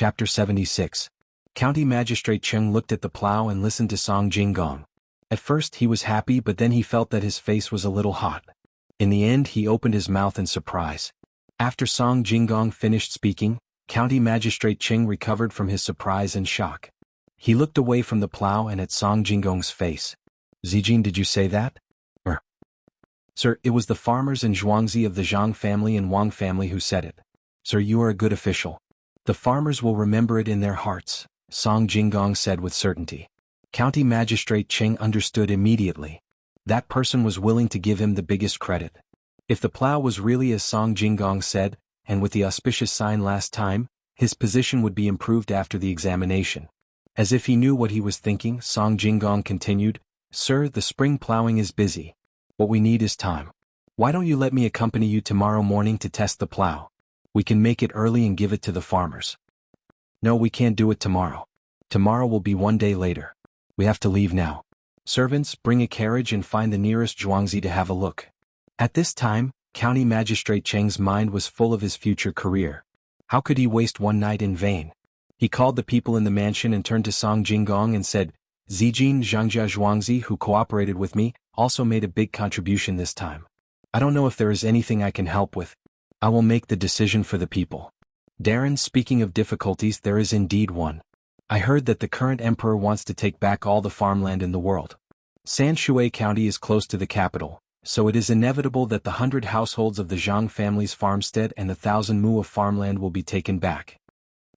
Chapter 76. County Magistrate Cheng looked at the plow and listened to Song Jinggong. At first he was happy, but then he felt that his face was a little hot. In the end he opened his mouth in surprise. After Song Jinggong finished speaking, County Magistrate Cheng recovered from his surprise and shock. He looked away from the plow and at Song Jinggong's face. "Zijin, did you say that?" "Sir, it was the farmers in Zhuangzi of the Zhang family and Wang family who said it. Sir, you are a good official. The farmers will remember it in their hearts," Song Jinggong said with certainty. County Magistrate Cheng understood immediately. That person was willing to give him the biggest credit. If the plow was really as Song Jinggong said, and with the auspicious sign last time, his position would be improved after the examination. As if he knew what he was thinking, Song Jinggong continued, "Sir, the spring plowing is busy. What we need is time. Why don't you let me accompany you tomorrow morning to test the plow? We can make it early and give it to the farmers." "No, we can't do it tomorrow. Tomorrow will be one day later. We have to leave now. Servants, bring a carriage and find the nearest Zhuangzi to have a look." At this time, County Magistrate Cheng's mind was full of his future career. How could he waste one night in vain? He called the people in the mansion and turned to Song Jinggong and said, "Zijin Zhangjia Zhuangzi, who cooperated with me, also made a big contribution this time. I don't know if there is anything I can help with. I will make the decision for the people." "Darren, speaking of difficulties, there is indeed one. I heard that the current emperor wants to take back all the farmland in the world. Sanshui County is close to the capital, so it is inevitable that the 100 households of the Zhang family's farmstead and the 1,000 mu of farmland will be taken back."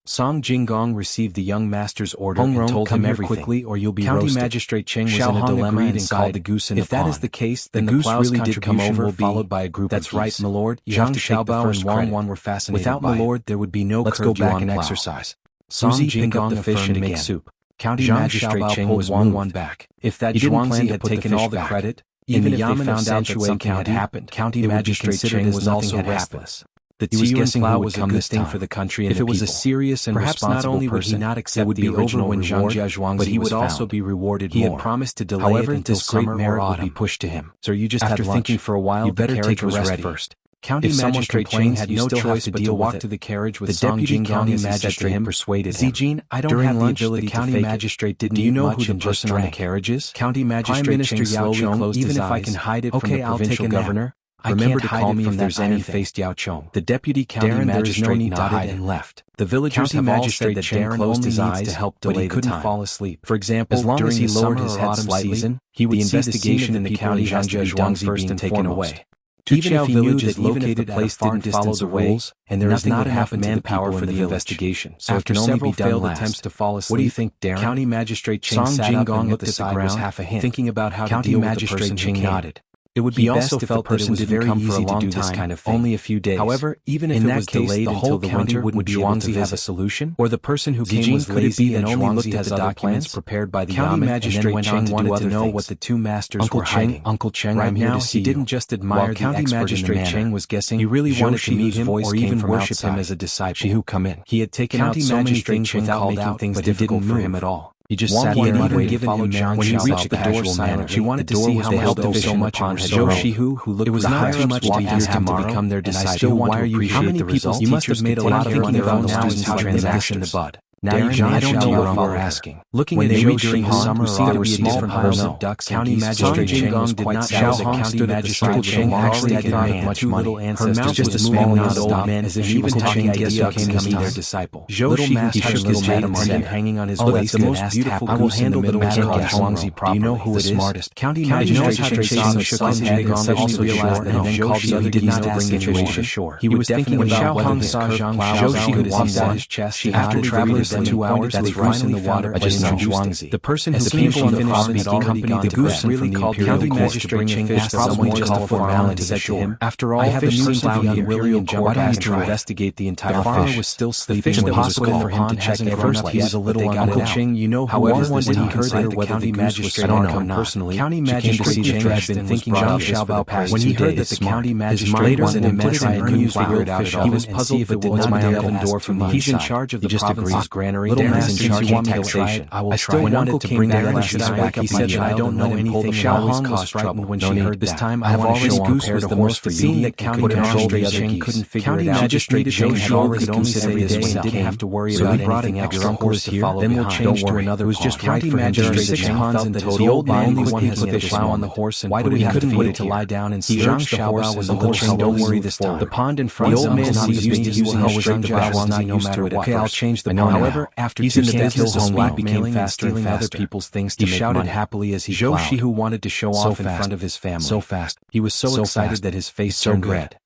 Song Jinggong received the young master's order and told him everything. "Quickly or you'll be roasted." County Magistrate Cheng was in a dilemma and called the goose in the pond. "If that is the case, then the plow's contribution will be followed by a group of geese. That's right, my lord. Zhang Xiaobao and Wang Wan were fascinated by it. Without my lord, there would be no curd. Let's go back and exercise." Song Jinggong the fish and make soup. County Magistrate Cheng was Wang Wan back. If that Zhuangzi had taken all the credit, even if they found out that something had happened, County Magistrate Cheng was also restless. The Tiyuan plow was a good thing for the country and the people. If it was a serious and responsible person, it would be over when Zhangjia Zhuangzi was found, but he would also be rewarded more. He had promised to delay it until summer or autumn. Would be pushed to him. "Sir, you just had lunch. After thinking for a while, you better take a rest first." County Magistrate Cheng had no choice but to walk to the carriage with Song Jinggong as he said to him, persuaded him. "Zijin, I don't have the ability to fake it. Magistrate didn't eat much and just drank. On the carriages?" County Magistrate Cheng slowly closed his eyes. "Even if I can hide it from the provincial governor, remember to call me if there's anything." Yao Chong. The deputy county magistrate nodded and left. The villagers have all said that Darren closed his eyes to help delay the time. But he couldn't fall asleep. For example, as long as he lowered his head slightly, he would see the investigation in the county Zhangjia Zhuangzi being taken away. Even if he knew that even if the place didn't follow the rules, and there is not enough manpower for the investigation, so after several failed attempts to fall asleep, what do you think, Darren? County Magistrate Cheng sat up and looked at the ground, thinking about how to deal with the person who came. It would be best if the person didn't come for a long time, this kind of thing. Only a few days. However, even if it was delayed until the winter, would Zhuangzi have a solution? Or the person who came was lazy and only looked at the documents prepared by the County Magistrate Cheng wanted to know what the two masters were hiding. "Uncle Cheng, right now he didn't just admire the expert in the manner. Cheng was guessing he really wanted to meet him or even worship him as a disciple. She who come in. He had taken out so many things without making things difficult for him at all. He just sat there and waited. When he reached the door silent, she wanted to see how much they so much on Zhou Shihu, who looked was not too much to be here tomorrow, to become their disciple. Why are you here? How many people? You must have made a lot of money on students who transact in the bud. Now I don't know what you are asking. Looking at Zhou during the summer, there were small herds of ducks. County Magistrate Cheng was quite sad. County Magistrate Cheng actually had not much money. Her mouth just a small old man, as if she was talking idea becoming their disciple. Zhou Shihu shook his head and said, hanging on his waist, the most beautiful I will handle the matter called Zhuangzi properly. Do you know who it is? County Magistrate Cheng shook his head and also realized that then called the other did not bring the situation ashore. He was thinking about whether his curved plow Zhou walked at his chest. After traveling for 2 hours, that's right in the water. The person who came from the farm had already gone to bed. Really called County Magistrate Cheng asked someone just a formality said to him, "After all, fish seem to be unwilling and jump asked to investigate the entire fish." The farmer was still sleeping when he was called for him to check it first. He was a little Uncle Cheng, you know who was this time? He heard that whether the magistrate or not personally. County Magistrate Cheng had been thinking Zhang Xiaobao past when he heard that the county magistrate wanted him to try and figure it out. He was puzzled but did not my oven door from the inside. He's in charge of the province's granary. Little master, since you want me to try it, I will try. When Uncle came back last night, he said that I don't know anything. Xiaohong was frightened when she heard this time. I want to show Goose was the horse for you. Seeing that County Magistrate Cheng couldn't figure it out, Magistrate Cheng had already considered this and didn't have to worry about anything extra. Your uncle is here. Then we'll change to another. It was just right for Magistrate Cheng felt that the old man only one has put the plow on the horse and why do we couldn't wait to lie down and see. Zhang Xiaobao was a little Cheng. Don't worry this time. The pond in front. The old man is used to using a string to brush Wangzi no matter what. Okay, I'll change the pond. However, after he's in the business of blackmailing and stealing other people's things to make money. He shouted happily as he plowed. Zhou Shi, who wanted to show off in front of his family. So fast. He was so excited that his face turned red.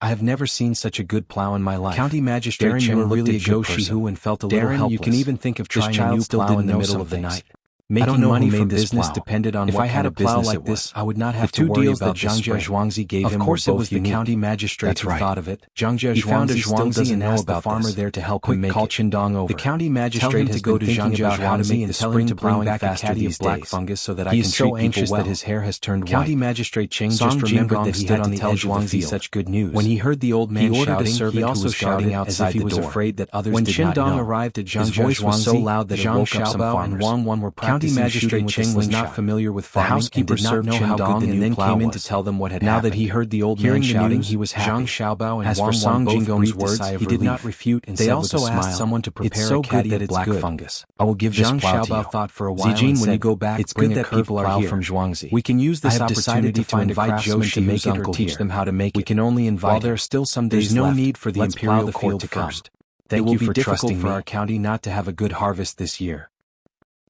I have never seen such a good plow in my life. County Magistrate Cheng looked at Zhou Shi and felt a little helpless. You can even think of trying a new plow in the middle of the night. Making money from business depended on what kind of business it was. I would not have to worry about the 2 deals that Zhuangzi gave him. Of course, it was the county magistrate who thought of it. He found a Zhuangzi and asked the farmer there to help him make it. Qingdong over. The county magistrate has go to Zhangji about how to make the spring to bring back a caddy of black fungus so that I can treat people well. He is so anxious that his hair has turned white. County magistrate Cheng just remembered that he had to tell Zhuangzi such good news. When he heard the old man shouting, he also shouted outside the door. He was afraid that others did not know. When Qingdong arrived at Zhangji, his voice was so loud that it woke up some farmers. And Wang Wan were practicing shooting. Cheng was not familiar with farming and did not know how good the new plow was. Came in to tell them what had happened. Now that he heard the old man shouting, he was happy. Zhang Xiaobao and Wang Wan both breathed a sigh of relief. He did not refute and said with a smile, asked someone to prepare a caddy of black fungus. I will give this plow to you. Thought for a while Zijin, when you go back, it's good that people are here from Zhuangzi. We can use this opportunity to invite Zhou Shi to make it or teach them how to make it. We can only invite. While there are still some days left, there's no need for the imperial court to come. Thank you for trusting me. For our county not to have a good harvest this year.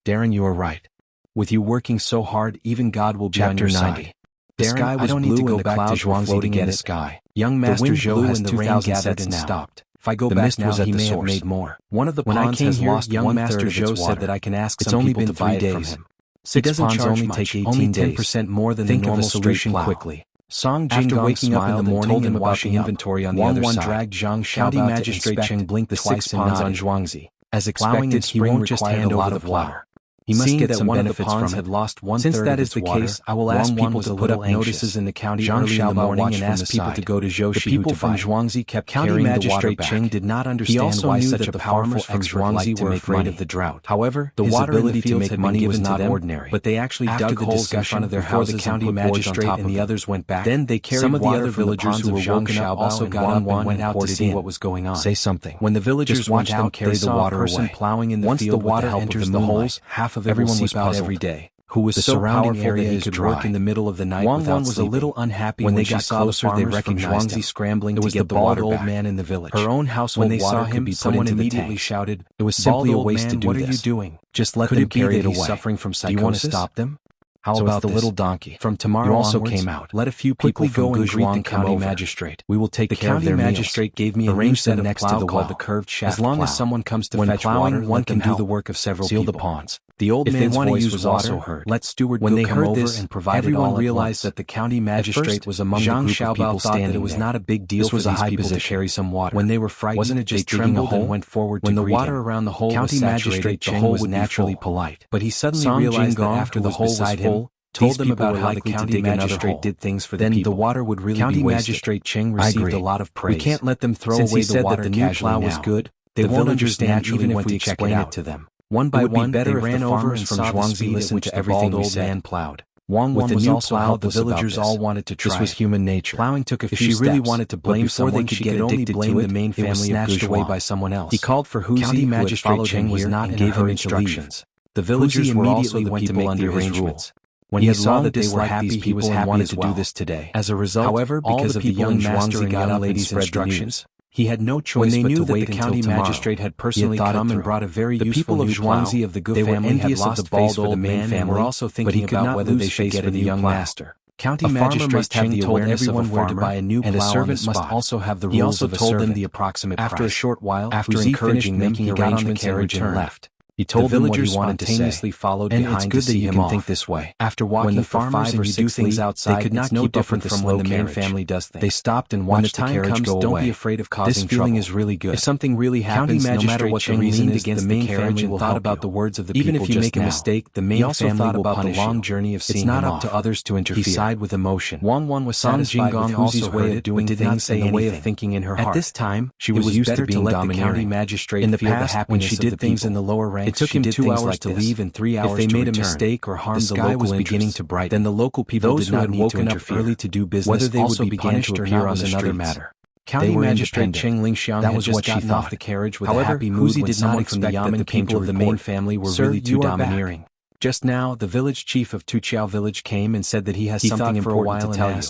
Darren, you are right. With you working so hard, even God will be on your side. The sky was blue and the clouds were floating in the sky. Young Master Zhou has 2,000 gathered and stopped. If I go back now, he may have made more. One of the ponds has lost young Master Zhou said that I can ask some people to buy it from him. 6 ponds only take 18 days. 10% more than the normal solution quickly. Song Jingdong waking up in the morning and washing inventory on the other side. Dragged Zhang County Magistrate Cheng blinked the 6 ponds on Zhuangzi. As expected, he won't just hand over the plow. He must get some benefits from it. Had lost 1/3 Since that is the case, I will ask people to put up notices in the county early in the morning and ask people to go to Zhou Shi. The people from Zhuangzi kept carrying the water back. Cheng did not understand why such a powerful expert liked to make money of the drought. However, the water ability to make money was not ordinary. But they actually dug holes in front of their houses. The county magistrate and the others went back. Then they carried some of the other villagers who were woken up also got up and went out to see what was going on. Say something. When the villagers watched them carry the water away, plowing in the field, once the water enters the holes, half of everyone was puzzled. Every day, who was so powerful that he could work in the middle of the night without sleeping. Wang Wan was a little unhappy when they got closer. They recognized him. Scrambling to get the water back. Old man in the village. Her own household when they saw him, someone immediately shouted, "It was simply a waste to do this. What are you doing? Just let them carry it away. Suffering from psychosis? Do you want to stop them? How about the little donkey? From tomorrow also came out. Let a few people go and greet the county magistrate. We will take care of their meals." The county magistrate gave me a new set next to the called the curved shaft. As long as someone comes to fetch water, one can do the work of several people. Seal the ponds. The old man's voice was also heard. Let steward when they heard this and provided everyone realized that the county magistrate was among the group of people standing. It was not a big deal for these people to carry some water. When they were frightened, wasn't it just digging a hole and went forward to greet him? When the water around the hole was saturated, the hole was naturally polite. But he suddenly realized that after the hole was full, told them about how the county magistrate did things for the people. Then the water would really be wasted. County magistrate Cheng received a lot of praise. We can't let them throw away the water. Since he said that the new plow was good, they won't understand even if we explain it to them. One by one, they ran over and from Zhuangzi listened to everything the old man plowed. Wang Wan was also how the villagers all wanted to try. This was human nature. Plowing took a few steps. If she really wanted to blame someone, she could only blame the main family snatched away by someone else. He called for Huzi, county magistrate Cheng was not and gave him instructions. The villagers immediately went to make the arrangements. When he saw that they were happy, he was happy to do this today. As a result, however, because of the young master and young lady's instructions, he had no choice but to wait until the magistrate had personally come and brought a very useful new plow. The people of Zhuangzi of the Gu family had lost the bald old man and were also thinking about whether they should get the young master. County magistrate Cheng told everyone where to buy a new plow, and a servant must also have the rules of a servant. He also told them the approximate price. After a short while, after encouraging them, he got on the carriage and left. He told them what he wanted to say, followed and it's good that you can think this way. After walking for 5 or 6 leagues outside, they could not keep different from when the main family does things. They stopped and watched the carriage go away. Don't be afraid of causing trouble. This feeling is really good. If something really happens, no matter what the reason is, the main family will thought about the words of the people. Even if you make a mistake, the main family will punish you. The long journey of seeing him off. It's not up to others to interfere. He sighed with emotion. Wang was satisfied with Huzi's way of doing things and the way of thinking in her heart. At this time, she was used to being domineering. The county magistrate in the past, when she did things in the lower ranks, it took him 2 hours to leave and 3 hours to return. If they made a mistake or harmed the sky was beginning to brighten. Then the local people did not need to interfere. Early to do business, whether they would be punished or not was another matter. County Magistrate Cheng Lingxiang had just gotten off the carriage with a happy mood when someone from the Yamen came to the main family were really too domineering. Just now, the village chief of Tuqiao village came and said that he has something important to tell you.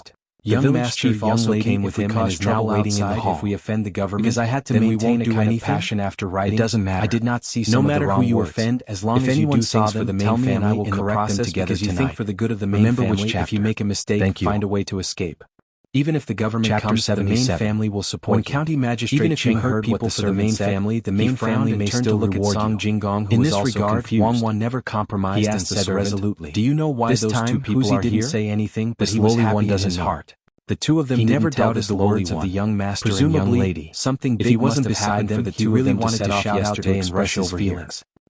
Young master chief also came with him and is now waiting in the hall. If we offend the government, because I had to maintain a kind of passion after writing. It doesn't matter. I did not see some of the wrong words. No matter who you offend, as long as you do things for the main family, I will correct them together because you think for the good of the main family. If you make a mistake, find a way to escape. Even if the government comes, the main family will support you. When County Magistrate Cheng heard people for the main family may still reward Song Jinggong, who was also confused. Wang never compromised and said resolutely, "Do you know why those two people are here?" Didn't say anything, but he was happy in his heart. The two of them never doubted the words of the young master and young lady. Something big must have happened for the two of them to set off yesterday and rush over here.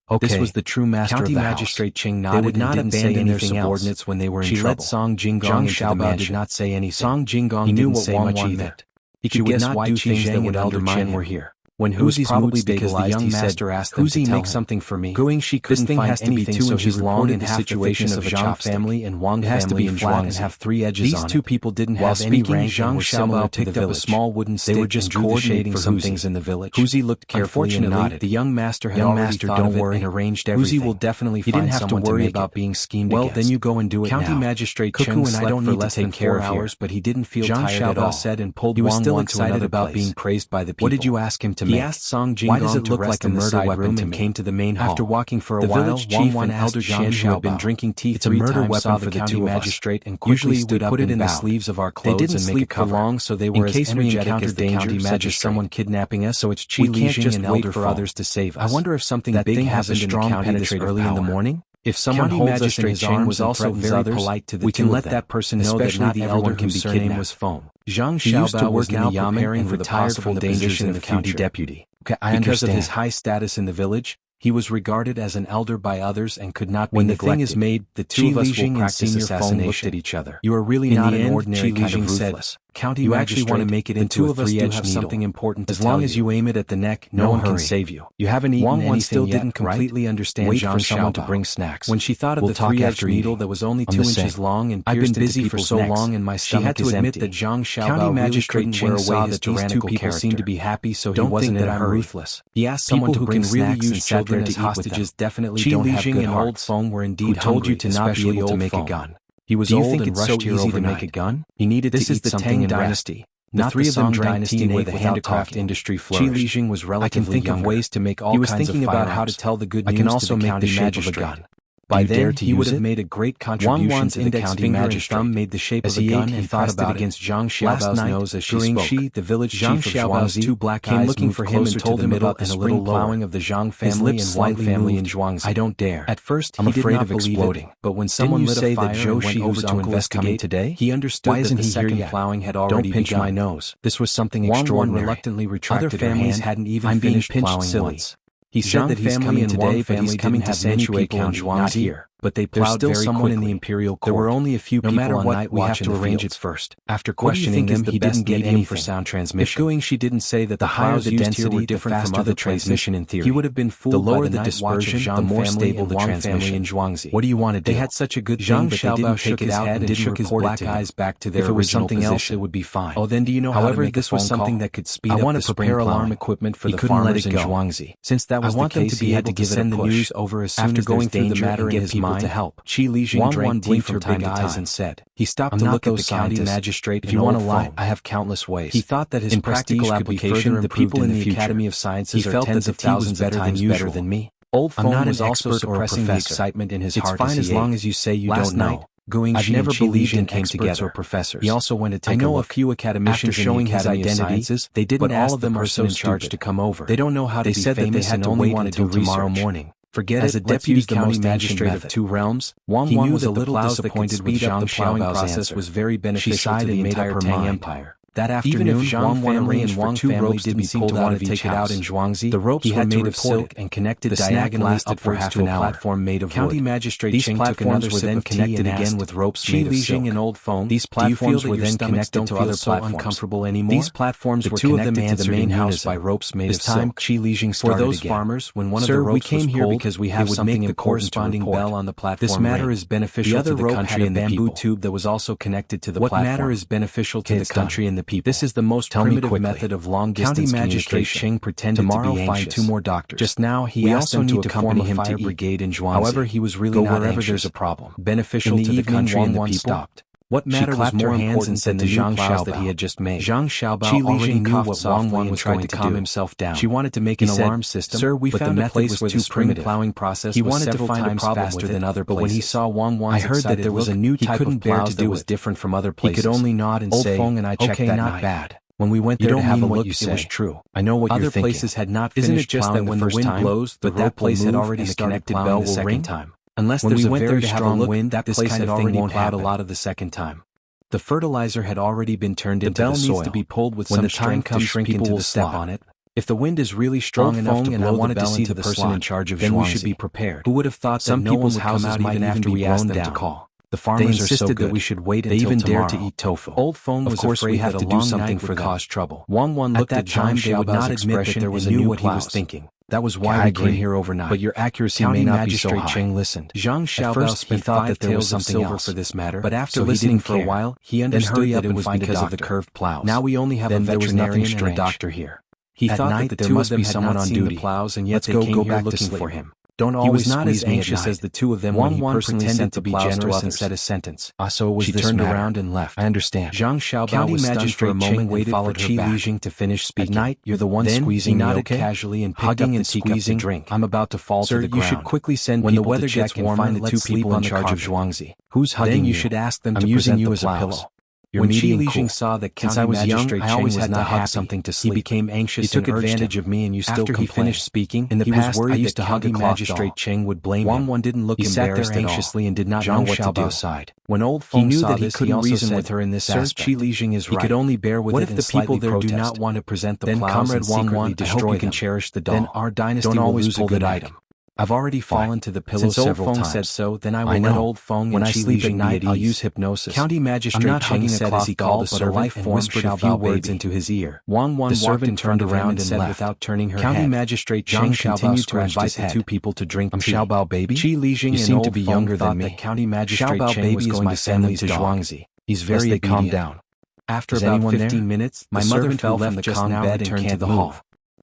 Okay. This was the true master of the Magistrate Cheng nodded. They would not abandon their subordinates when they were in trouble. She led Song Jinggong into the mansion. Did not say anything. Song Jinggong didn't say much either. He could guess why Qi Zheng and Elder Chen were here. When Huzi's probably because the young master asked them to make something for me. She couldn't find anything, so he's long in the situation of Zhang family and Wang family in Zhuang and have 3 edges on it. These two people didn't have any rank and were similar to the village. Picked up a small wooden stick. They were just coordinating some things in the village. Huzi looked carefully and nodded. The young master had already thought of it and arranged everything. Huzi will definitely find someone to worry about being schemed against. Well, then you go and do it now. County Magistrate Cheng slept for less than 4 hours, but he didn't feel tired at all. Said and pulled Wang to another place. Being praised by the people. What did you ask him to make? He asked Song Jinggong why does it look like a murder weapon and came to the main hall. After walking for a while, Wang Elder Chen, who had been drinking tea 3 times, saw the county magistrate and quickly stood up and put it in the sleeves of our clothes and make it cover long, so they were in case we encountered danger, such as someone kidnapping us. So it's Qi Lixing and Elder for others to save us. I wonder if something big happened in the county this early in the morning. If someone holds us in his arms was also very polite to the we can let that person know that not everyone can be kidnapped. Was Foam. Zhang Xiaobao was now preparing for the possible dangers in the county deputy. Because of his high status in the village, he was regarded as an elder by others and could not be neglected. When the thing is made, the two of us will practice assassination. Looked at each other. You are really not an ordinary kind of ruthless. County you actually want to make it into a 3-edged needle. Something important as long as you aim it at the neck, no one can save you. You haven't eaten anything yet, still didn't completely understand Zhang for someone to bring snacks. When she thought of the 3-edged needle that was only 2 inches long and pierced into people's necks, long and my stomach is empty. She had to admit that Zhang Xiaobao County Magistrate Cheng saw that these two people seemed to be happy, so he wasn't in a hurry. He asked someone to bring snacks and children as hostages definitely don't have good hearts. Old Feng were indeed told you to not be able to make a gun. He was old and rushed here overnight to make a gun. He needed to eat something in Dynasty. Not the Song Dynasty where the handicraft industry flourished. Qi Lixing was relatively younger. I can think of ways to make all kinds of firearms. He was thinking about how to tell the good news to the county magistrate. By then, he would have made a great contribution to the county magistrate. Made the shape of a gun and thought about against Zhang Xiaobao's nose as she spoke. She, the village chief of Zhuangzi, 2 black eyes looking for him and told him about the spring plowing of the Zhang family and White family in Zhuangzi. I don't dare. At first, I'm afraid of exploding. But when someone lit a fire and went over to investigate today, he understood that the second plowing had already begun. Don't pinch my nose. This was something extraordinary. Reluctantly retracted her hand. Other families hadn't even finished plowing once. He said that he's coming today, but he's coming to many people in Zhuangzi here. But they plowed very quickly. In the imperial court. There were only a few people on night watch. We have to arrange it first. After questioning them, he didn't get any for sound transmission. If Guingxi didn't say that the higher the density, were different from other transmission in theory, he would have been fooled. The lower the dispersion, the more stable the transmission in Zhuangzi. What do you want to do? They had such a good thing, but they didn't take it out and didn't report black eyes back to their original position. If it was something else, it would be fine. Oh, then do you know how to make a phone call? However, this was something that could speed up the spring plowing. I want to prepare alarm equipment for the farmers in Zhuangzi. Since that was the case, he had to send the news over as soon as going through the matter in his mind to help. Qi Lixing drank tea from time to time and said, he stopped to look at the county magistrate. If you want to lie, I have countless ways. He thought that his practical application, the people in the Academy of Sciences are tens of thousands better than me. Old Feng was also suppressing the excitement in his heart. It's fine as long as you say you don't know. I've never believed in came together or professors. He also went to take a look. A few academicians showing his identities. They didn't ask all of them are so in charge to come over. They don't know how to be famous and only want to do tomorrow morning. Forget it, let's use the county magistrate of 2 realms. Wang Wang was a little disappointed with Zhang Xiaobao's process was very beneficial to the entire Tang Empire. That afternoon, even if Zhang family and Wang family didn't seem to want to take it out in Zhuangzi, the ropes were made of silk and connected diagonally upwards to a platform made of wood. County Magistrate Cheng took another sip of tea and asked, with ropes made of silk and old foam, these platforms were then connected to other platforms. Uncomfortable anymore? These platforms were connected to the main house by ropes made of silk. Qi Lijing started again. For those farmers, when one of the ropes was pulled, because we have something important corresponding bell on the platform. This matter is beneficial to the country and the people. The other rope had a bamboo tube that was also connected to the platform. What matter is beneficial to the country and the people? This is the most primitive method of long-distance communication. Cheng pretended to be anxious. Find 2 more doctors. Just now, he asked them to accompany him to brigade in Zhuangzi. However, he was really not anxious. There's a problem. Beneficial to the country and the people. Stopped. What matter was more important than the Zhang Xiaobao that he had just made. Zhang Xiaobao already knew what Wang Wang was trying to calm himself down. She wanted to make an alarm system, sir, we found a place where the spring plowing process was several times faster than other places. But when he saw Wang Wang's I heard that there was a new type of plows that was different from other places. He could only nod and say, Old Feng and I checked that not bad. When we went there to have a look, it was true. I know what you're thinking. Other places had not finished. Isn't it just that when the wind blows, but that place had already started plowing the second time? Unless there's a very strong wind, that place had already plowed a lot of the second time. The fertilizer had already been turned into the soil. The bell needs to be pulled with some strength to shrink into the step on it. If the wind is really strong enough to blow the bell into the person in charge of Zhuangzi, then we should be prepared. Who would have thought that no one's houses might even be blown down to call? The farmers insisted that we should wait until tomorrow. They even dared to eat tofu. Old Feng was afraid that a long night would cause trouble. Wang Wang looked at Zhang Xiaobao's expression and knew what he was thinking. That was why we came here overnight. But your accuracy may not be so high. Cheng listened. Zhang Xiaobao thought that there was something else for this matter, but after listening for a while, he understood that it was because of the curved plows. Now we only have a veterinarian and a doctor here. He thought that there must be someone on duty, and yet they came here looking for him. Don't always he was not as anxious as the 2 of them when he personally sent to be generous and said a sentence. So it was she turned around and left. I understand. Zhang Xiaobao was stunned for a moment and followed Qi Lijing to finish speaking. At night, you're the one squeezing me, okay? Casually and hugging and squeezing. Drink. I'm about to fall to the ground. Sir, you should quickly send when the weather gets warmer. Find the 2 people in charge of Zhuangzi. Who's hugging you? You should ask them to present you as a pillow. When Qi Lijing saw that County Magistrate Cheng was not having something to sleep, he became anxious and urged advantage of me and you still complained. After he finished speaking, in the past I used to hug Magistrate Cheng would blame him. Wang didn't look embarrassed at all. He sat there anxiously and did not know what to do. Sighed. When Old Feng saw that he couldn't reason with her in this aspect, Qi Lijing is right. He could only bear with it. What if the people there do not want to present the plows and secretly destroy them? I hope you can cherish the doll. Then our dynasty will lose a good item. I've already fallen to the pillow several times. Since Old Feng said so, then I will let Old Feng when I sleep at night, I'll use hypnosis. County Magistrate Cheng said as he called the life and whispered a few words into his ear. Wang the servant turned around and said without turning her head. County Magistrate Cheng continued to invite the 2 people to drink tea. Xiaobao baby? Qi Lijing you seem to be younger than me. County Magistrate Cheng was going to send me to Zhuangzi. He's very obedient. Calm down. After about 15 minutes, my mother fell from the Kong bed and returned to the hall.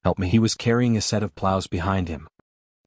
Help me. He was carrying a set of plows behind him.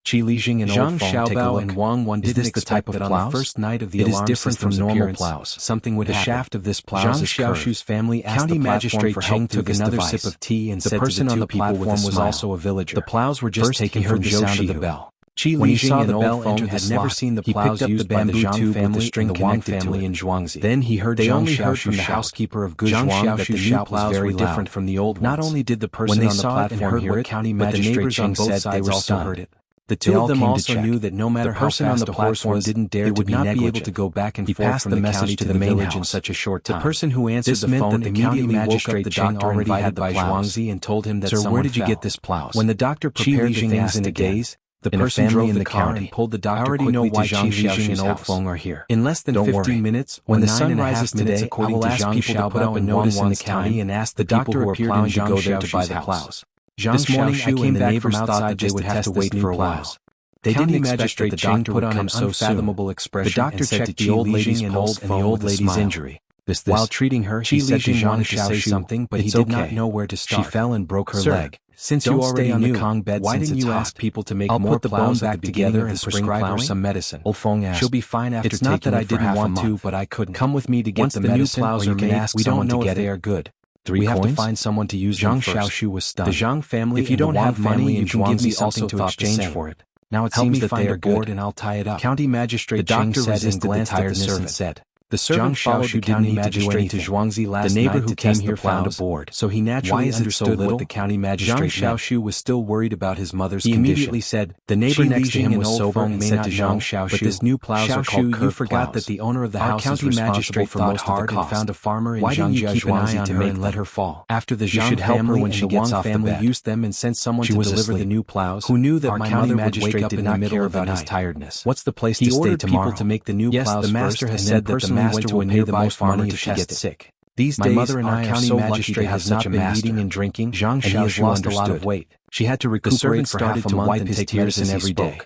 Qi Lijing and Zhang Xiaobao and Wang didn't expect that on the first night of the alarm different from normal plows. Something would happen. The shaft of this plow is curved. Zhang Xiaoshu's family asked the Magistrate Cheng took another sip of tea and said the person on the platform was also a villager. The plows were just taken from the sound of the bell. Qi Lijing and Old Feng had never seen the plows used by the Zhang family and the Wang family in Zhuangzi. Then he heard Zhang Xiaoshu from the housekeeper of Zhuang that the new plows were different from the old ones. Not only did the person on the platform hear it, but the neighbors on both sides also heard it. The 2 of them also knew that no matter how fast the platform didn't dare to be negligent, to go back and forth from the message to the main village in such a short time. The person who answered the phone immediately woke up the doctor invited by Zhuangzi and told him that someone fell. Sir, where did you get this plows? When the doctor prepared the things in a daze, the person drove the car and pulled the doctor quickly to Zhang Xiaoxu and Old Feng are here. In less than 15 minutes, when the sun rises today, I will ask people to put up a notice in the county and ask the doctor who are plowing to go there to buy the plows. This morning I came back from outside that they would have to wait for a while. They didn't expect that the doctor put on an unfathomable expression. The doctor checked the old lady's pulse and the old lady's injury. While treating her, he said to Zhang to say something, but he did not know where to start. She fell and broke her leg. Since you already knew, why didn't you ask people to make more plows back together and prescribe her some medicine? Old Feng asked. She'll be fine after taking it for half a month. It's not that I didn't want to, but I couldn't. Come with me to get the medicine, or you can ask someone to get it. We don't know if they are good. We have to find someone to use them first. Zhang Xiaoshu was stunned. The Zhang family, if you don't have money, you can give me something to exchange for it. Now it seems that they are bored and I'll tie it up. County Magistrate Cheng said and glanced at the servant and said, The servant followed the county magistrate to Zhuangzi last night. The neighbor who came here found a board, so he naturally understood what the county magistrate Zhang Xiaoshu was still worried about his mother's condition. He immediately said, the neighbor next to him was sober and said to Zhang Xiaoshu, but this new plows are called curved. You forgot that the owner of the house is responsible for most of the cost. Found a farmer in Zhangjiazhuangzi to make let her fall. After the Zhang family when she gets off the bed, used them and sent someone to deliver the new plows. Who knew that my mother would wake up in the middle about his tiredness? What's the place to stay tomorrow? To make the new plows. The master has said that the master will pay the most farmer if she gets sick. These days, my mother and I are so lucky to have such a master. Eating and drinking, and he has lost a lot of weight. She had to recuperate for half a month and take medicine every day.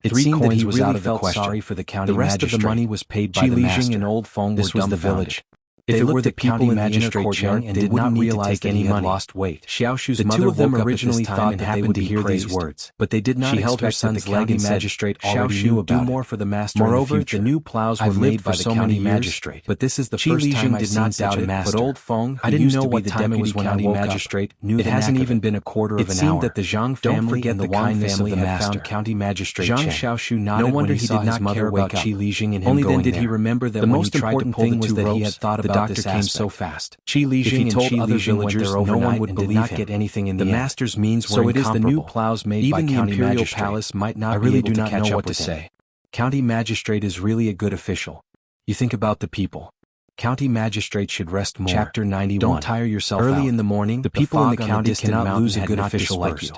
It seemed that he really felt sorry for the county magistrate. The rest of the money was paid by the master. and Old Feng were dumbfounded. The village. If it were the county magistrate Cheng and did not realize that he had lost weight. Xiaoshu's mother woke up originally thought that they would hear these words, but they did not. She held her son's leg and magistrate already knew about it. Do more for the master. Moreover, the new plows were made by the county magistrate. But this is the first time I've seen such a master. But Old Feng, I didn't know what time it was when I woke up. It hasn't even been a quarter of an hour. It seemed that the Zhang family and the Wang family had found county magistrate Zhang Xiaoshu nodded. No wonder he did not care about Qi Lijing and him. Only then did he remember that the most important thing was that he had thought about this aspect. Fast. Qi Lijing and Qi other villagers no one would believe not get anything in the master's means were incomparable. So it is the new plows made by county imperial palace might not be able to catch up with him. County magistrate is really a good official. You think about the people. County magistrate should rest more. Chapter 91. Don't tire yourself out. Early in the morning, the people in the county cannot lose a good official like you.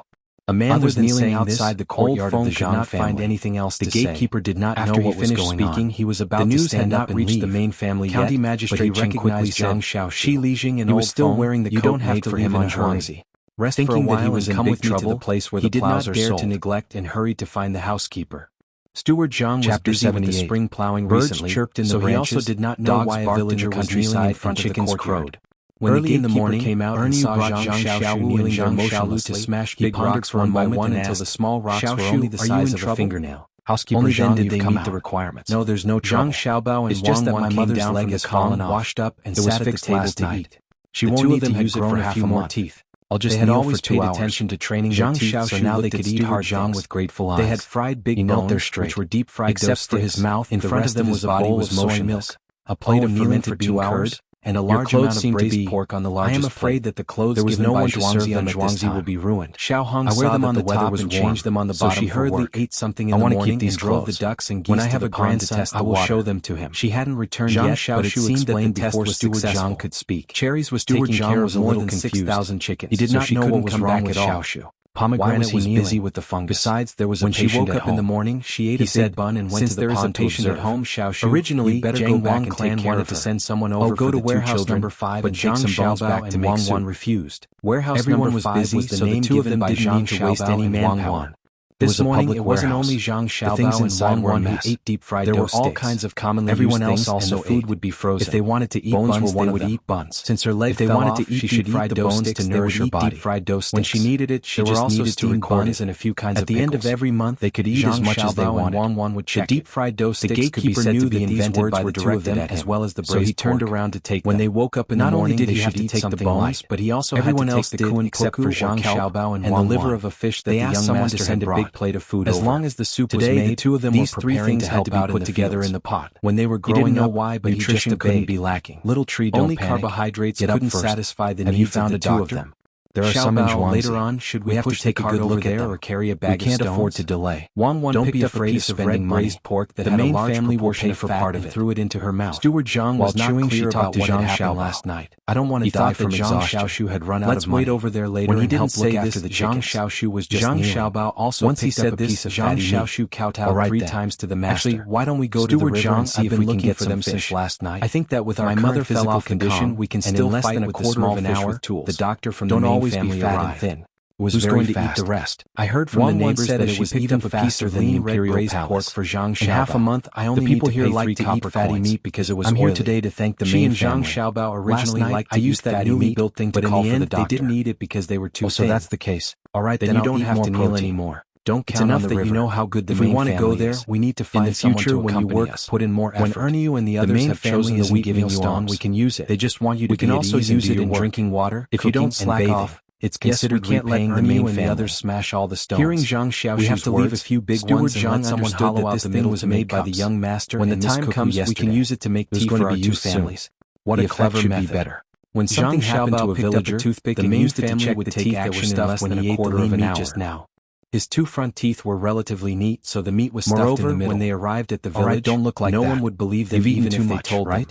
A man was kneeling outside the courtyard of the Zhang family. Find anything else to say. The gatekeeper did not know what was going on. He was about to stand up and leave. The main family county magistrate recognized Zhang Xiaoshu. Qi Lijing and Old Feng were wearing the coat made for him in Zhuangzi. Thinking that he was in big trouble, the place where the plows are sold. He did not dare to neglect and hurried to find the housekeeper. Steward Zhang was busy with the spring plowing recently, chirped in the branches. He also did not know why a villager was kneeling in front of the courtyard. When early in the morning came out and saw Zhang Xiaoshu kneeling there motionlessly to smash big rocks one by one until the small rocks were only the size of a fingernail. Housekeeper only then did they meet the requirements. No, there's no trouble. Zhang Xiaobao and Wang Wan came down from the fallen washed up and sat at the table to eat. She won't need to use it for a few more teeth. I'll just had always paid attention to training their teeth, so now they could eat hard Zhang with grateful eyes. They had fried big bones, which were deep fried except for his mouth. In front of them was a bowl of soy milk, a plate of fermented bean curd, and a large amount of braised pork on the largest plate. I am afraid that the clothes given by Zhuangzi on Zhuangzi will be ruined. Xiao Hong saw them on the top and changed them on the bottom. So she hurriedly ate something in the morning and drove the ducks and geese to the pond to test the water. I will show them to him. She hadn't returned yet, but it seemed that the test was successful. Zhang could speak. Cherries was taking care of more than 6,000 chickens. He did not know what was wrong with Xiaoshu. Pomegranate was busy with the fungus. Besides, there was a patient at home. When she woke up in the morning, she ate a big bun and went to the pond to observe. At home, Xiaoshu, originally, Zhang Wang clan wanted to send someone over for the two children, but Zhang Xiaobao and Wang Wan refused. Warehouse number 5 was the name given by Zhang to waste any manpower. This morning, it wasn't only Zhang Xiaobao and Wang Wan who ate deep fried dough steaks. There were all kinds of commonly used things, also and the food would be frozen. If they wanted to eat buns, they would eat buns. Since her leg fell off, she should eat the bones to nourish her body. Fried dough sticks. When she needed it, she just needed steamed buns and a few kinds of pickles. At the end of every month, they could eat as much as they wanted. Wang Wan would check the deep fried dough sticks. The gatekeeper knew that these words were directed at him, as well as the braised pork. So he turned around to take them. When they woke up in the morning, they should eat something light, but he also had to take the kun except for Zhang Xiaobao and the liver of a fish that the young master had brought. A big plate of food over. As long as the soup was made, the two of them were preparing to help out put together in the pot. When they were growing up, why, but nutrition couldn't be lacking. Little tree, don't panic. Only carbohydrates couldn't satisfy the needs of the two of them. There are some in Zhuangzi. Later on, should we have to take a good look at them or carry a bag of stones? We can't afford to delay. Wang Wan picked up a piece of red braised pork that had a large proportion of fat and threw it into her mouth. Steward Zhang was not clear about what had happened last night. I don't want to die from exhaustion. Zhang Xiaoshu had run out of money. Let's wait over there later and help look after the chickens. Zhang Xiaoshu was just kneeling. Zhang Xiaobao also picked up a piece of fatty meat. Zhang Xiaoshu kowtowed 3 times to the master. Actually, why don't we go to the river and see if we can get for them since last night? I think that with our current physical condition, we can still fight with a quarter of an hour. The doctor from the main family arrived. Who's going to eat the rest? I heard from the neighbors that it was even faster than the imperial pork for Zhang Xiaobao. In half a month, I only need to pay 3 copper fatty meat because it was oily. I'm here today to thank the main family. Zhang Xiaobao originally liked to use that newly built thing to call for the doctor. They didn't eat it because they were too thin. So that's the case. All right, then you don't have to kneel anymore. Don't count on the river. It's enough that you know how good the main family is. If we want to go there, we need to find someone to accompany us. In the future, when you work, put in more effort. When Ernie and the others have chosen the wheat millstone, we can use it. They just want you to be at ease and do your work. If you don't slack off, It's considered repaying the main family. The others smash all the stones. Hearing Zhang Xiaoshu's we have to leave a few big ones and let someone hollow out the middle was made by the young master. When the time comes, we can use it to make tea for our two families. What a clever method. When something happened to a villager, the main family would take action in less than a quarter of an hour. Just now. His two front teeth were relatively neat, so the meat was stuffed in the middle. When they arrived at the village, don't look like no one would believe them even if they told them.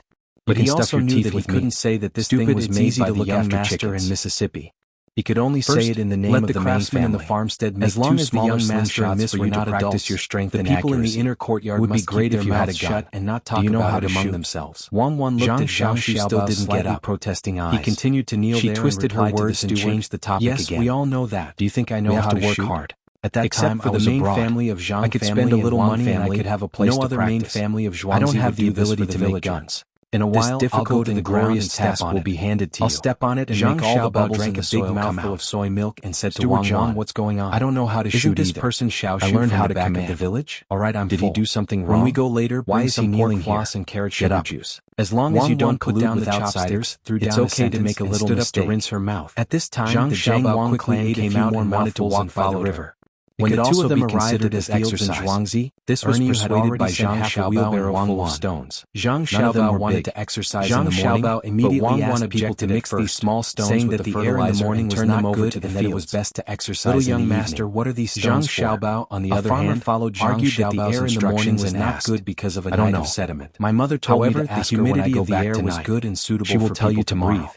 But he also knew that he couldn't say that this thing was made by the young master in Mississippi. He could only say it in the name of the craftsman in the farmstead. As long as the young master and Miss were not adults, your strength and accuracy. The people in the inner courtyard would be great if you had a shut and not talk about it among themselves. Wang looked at Zhang Xiaobai, still didn't get up, protesting eyes. He continued to kneel there. She twisted her words and changed the topic again. Yes, we all know that. Do you think I know how to work hard? At that time, for the main family of Zhang, I could spend a little money and I could have a place to practice. No other main family of Zhuangzi. I don't have the ability to make guns. In a while, I'll go to the glorious task will be handed to you. I'll step on it and make all the bubbles drank a big mouthful of soy milk and said to Wang, what's going on? I don't know how to shoot either. Isn't this person Xiaoshu I learned how to command the village? All right, I'm full. Did he do something wrong? When we go later, why is he kneeling here? And carrot sugar juice. As long as you don't pollute down with outsiders, it's okay to make a little mistake. To rinse her mouth. At this time, the Zhang Wang clan came out and wanted to walk by the river. When the two of them arrived at the fields in Zhuangzi, this was persuaded by Zhang Xiaobao and Wang full of stones. Zhang Xiaobao wanted to exercise in the morning, but Wang wanted people to mix these small stones saying that the air in the morning was not good and that it was best to exercise in the evening. Little young master, what are these stones for? Zhang Xiaobao, on the other hand, argued that the air in the morning was not good because of a night of sediment. My mother told me to ask her when I go back tonight. The humidity of the air was good and suitable for people to breathe.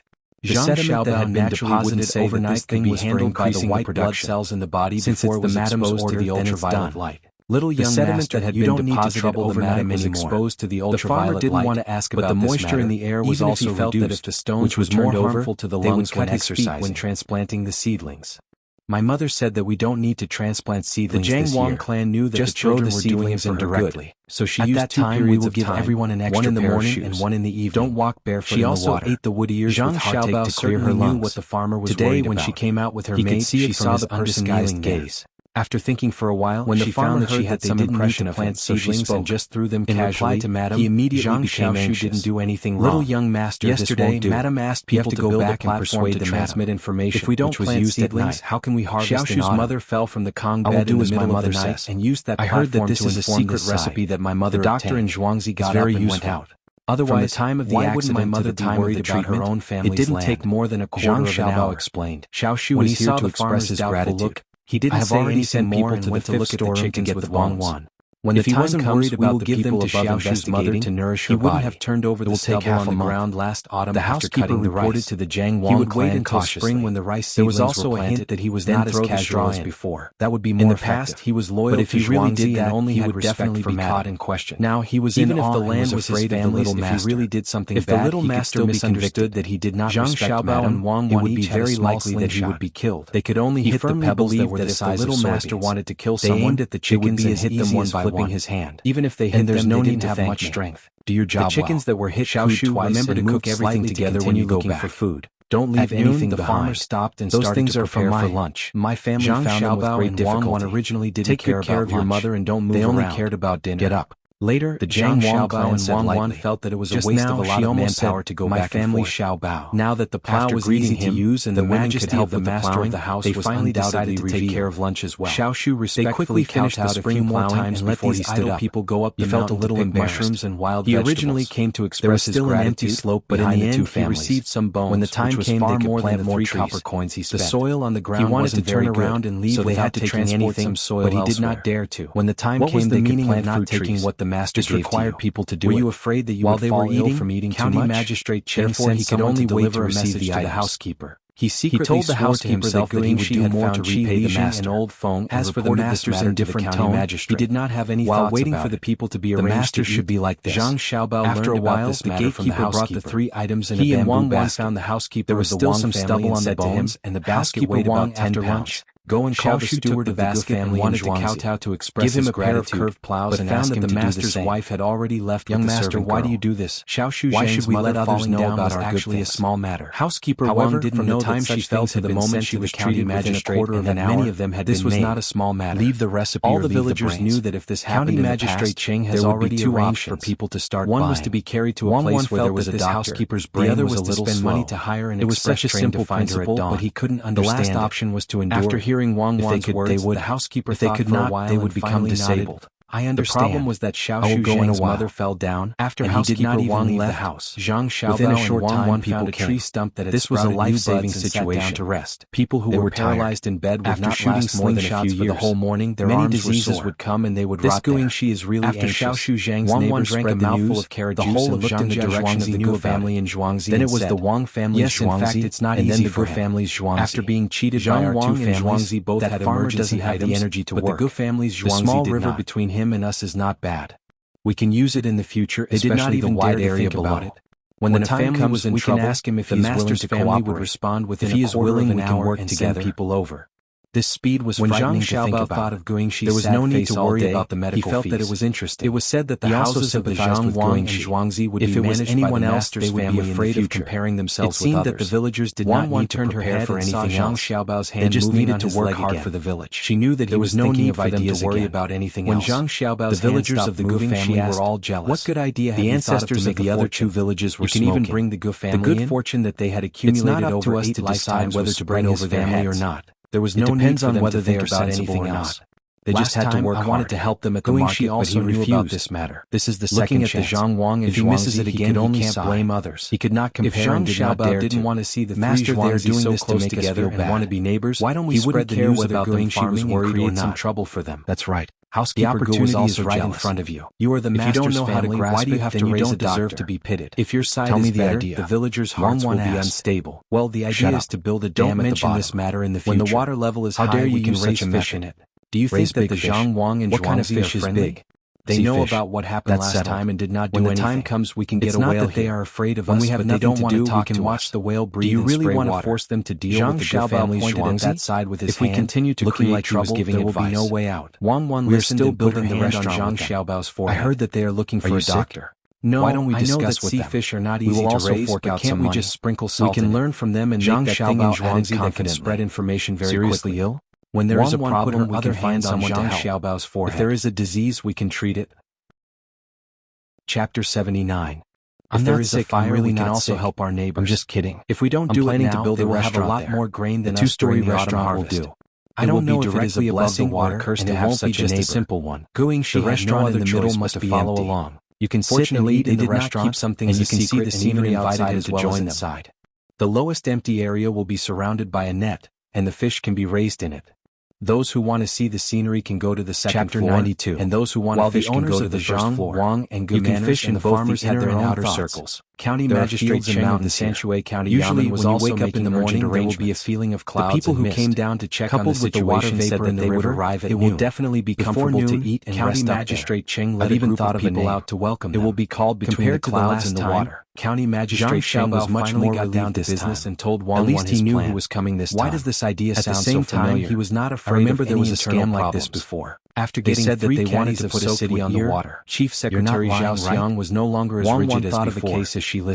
The sediment that had been deposited overnight could be handled by the white blood cells in the body before it was exposed to the ultraviolet light. Little young sediment that had been deposited overnight was exposed to the ultraviolet light. The farmer didn't want to ask about this matter, but the moisture in the air was also reduced, that if the stones which was more harmful to the lungs when exercising when transplanting the seedlings. My mother said that we don't need to transplant seedlings this year. The Zhang Wang clan knew that the children were doing it indirectly, so she used 2 periods of time, everyone an extra one in the morning and one in the evening. Don't walk barefoot in the water. She also ate the wood ears with heartache to clear her lungs. Knew what the farmer was worried about. Today, when she came out with her maid, she saw the undisguised gaze. After thinking for a while, when she found that she had some impression of plant seedlings and just threw them casually to Madam. He immediately became anxious. Didn't do anything wrong. Little young master, yesterday, Madam asked people to go back and persuade to transmit information. If we don't plant seedlings, how can we harvest in autumn? Xiaoshu's mother fell from the Kong bed in the middle of the night and used that platform to inform the side. I heard that this is a secret recipe that my mother obtained. The doctor in Zhuangzi got up and went out. Otherwise, from the time of the accident my mother be worried about her own family's land. It didn't take more than a quarter of an hour. Explained. Xiaoshu was here to express his gratitude. He didn't say anything more and went to look at the chickens with Wang. When the time comes, we will give them to Xiaoshu's mother to nourish her body. He wouldn't have turned over the stubble on the ground last autumn. The housekeeper reported to the Zhang Wang clan until spring when the rice seedlings were planted. There was also a hint that he was not as casual as before. That would be more effective. In the past, he was loyal to Zhuangzi and only had respect for caught and questioned. Now he was in awe and was afraid of the little master. If he really did something bad, the little master misunderstood that he did not respect Madam, and Wang, it would be very likely that he would be killed. They could only hit the pebbles that were the size of soybeans. If the little master wanted to kill someone, they aimed at the chickens and hit them one by one, flipping his hand. Even if they hit them, no need to have much strength. Do your job well. The chickens that were hit Xiaoshu twice remember to cook everything together when you go back for food. Don't leave anything behind. The farmer stopped and started to prepare for lunch. My family found them with great difficulty. Originally didn't care of your mother and don't move around. They only cared about dinner. Get up. Later, the Zhang Xiaobao and Wang felt that it was a waste of a lot of manpower to go back and forth. Xiaobao. Now that the plow was easy to use and the women could help the master of the house, they finally decided to take care of lunch as well. Xiaoshu respectfully finished the spring plowing and let these idle people go up the mountain to pick mushrooms and wild vegetables. He originally came to express his gratitude, but in the end he received some bones. When the time came, they could plant more copper coins he spent. The soil on the ground wasn't very good, so they had to transport some soil elsewhere. But he did not dare to. When the time came, they could plant fruit trees. What the master gave to you. People to do Were you afraid that you would fall ill from eating too much? County Magistrate Chen said he could only wait to receive the housekeeper. He secretly told the housekeeper that he would do more to repay the master. And old Feng as for the masters in different tone, he did not have any thoughts waiting for the people to be arranged. The master should be like this. Zhang Xiaobao after a while, the gatekeeper brought the 3 items in a bamboo basket. Found the housekeeper. There was still some stubble on the bones, and the basket weighed about 10 pounds. Go and call the steward of the basket and wanted to kowtow to express his gratitude, give him a pair of curved plows and ask him that the master's wife had already left. Young master, why do you do this? Why should we let others know about our actually a small matter? Housekeeper Wang didn't know that such things had been sent to the county magistrate and that many of them had been made. This was not a small matter. Leave the recipe. All the villagers knew that if this happened in the past, Magistrate Cheng has already arranged for people to start buying. One was to be carried to a place where there was a doctor. Housekeeper's brain the other was to spend money to hire an express train to find her at dawn. But he couldn't understand. The last option was to endure. After hearing Wang Wan's words, the housekeeper thought for a while and finally become I understand. The problem was that Xiao Shu Zhang's mother fell down after housekeeper Wang left the house. Zhang Xiaobao within a short time Wang found a tree stump that had this was a life-saving situation to rest. People who were paralyzed in bed would not last more than a few years. For the whole morning, their many diseases would come and they would rot there. She is really after Xiao Shu Zhang's neighbor drank a mouthful of carrot juice and looked in the direction of the Gu family in Zhuangzi. Then it was the Wang family's Zhuangzi. Yes, in fact, it's not easy for the Gu family's Zhuangzi. After being cheated by our two families, Zhuangzi both had emergency items, the energy to work. But the Gu family's Zhuangzi did not. The small river between him and us is not bad. We can use it in the future, especially the wide area below it. When the family was in trouble, we can ask him if the master's family would respond within a quarter of an hour and send people over. This speed was frightening to think about. Thought of Guangxi's there was no need to worry about the medical fees. He felt that it was interesting. It was said that the houses of the Zhang Wang and Zhuangzi would be managed by the master's family in the future. They would be afraid of comparing themselves with others. It seemed that the villagers did not need to prepare for anything else. They just needed to work hard for the village. She knew that there was no need for them to worry about anything else. When Zhang Xiaobao's the villagers of the Gu family were all jealous. What good idea had the ancestors of the other two villages were smoking? You can even bring the Gu family in. The good fortune that they had accumulated over 8 lifetimes whether to bring over their family or not. There was no need for them to think about anything else. They just had to work hard. I wanted to help them at the market, but he refused about this matter. This is the second chance. Looking at the Zhang Wang and Zhuangzi, if he misses it again, he can't blame others. He could not compare and did not dare to. Didn't want to see the master there doing this to make us feel bad. Want to be neighbors? Why don't we spread the news about them farming and create some trouble for them? That's right. Housekeeper Gu was also right in front of you. You are the master's family. Why do you have to raise a doctor? You don't deserve to be pitted. If your side is better, the villagers' hearts will be unstable. Well, the idea is to build a dam at the bottom. Don't mention this matter in the future. When the water level is high, we can raise fish in it. Do you think that the Zhang Wang and Zhuangzi are friendly? They know about what happened last time and did not do anything. When the time comes, we can get a whale here. It's not that they are afraid of us, but they don't want to talk to us. We can watch the whale breathe and spray water. Do you really want to force them to deal with the Gu family's Zhuangzi? That side with his hand, if we continue to looking like he was giving advice, there will be no way out. Wang Wan listened and put her hand on Zhang Xiaobao's forehead. I heard that they are looking for a doctor. No, why don't we discuss with them? Sea fish are not easy to raise, but can't we just sprinkle salt? We can learn from them and make that thing in Zhuangzi that can spread information very quickly. Seriously ill? When there is a problem, we can find someone to help. If there is a disease, we can treat it. Chapter 79. If there is a fire, we can also help our neighbors. I'm just kidding. If we don't do it now, they will have a lot more grain than a two-story restaurant will do. I don't know if it is a blessing or a curse to have such a simple one. The restaurant in the middle must follow along. You can fortunately they did not keep some things a secret, and you can see the scenery outside as well as inside. The lowest empty area will be surrounded by a net, and the fish can be raised in it. Those who want to see the scenery can go to the second floor, 92. And those who want to fish can go to the Zhang, Wang, and Gu manors, fish and the farmers have their own outer circles. County Magistrate Cheng of the Sanchuei County Usually when you wake up in the morning, there will be a feeling of clouds. The people who came down to check on the situation said that they would arrive at noon. It will definitely be comfortable to eat and rest up there. Magistrate Cheng led a group of people out to welcome them. It will be called between the clouds and the water. County Magistrate Cheng was much more got down to business and told Wang Wan his plan. At least he knew who was coming this time. Why does this idea sound so familiar? At the same time, he was not afraid of any scam like this before. After getting said that they wanted to put a city on the water, Chief Secretary Zhao Xiang was no longer as rigid as before.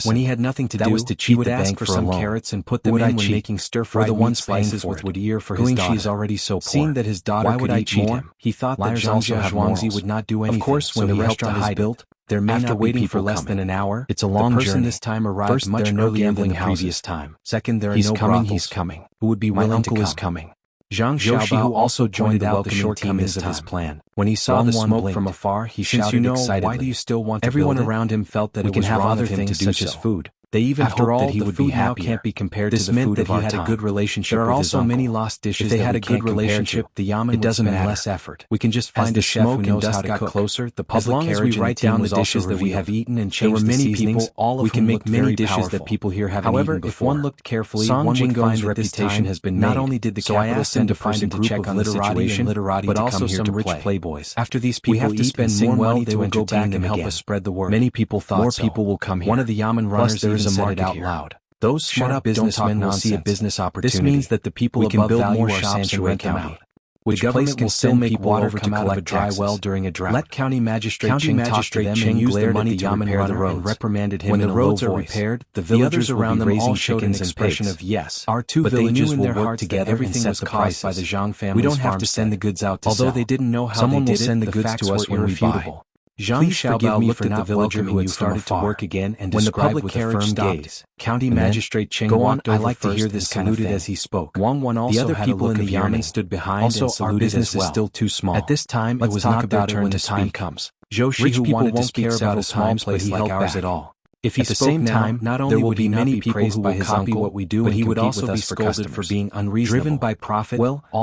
When he had nothing to do, was to cheat the bank for some carrots and put them in when making stir-fried meat spices with Wuxia for his daughter. Is already so poor. Seeing that his daughter could eat more, he thought that Zhang Zhuangzi would not do anything. Of course, when the restaurant is built, there may not be people for less than an hour. It's a long journey. The person this time arrived much earlier than the previous time. Second, there are no brothels. He's coming. Who would be willing to come? My uncle is coming. Zhang Xiaobao also joined out the shortcomings of his plan. When he saw the smoke from afar, he shouted excitedly, "Why do you still want to build it?" Everyone around him felt that it was wrong of him to do such as food. They even hoped that he would be happier. Can't be compared to the food of our time. This meant that he had a good relationship with his uncle. There are also many lost dishes. If they had a good relationship, the yamen would spend less effort. We can just find a chef who knows how to cook. Closer, the public carriage write down the dishes that we have eaten and change the seasonings. All of whom make many dishes that people here haven't eaten before. However, if one looked carefully, one would find that reputation has been made. Not only did the capital send a person to check on the situation, but also some rich playboys. After these people eat and sing well, they will go back and help us spread the word. Many people thought more people will come here. One of the yamen runners even said it out loud. Those smart businessmen will see a business opportunity. This means that the people above value our sanctuary county. Which the government will still make water come out of a dry well during a drought. Let County Magistrate Cheng talk to them and use the money to repair the roads. Reprimanded him when the roads are repaired, the villagers around them all showed an expression of yes. Our two villages will work together. Everything was caused by the Zhang family. We don't have to send the goods out to sell. Although they didn't know how they did it, the goods to us when we buy. Zhang Xiaobao looked at the villager who had started to work again and described with a firm gaze. County Magistrate Cheng walked over first and saluted as he spoke. Wang Wan also had a look of yearning. The other people in the Yamen stood behind and saluted as well. Our business is still too small. At this time, it was not their turn when the time comes. Zhou Shi, who wanted to speak several times, but he held back at all. If he at the same time, not only would be many people who will copy what we do, but he would also be scolded for being unreasonable. Driven by profit,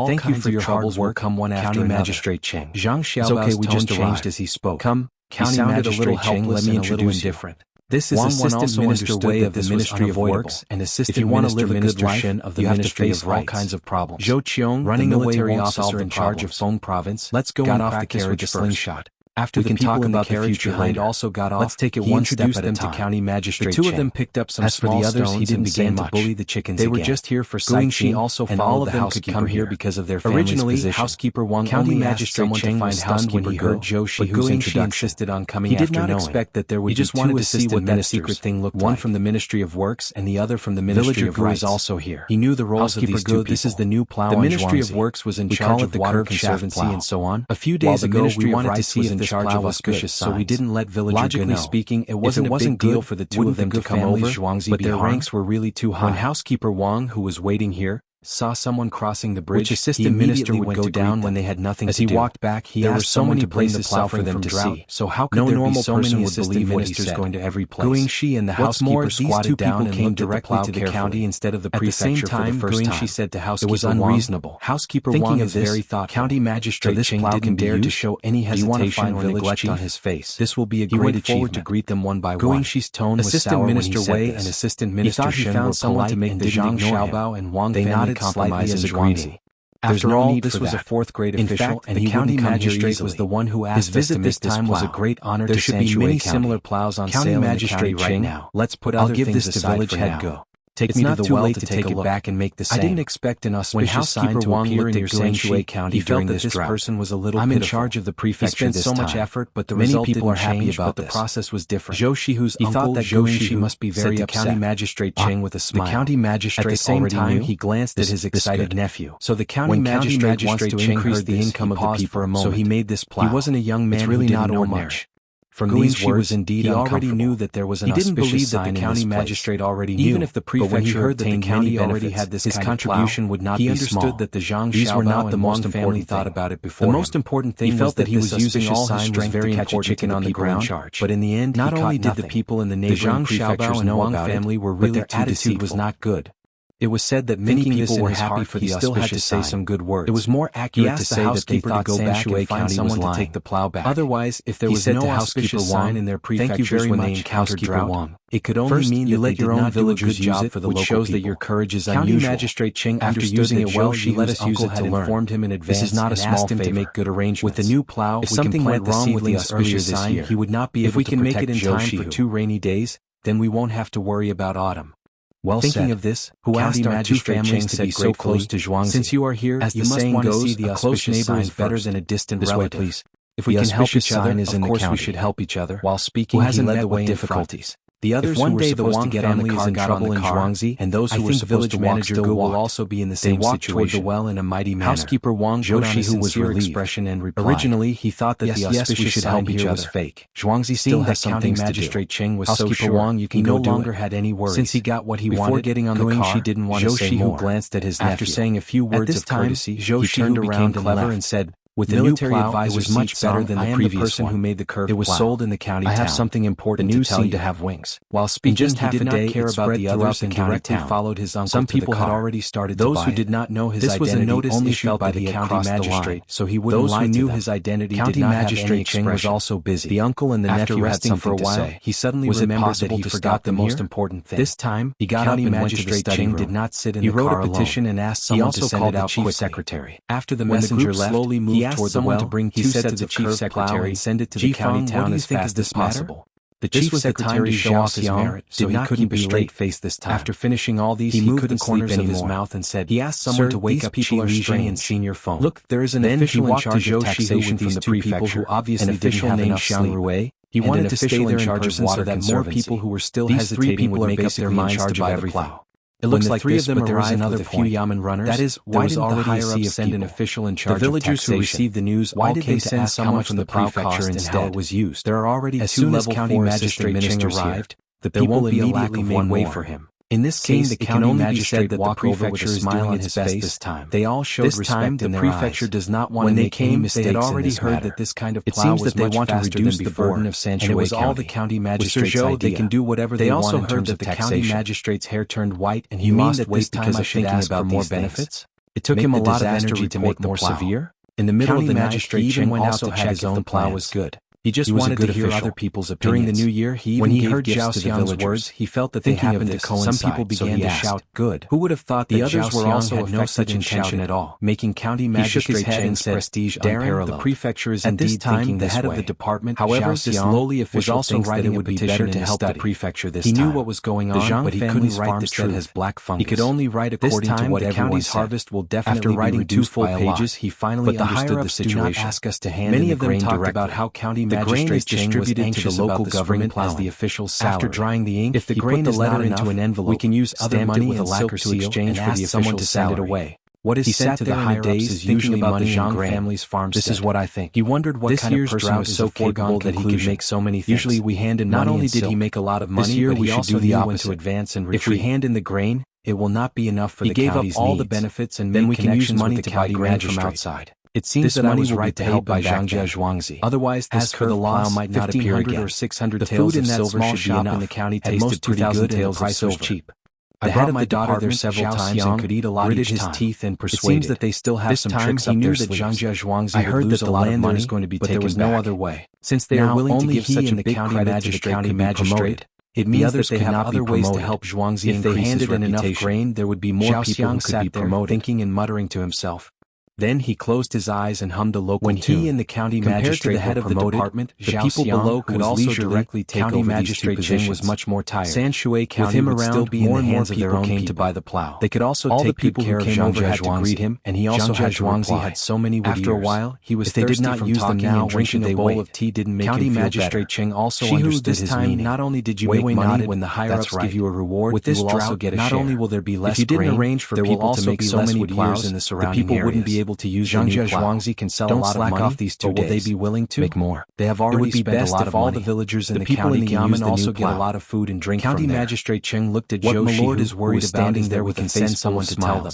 thank you for your hard work. Come one after another. County Magistrate Cheng. Zhang Xiaobao's tone changed as he spoke. Come. County sounded a little helpless and a little indifferent. This is Assistant Minister Wei of the Ministry of Works and Assistant Minister Shen of the Ministry of all kinds of problems. Zhou Qiong, running the military officer in charge of Feng Province, let's go off the carriage with a slingshot. After the people in the carriage behind also got off, let's take it one step at a time. To County Magistrate the two of them picked up some small stones he didn't began to bully the chickens again. They were just here for sightseeing, and all of them could come here because of their family's position. Originally, Housekeeper Wang only asked someone to find Housekeeper when he heard Zhou Shi, whose introduction insisted on coming after knowing. He did not expect that there would be two assistant ministers, one from the Ministry of Works and the other from the Ministry of Rights. Also here. He knew the roles of these two people. This is the new plow. The Ministry of Works was in charge of water conservancy and so on. A few days ago, we wanted to see if this plow was good. So we didn't let villager Logically speaking, it wasn't a big deal for the two of them to come over, but their ranks were really too high. When Housekeeper Wang, who was waiting here, saw someone crossing the bridge, Assistant Minister would go down when they had nothing to do. As he walked back, he asked so many places plow for them to see. So how could there be so many assistant ministers going to every place? Guing Shi and the housekeeper squatted down and came directly to the county instead of the prefecture for the first time. Guing Shi said to Housekeeper Wang, it was unreasonable. Housekeeper Wang is very thoughtful. County Magistrate Cheng didn't dare to show any hesitation or neglect on his face. This will be a great achievement. He went forward to greet them one by one. Guing Shi's tone was sour when he said this. Assistant Minister Wei and Assistant Minister Shen were polite and didn't ignore him. And Wang they nodded slightly as a greeting. After all, this was a fourth-grade official, and the county magistrate was the one who asked us to make this plow. Was a great honor to Sanctuary County. There should be many similar plows on sale in the county right now. Let's put other things aside for now. Take me to the well to take it back and make the same. I didn't expect an auspicious sign to appear in your Sanctuary County during this drought. Person was a little pitiful. I'm in charge of the prefecture this time. He spent so much effort, but the result didn't change. Many people are happy about this. The process was different. Zhou Shi, whose uncle Zhou Shi must be very upset. County Magistrate Cheng with a smile. The county magistrate at the same time he glanced at his excited nephew. So the county magistrate wants to increase the income of the people. So he made this plow. He wasn't a young man who didn't know much. From these words, he already knew that there was an auspicious sign in this place. He didn't believe that the county magistrate already knew, even if the prefecture heard that the county already had this his contribution would not be small. He understood that the Zhang Xiaobao and Wang family thought about it before. The most important thing was that he was using all his strength to catch a chicken on the ground. But in the end, not only did the people in the neighboring prefectures and Wang family were really too deceitful. Their attitude was not good. It was said that many people were happy for the auspicious sign. He still had to say some good words. It was more accurate to say that they thought Sanctuary County was lying. To take the plow back. Otherwise, if there was no auspicious sign in their prefectures when they encountered drought, it could only mean you let your own villagers use it, which shows that your courage is unusual. County Magistrate Cheng, after using it well, she let us use it to learn. Informed him in advance. This is not a small favor. To make good arrangements. With the new plow, if something went wrong with the auspicious sign, he would not be able to protect. If we can make it in time for 2 rainy days, then we won't have to worry about autumn. Well thinking of this, who asked our two families to be so close to Zhuangzi? Since you are here, as the saying goes, a close neighbor is better than a distant relative. Please. If we can help each other, of course we should help each other. While speaking, he led the way in difficulties. The others who were supposed to get on the car got on the car, and those who were supposed to walk still will also be in the same situation. They walked toward the well in a mighty manner. Housekeeper Wang put on a sincere expression and replied. Originally, he thought that the auspicious sign here was fake. Zhuangzi still has some things to do. Cheng was so sure Wang, he no longer had any worries. Since he got what he wanted, before getting on the car, she didn't want to say more. Glanced at his nephew. After saying a few words of courtesy, he turned around clever and said, with the military advisor, was much better than the previous one. Who made the curved. It was sold in the county town. I have something important to tell you. To have wings. While speaking, just half a day, care about the others and directly followed his uncle. Some people had already started to buy it. Those who did not know his identity, this was a notice only issued by the county magistrate, so he wouldn't lie to them. Those who knew his identity did not have any expression. Was also busy. The uncle and the nephew had something for a while. He suddenly remembered that he forgot the most important thing. This time, he got up and went to the study room. Did not sit in the car alone. He wrote a petition and asked someone to send it out quickly. Secretary. After the messenger left, slowly moved toward the well. He said to the chief secretary, send it to the county town as fast as possible. The chief secretary Zhao Xiang did not keep a straight face this time. After finishing all these, he moved the corners of his mouth and said, he asked someone to wake up Qi Li and seen your phone. Look, there is an official in charge of taxation from the prefecture who obviously didn't have enough sleep. He wanted to stay there in charge of water so that more people who were still hesitating would make up their minds to buy the plow. It looks like three of them arrived with a few Yamen runners. That is, why didn't the higher up send an official in charge of taxation? The villagers who received the news all came to ask someone from the prefecture and how it was used. There are already two level county magistrate ministers arrived. The people immediately made way for him. In this case, it can only be said that the prefecture is doing its best this time. They all showed respect in their eyes. The prefecture does not want to make any mistakes in this matter. They had already heard that this kind of plow was much faster than before, and it was all the county magistrate's idea. They can do whatever they want in terms of taxation. They also heard that the county magistrate's hair turned white and he lost weight because of thinking about more benefits. It took him a lot of energy to make more severe. In the middle of the night, he even went out to check if the plow was good. He just wanted to hear other people's opinions. During the new year, when he heard Zhao Xiang's words, he felt that they happened to coincide. Some people began to shout, "Good." Who would have thought that the others were also had no such intention at all, making county magistrate Cheng's prestige unparalleled. The prefecture is indeed thinking the head of the department. However, this lowly official was also writing it would be better to help the prefecture this time. He knew what was going on, but he couldn't write the truth. Has black fungus. He could only write according to what the county's harvest will definitely be reduced by a lot. He finally understood the situation. Many of them talked about how county magistrate Cheng distributed to the local government as the official salary. After drying the ink, if the grain is not into an envelope, we can use other money with a lacquer to exchange for the official to send it away. What is sent to the higher ups is usually about the Zhang family's farmstead. This is what I think. He wondered what kind of person was so capable that he could make so many things. Usually we hand in money. Not only did he make a lot of money, but he also knew when to advance and retreat. If we hand in the grain, it will not be enough for the county's needs. He gave up all the benefits and then we can use money to buy grain from outside. It seems that money was right to help by Zhang Zhuangzi. Otherwise, this curved plow might not appear again. Or 600 taels of silver should be enough. In the county tasted pretty good and the price was cheap. The head of my daughter there several times and could eat a lot each time. His teeth and persuaded. It seems that they still have some tricks up their sleeves. Zhang Zhuangzi would lose a lot of money, but there was no other way. Since they are willing to give such a big credit to the county magistrate, it means that they have other ways to help Zhuangzi increase his reputation. If they handed in enough grain, there would be more people who could be promoted. Thinking and muttering to himself. Then he closed his eyes and hummed a local tune. When he and the county magistrate were promoted, the people below could also directly take over these two positions. Was much more tired. Sanshui County would still be in the hands of their own people to buy the plow. They could also take good care of Zhang Zhuangzi to greet him, and he also had to reply. Had so many would After a while, he was thirsty from talking and drinking a bowl of tea didn't make him feel better. County magistrate Cheng also understood his meaning. Not only did you make money when the higher ups give you a reward, with this drought, not only will there be less grain, if you didn't arrange for people to make so many plows in the surrounding areas, the people wouldn't be able to use Zhang Zhuangzi can sell a lot of money off these 2 days. Will they be willing to make more? They have already spent a lot of money. All the villagers in the county can use the new plow. Get a lot of food and drink from there. County magistrate Cheng looked at Zhou Shi, who is worried standing there with a face someone to tell them.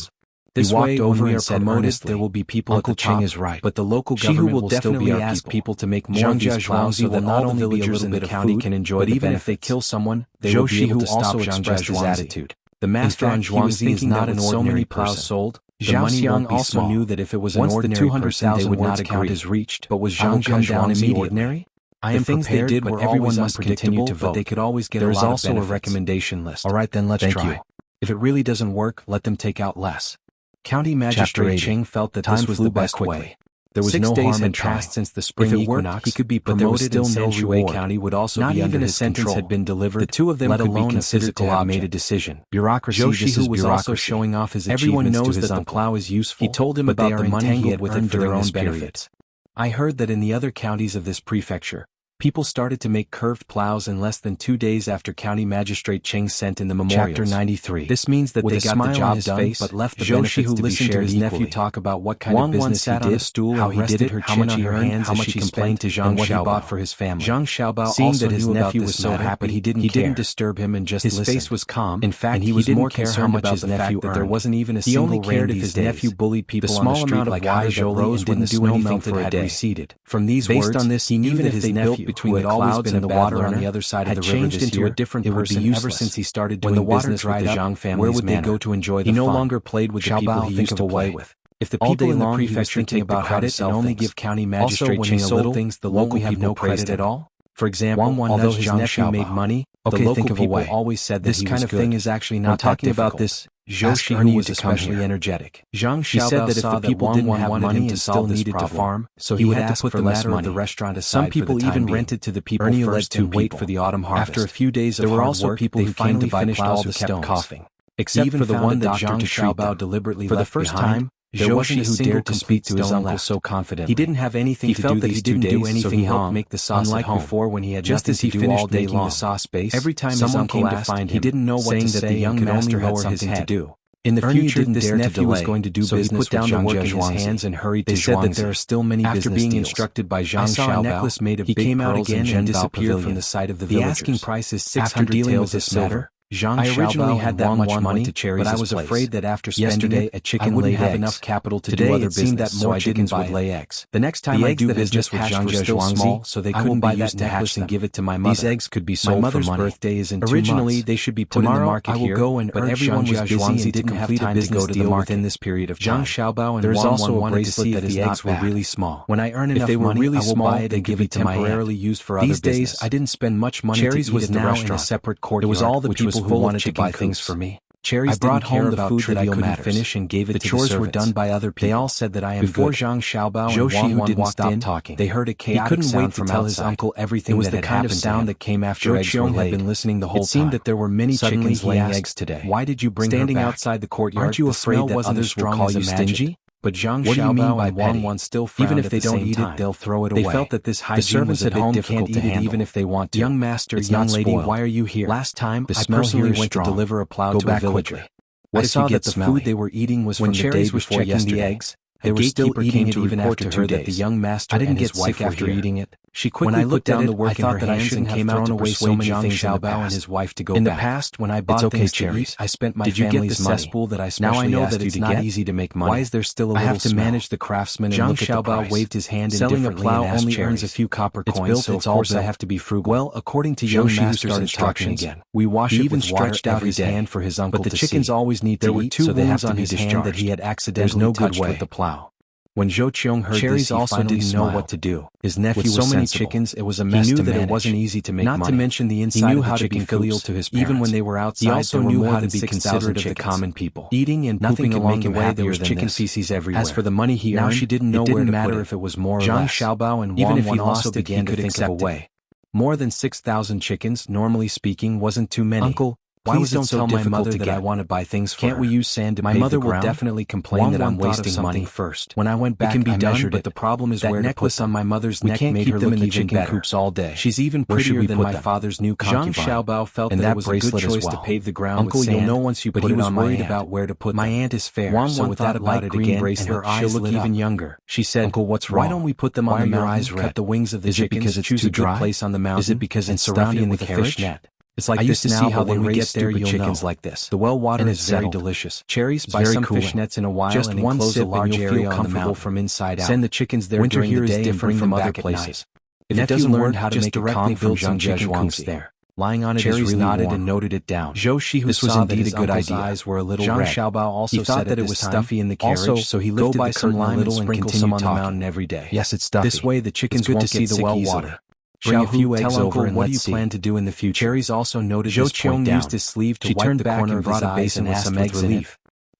This way, when we are promoted, there will be people at the top. Cheng is right, but the local government will definitely ask people to make more of these plows so that not only villagers in the county can enjoy the benefits, but even if they kill someone, they will be able to stop Zhang Zhuangzi's attitude. The master on Zhuangzi is not an ordinary person. Sold. Zhao Xiang also knew that if it was an ordinary person, they would not account as reached. But was Zhang Zhuangzi ordinary? I am prepared, things but everyone must continue to vote. But they could always get a lot of benefits. There is also a recommendation list. All right, then let's try. If it really doesn't work, let them take out less. County Magistrate Cheng felt that this was the best way. There was no harm in trying. Since the spring equinox, he could be promoted in Sanshui County would also be under his control. Not even a sentence had been delivered. The two of them could be considered to have made a decision. Bureaucracy. Joshi was also showing off his achievements. Everyone knows that the plow is useful. He told him about the money he had earned for their own benefits. I heard that in the other counties of this prefecture, people started to make curved plows in less than 2 days after County Magistrate Cheng sent in the memorials. Chapter 93. This means that they got the job done, but left the benefits to be shared to his nephew talk about what kind of business he did, how he did it, how much he earned, how much he complained to Zhang Xiaobao bought for his family. Zhang Xiaobao, seeing that his nephew was so happy, he didn't disturb him and just listened. His face was calm. In fact, he was more concerned about the fact that there wasn't even a single rain these days. He only cared if his nephew bullied people on the street like water that rose when the snow melted had receded. From these words, he knew that his nephew, between the clouds and the water on the other side of the river changed into a different person ever since he started doing business with the Zhang family. Where would they go to enjoy the fun? He no longer played with the people he used to play with. If the people in the prefecture take about credit and only give County Magistrate Cheng a little, things the local have no credit at all. For example, although his nephew made money, the local people always said that this kind of thing is actually not talking about this. Zhou Shihu was especially energetic. Zhang Xiaobao said that if the people didn't have money and still needed to farm, so he had to put the matter of the restaurant aside. Some people even rented to the people first and wait for the autumn harvest. After a few days of hard work, people who came to buy plows who kept coughing. Except for the one that Zhang Xiaobao deliberately left behind. For the first time, there wasn't a single who dared to speak to his uncle so confidently. He didn't have anything to do these 2 days, so he helped make the sauce at home. Before, when he had just as he finished making the sauce base, every time someone came to find him, he didn't know what to say, that the young master had something to do. In the future, this nephew was going to do business, so he put down the work in his hands and hurried to Zhuangzi. They said that there are still many business deals. After being instructed by Zhang Xiaobao, a necklace made of big pearls and disappeared from the sight of the villagers. The asking price is 600 taels of silver. I originally had that much money, but I was afraid that after spending it, a chicken wouldn't have enough capital to do other business, so I didn't buy lay eggs. The next time I do business with Zhang Zhuangzi, so they couldn't buy that necklace and give it to my mother. These eggs could be sold for money. My mother's birthday is in 2 months. Originally, they should be put in the market here, but everyone was busy and didn't have time to go to the market within this period of time. Zhang Xiaobao and Wang wanted to see if the eggs were really small. When I earn enough money, I will buy it and give it to my aunt. Used for other business. These days, I didn't spend much money to eat at the restaurant. In a separate courtyard. It was all the people who wanted to buy things for me. Cherries I brought home the food that I couldn't finish and gave it to the chores were done by other people. They all said that I am before good. Zhang Xiaobao and Wang didn't stop talking. They heard a chaotic sound from outside. His uncle everything that had happened. It was the kind of sound that came after eggs were laid. Had been listening the whole time. It seemed that there were many chickens laying eggs today. Why did you bring her back? Standing outside the courtyard, aren't you afraid that others will call you stingy? But Zhang Xiaobao and Wang still frowned. Even if they don't eat it, they'll throw it away. They felt that this hygiene was a bit difficult to handle. Even if they want to. Young master, young lady, why are you here? Last time, I personally went to deliver a plow to a villager. What if you get the food they were eating was from the day before yesterday? They were still eating it even after 2 days. That the young master I didn't get sick after eating it. She quickly put down the work in her hands and came out to persuade Zhang Xiaobao and his wife to go back. In the past, when I bought things to eat, I spent my family's money. Cesspool that I now I know that it's not easy to make money. Why is there still a little I have to manage the craftsman and look at the price. Zhang Xiaobao waved his hand indifferently and asked Cherries. Selling a plow only earns a few copper coins, so of course I have to be frugal. Well, according to young master's instructions, we wash it with water stretched out his hand for his uncle to see. But the chickens always need to eat, so they have to be discharged. That he had accidentally touched with the plow. When Zhou Qiong heard Cherries this, he also didn't know what to do. His nephew was so many chickens, it was a mess to manage. He knew that it wasn't easy to make money. Not to mention the inside of the chicken filial to his parents. Even when they were outside, he also knew how to be considerate of the common people. Eating and pooping along the way, there was chicken feces everywhere. As for the money he earned, she didn't know where to put it. If it was more or less. Zhang Xiaobao and Wang also began to think of a way. More than 6,000 chickens, normally speaking, wasn't too many. Uncle, why was it so difficult my mother that I want to buy things for her? Can't we use sand to pave the ground? My mother will definitely complain that I'm wasting money first. When I went back, it can be done, but the problem is where necklace on my mother's neck made her look even chicken coops all day. She's even prettier than my father's new concubine. Zhang Xiaobao felt that it was a good choice to pave the ground with sand. Uncle, you'll know once you put it on my aunt. But he was worried about where to put them. My aunt is fair, so with that light green bracelet, her eyes look even younger. She said, Uncle, what's wrong? Why don't we put them on the mountain, cut the wings of the chickens, because it's too dry? Place on the mountain? Is it because it's surrounded with a fish net? It's like I used to see how when we get there, you'll chickens like this. The well water is very delicious. Cherries, buy some fish nets in a while and enclose a large area comfortable from inside out. Send the chickens there during the day and bring them back at night. If it doesn't learn how to make a calm from Zhang Zhuangzi there. Lying on it, Cherries nodded and noted it down. Zhou Shihu saw that his uncle's eyes were a little red. Zhang Xiaobao also thought that it was stuffy in the carriage, so he lifted the curtain a little and continued some on the mountain every day. Yes, it's stuffy. This way the chickens won't get the well water. Bring a few eggs over and what do you plan to do in the future? Cherries also noted Zhou Qiong used his sleeve to wipe the corner of his eyes and asked with relief.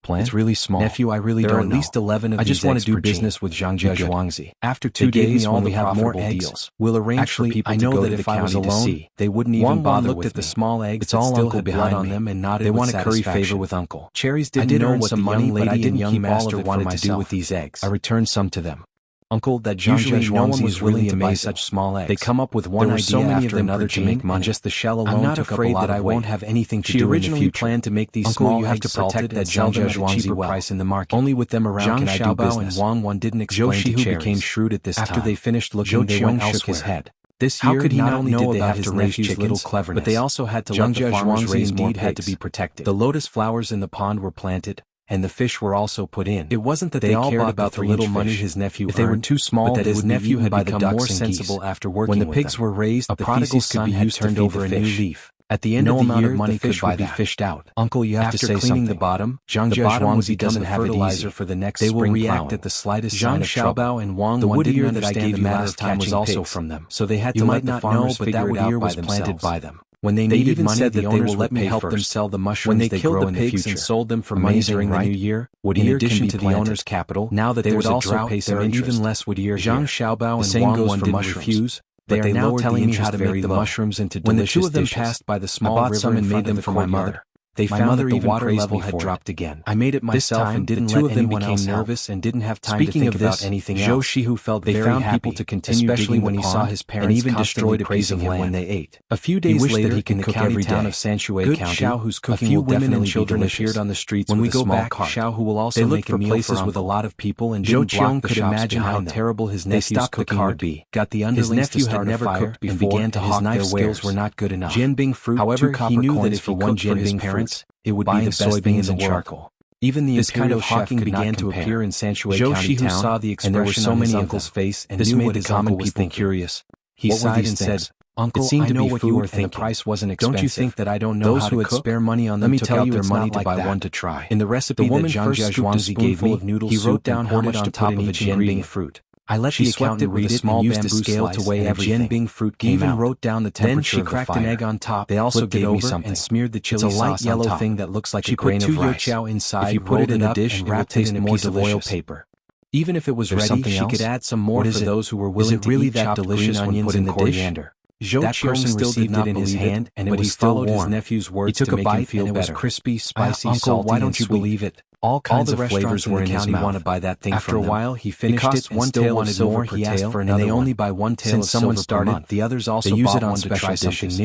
It's really small. Nephew, I really don't know. There are at least 11 of these eggs. I just want to do business with Zhang Zhuangzi. After 2 days, when we have more eggs, we'll arrange for people to go to the county to see. They wouldn't even bother with me. Looked at the small eggs that still had blood on them and nodded with satisfaction. They want to curry favor with Uncle. Cherries didn't know what the young lady and young master wanted to do with these eggs. I returned some to them. Uncle, that usually no one was willing to buy such small eggs. They come up with one idea after another to make money. Just the shell alone. I'm not afraid that I won't have anything to do in the future. She originally planned to make these small eggs salted and sell them at a cheaper price in the market. Only with them around can I do business. Zhang Xiaobao and Wang didn't explain to Cherries. Became shrewd at this time. After they finished looking, they went elsewhere. Shook his head. This year, how could he not only know about his nephew's little cleverness, but they also had to let the farmers raise more pigs. Had to be protected. The lotus flowers in the pond were planted, and the fish were also put in. It wasn't that they all cared about the little money his nephew earned. If they were too small, but that his nephew had become more sensible after working with them. When the pigs were raised, the prodigal son had turned over a new leaf. At the end of the year, the fish would be fished out. Uncle, you have to say something. After cleaning the bottom, Zhang Zhuangzi doesn't have fertilizer for the next spring plowing. They will react at the slightest sign of trouble. Zhang Xiaobao and Wang the wood ear that I gave you last time was also from them. So they had to let the farmers figure it out by themselves. The wood ear was planted by them. When they needed money, said that they will let me help them sell the mushrooms they grow in the future and sold them for money during the new year. In addition to the owner's capital, now that they would also pay some interest. Even less would year Zhang Xiaobao and Wang Wan didn't refuse. They are now telling me how to make the mushrooms into delicious dishes. When the two of them passed by the small river and made them for my mother, they found that the water level had dropped again. I made it myself and didn't let anyone else help. Nervous and didn't have time to think about anything else. Zhou Shihu felt very happy, to continue especially when he saw his parents and even destroyed praising him when they ate. A few days later, he can cook every day. Of Sanshui County, Xiao Hu's cooking a few women and children appeared on the streets. When we go back, Xiao Hu will also make a meal places with a lot of people, and Zhou Qiong could imagine how terrible his nephew's cooking would be. Got the underlings to start a fire and began to hawk their wares. Were not good enough. Jianbing fruit, however, he knew that if he cooked for his parents, it would be the soybeans and charcoal. Even the this kind of hawking began to appear in Sanshui County town, saw the expression and there were so many uncle's face and knew what his uncle was thinking. Curious. He sighed and said, "Uncle, I know what you were thinking. The price wasn't expensive. Don't you think that I don't know how to cook? Those who had spare money on them took out their money to buy one to try." In the recipe that Zhang Zhuangzi gave me, he wrote down how much to put in each ingredient fruit. I let the accountant read it and used a scale to weigh everything. Jianbing fruit came out. Even wrote down the temperature. Then she cracked an egg on top. They also gave me something and smeared the chili sauce on top. It's a light yellow thing that looks like a grain of rice. She put 2 youtiao inside. If you put it in a dish, it will taste more of oil paper. Even if it was ready, she could add some more for those who were willing to eat chopped green onions and coriander. That person still did not in his hand, and it was still warm. His nephew's words to make him feel better. It was crispy, spicy, salty, why don't you believe it? All kinds of flavors were in his mouth. Want to buy that thing after a while, he finished it and still wanted more. He asked for another. And they only buy one tail of silver per month. The others also use it on special dishes.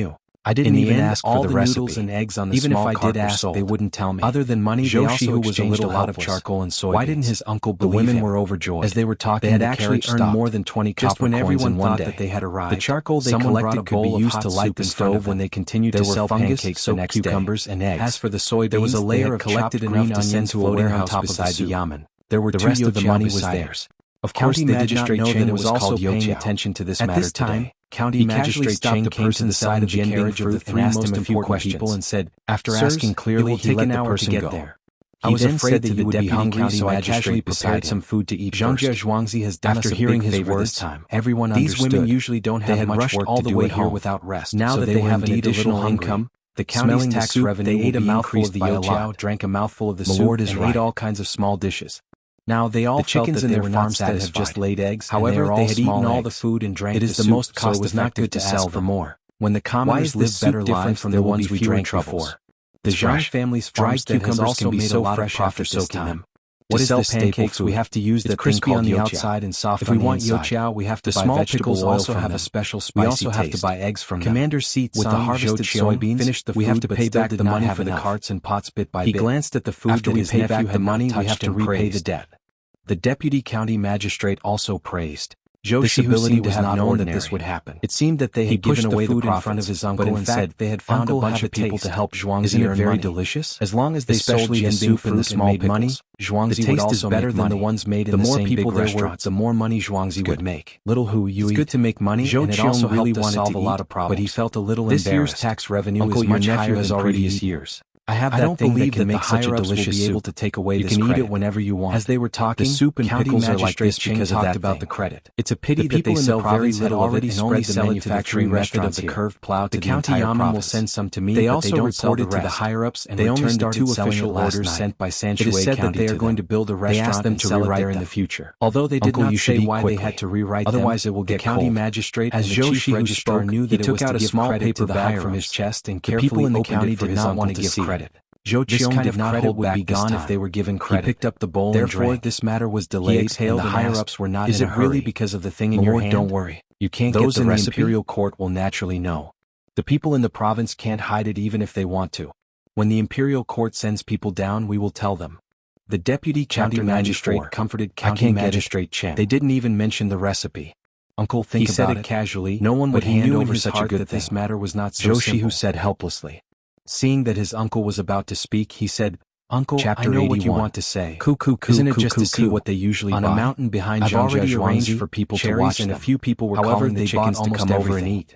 I didn't even ask for the recipe. And eggs on the even if I did ask, they wouldn't tell me. Other than money, they also exchanged a lot of charcoal and soybeans. Why didn't his uncle believe him? The women were overjoyed. As they were talking, they had actually earned more than 20 copper coins in one day. Just when everyone thought that they had arrived, the charcoal they collected could be used to light the stove when they continued to sell pancakes the next day. Cucumbers and eggs. As for the soybeans, there was a layer of chopped green onions floating on top beside the yamen. There were the rest of the money was theirs. Of course, they did not know that it was also paying attention to this matter today. County Magistrate Cheng came to the side of the carriage of the three most important people and said, after asking clearly, he let the person go. I was afraid that you would be hungry, so I casually prepared some food to eat. Zhang Zhuangzi has done us a big favor this time. Everyone understood. These women usually don't have much work to do at home without rest. Now that they have an additional income, the county's tax revenue will be increased by a lot. Drank a mouthful of the soup and ate all kinds of small dishes. Now they all felt that they were not satisfied. Have just laid eggs. However, they had eaten all the food and drank the soup. It is the most cost effective not good to sell for more. When the commoners live better lives from the ones we drank before. The Zhang family's farmstead has also made a lot of profit soaking them. What is this pancakes? We have to use the crispy on the outside and soft on the inside. If we want youtiao, we have to buy vegetable oil. Also have a special spicy taste. We also have to buy eggs from Commander Seat with the harvested soybeans. Finished the food, we have to pay back the money for the carts and pots bit by bit. He glanced at the food after we paid back the money. We have to repay the debt. The deputy county magistrate also praised Zhou Shihu's ability to have known that this would happen. It seemed that they had given away the food in front of his uncle and said they had found a bunch of people to help Zhuangzi. Isn't it very delicious? As long as they sold the soup and the small money, Zhuangzi would also better than the ones made in the same big restaurants. The more money Zhuangzi would make. Little Hu Yui. It's good to make money, and it also really wanted to solve a lot of problems. But he felt a little embarrassed. This year's tax revenue is much higher than previous years. I don't believe that make such a delicious soup. Able to take away you can eat it whenever you want. As they were talking, the soup and pickles are like this because of that about the credit. It's a pity that they sell very little already and only sell it to the three restaurants of the curved plow to the county yamen will send some to me. They also reported to the higher ups and they only started 2 official orders sent by Sanshui County. It is said that they are going to build a restaurant and sell it there in the future. Although they did not say why they had to rewrite them, otherwise it will get county magistrate as Zhou Shihu spoke. He took out a small paper bag from his chest and carefully opened it for his uncle to give credit. Zhou Qiong did not hold would be gone if they were given credit. He picked up the bowl and drank. Therefore, this matter was delayed, and the higher-ups were not in a hurry. Is it really because of the thing in your hand? Don't worry. You can't get the recipe. Those in the imperial court will naturally know. The people in the province can't hide it even if they want to. When the imperial court sends people down, we will tell them. The deputy county magistrate comforted county magistrate Chen. They didn't even mention the recipe. Uncle, think about it. He said it casually. No one would hand over such a good thing. That this matter was not so simple. Zhou Shihu said helplessly. Seeing that his uncle was about to speak, he said, Uncle, I know what you want to say. Isn't it just to see what they usually buy? On a mountain behind I've already arranged for people to watch them. And a few people were calling the chickens to come over and eat.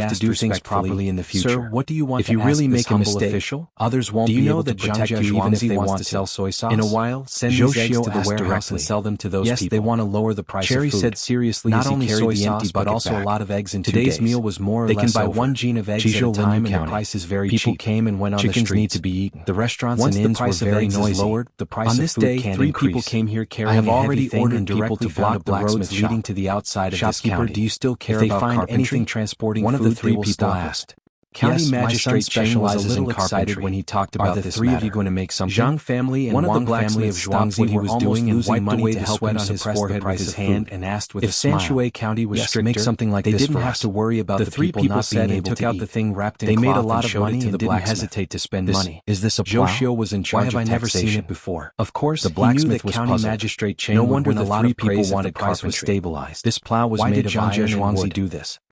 have to do things properly in the future. Sir, what do you want if you to really ask make this a mistake, official? others won't Do you be know able to that protect Zhang you even if Zhuangzi they wants want to to sell soy sauce? In a while, send Zhou these eggs Xiu to the asked warehouse directly. and sell them to those Yes, people. they want to lower the price Cherry of food. said seriously Not as he only carried soy the empty sauce, but bucket also back. a lot of eggs in 2 Today's days. meal was more or They less can buy over. 1 gene of eggs at a Zhizhou time, and the County. price is very People cheap. came and went on Chickens the need streets. to be eaten. The restaurants Once and the inns price were of very eggs noisy. is lowered, the price On of this food day, can 3 increase. people came here I carrying have a heavy already thing ordered and people directly to found block a the roads blacksmith leading shop. to the outside of this Shopkeeper, county. do you still care If they about find carpentry? anything transporting One of the food, 3 they will people stop asked. it. County Yes, Magistrate Cheng was a specializes little in excited carpentry. when he talked Are about the this 3 of matter. you going to make something? Zhang family and One of the Wang family of blacksmiths stopped Zhuangzi what he were was almost doing and losing wiped money away to the help sweat him on his suppress the forehead with price his of hand food. and asked with If a smile. Sanshui County was Yes, stricter, make something like they this didn't for have us. to worry about The the 3 people people not said being and able took to out eat. the thing wrapped in They made a cloth lot and of showed money it to and the didn't blacksmith. hesitate to spend money. Is this a Zhou plow? Xiu was in Why charge have of I never seen taxation. it before? Of course, The he knew blacksmith that was County puzzled. Magistrate Cheng No would wonder win a the lot 3 of people praise if wanted the price was carpentry. stabilized. This plow was Why made did of Zhang iron and Zhuangzi wood. do this?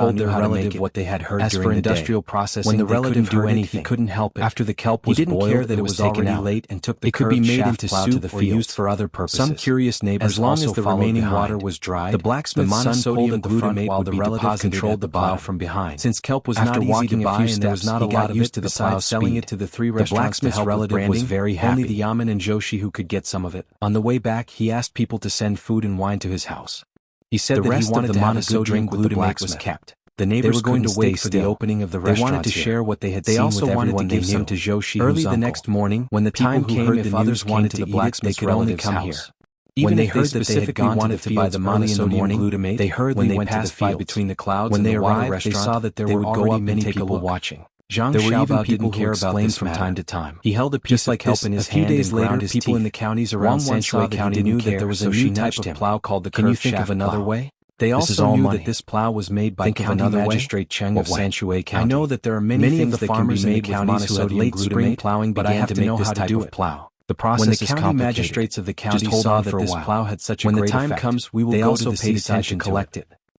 told their relative what they had heard during the industrial processing, when the they relative couldn't do heard it, anything. he couldn't help it. After the kelp He was didn't boiled, care that it it was was taken already out. late and took the It could be curved made shaft into plow soup to the or field. used for other purposes. Some curious neighbors As long also as the followed remaining behind. water was dried, The blacksmith's son pulled at the front while the relative controlled the plow from behind. Since kelp was After not easy walking to a buy few and there was steps, not a he lot got of used it to the besides plow's selling speed. it to the 3 The restaurants to blacksmith's help with relative branding, was very happy. only the Yaman and Joshi who could get some of it. On the way back, he asked people to send food and wine to his house. He said The that rest he wanted of the to have a monosodium good drink with the glutamate was blacksmith. kept. The neighbors were going couldn't to wait stay for the still. opening of the They wanted restaurants to here. share what they had They seen also with wanted to everyone give they some knew. to Joshi, Early whose the uncle. next morning, When the people time who came, heard if the others news wanted came to the eat it, they blacksmith's could only relative's come house. here. When Even they if heard they that they had specifically gone to wanted the to buy fields the early in the monosodium morning, glutamate, they hurriedly when they went to the passed by fields. between the clouds When and they the water arrived, they restaurant, saw that there they were would go already up many and take a people look. watching. Zhang There were even Xiaobao people didn't who care about explained this from matter. time to time. He held a piece Just of like kelp this, in his a few hand days and later, ground his people in teeth. the counties around Wang saw Sanshui that County he knew didn't that care, there was so a she new type nudged of him. plow called the Can you curved think of shaft another plow. way? They This is also all knew money. that this plow was made by Think of County another way? Magistrate Cheng What of way? Sanshui County. I know that there are many Many things of the that can be farmers in the made with counties who had monosodium late spring glutamate, plowing but I began have to to make know this how to type do of it. plow. The When the process is county complicated. magistrates of the county Just hold saw on that for a this while. plow had such a When the great time effect, comes, we will they go also to the paid seaside to attention to collect it. it.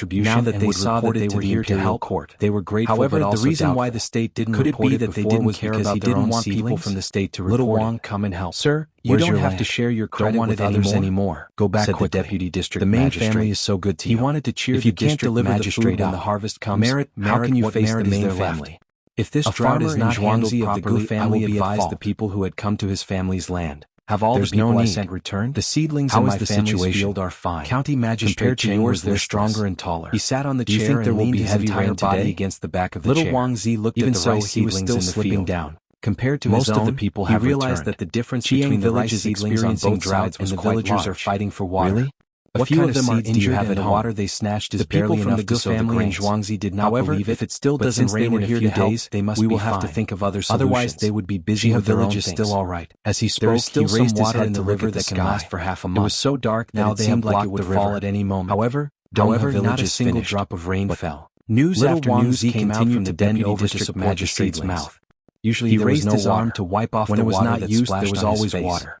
contribution now that and they would saw report that it they to were the here to imperial help. court. They were grateful, However, but the also reason why doubtful. the state didn't Could it report be it that they before didn't was care because about he their didn't own want people seedlings? from the state to Little report Wang, it. come and help. Sir, you Where's don't your have land? to share your Don't credit want with it others anymore? anymore, Go back said the quickly. deputy district The main magistrate. family is so good to He you. wanted to cheer If the you can't district deliver the magistrate food when up. the harvest comes, Merit, how can you what face merit the is main there left? family? If this A drought farmer is in not handled Zhuangzi of the properly, Gu I will family advise advised the people who had come to his family's land. Have all There's the people no I need. sent returned? The seedlings How in is my the family's situation? field are fine. County magistrate Compared to Cheng yours, was they're listless. stronger and taller. He sat on the Do you chair think there and will leaned be his heavy entire rain body today? against the back of the Little chair. Wang Zi looked Even at the so, rice he was seedlings still in the slipping field. down. Compared to Most his of own, the people he have realized returned. that the difference Chiang between the villages rice seedlings on experiencing both drought sides was and the quite villagers are large. fighting for water. Really? A What few kind of of them are seeds do you injured have and at the home? water they snatched is The people barely from enough the to Gu sow the family in grains. Zhuangzi did not However, believe it, if it still but doesn't since they rain were in a here few to help, days, they must we be will have to fine. think of other solutions. Otherwise, they would be busy Chiang with their village own is things. still all right. As he There spoke, is still he raised some his water head in to the look river at the that can sky. last for half a It month. was so dark that Now it they seemed have like it blocked would the fall river. at any moment. However, However, Dongha not a village is single finished. drop of rain But fell. News Little after Wang news Zi came out continued from to the bend deputy over to district support the magistrate's seedlings. mouth. Usually He there was raised no his arm water. to wipe off When the it was water not that used, splashed there was on his always face. water.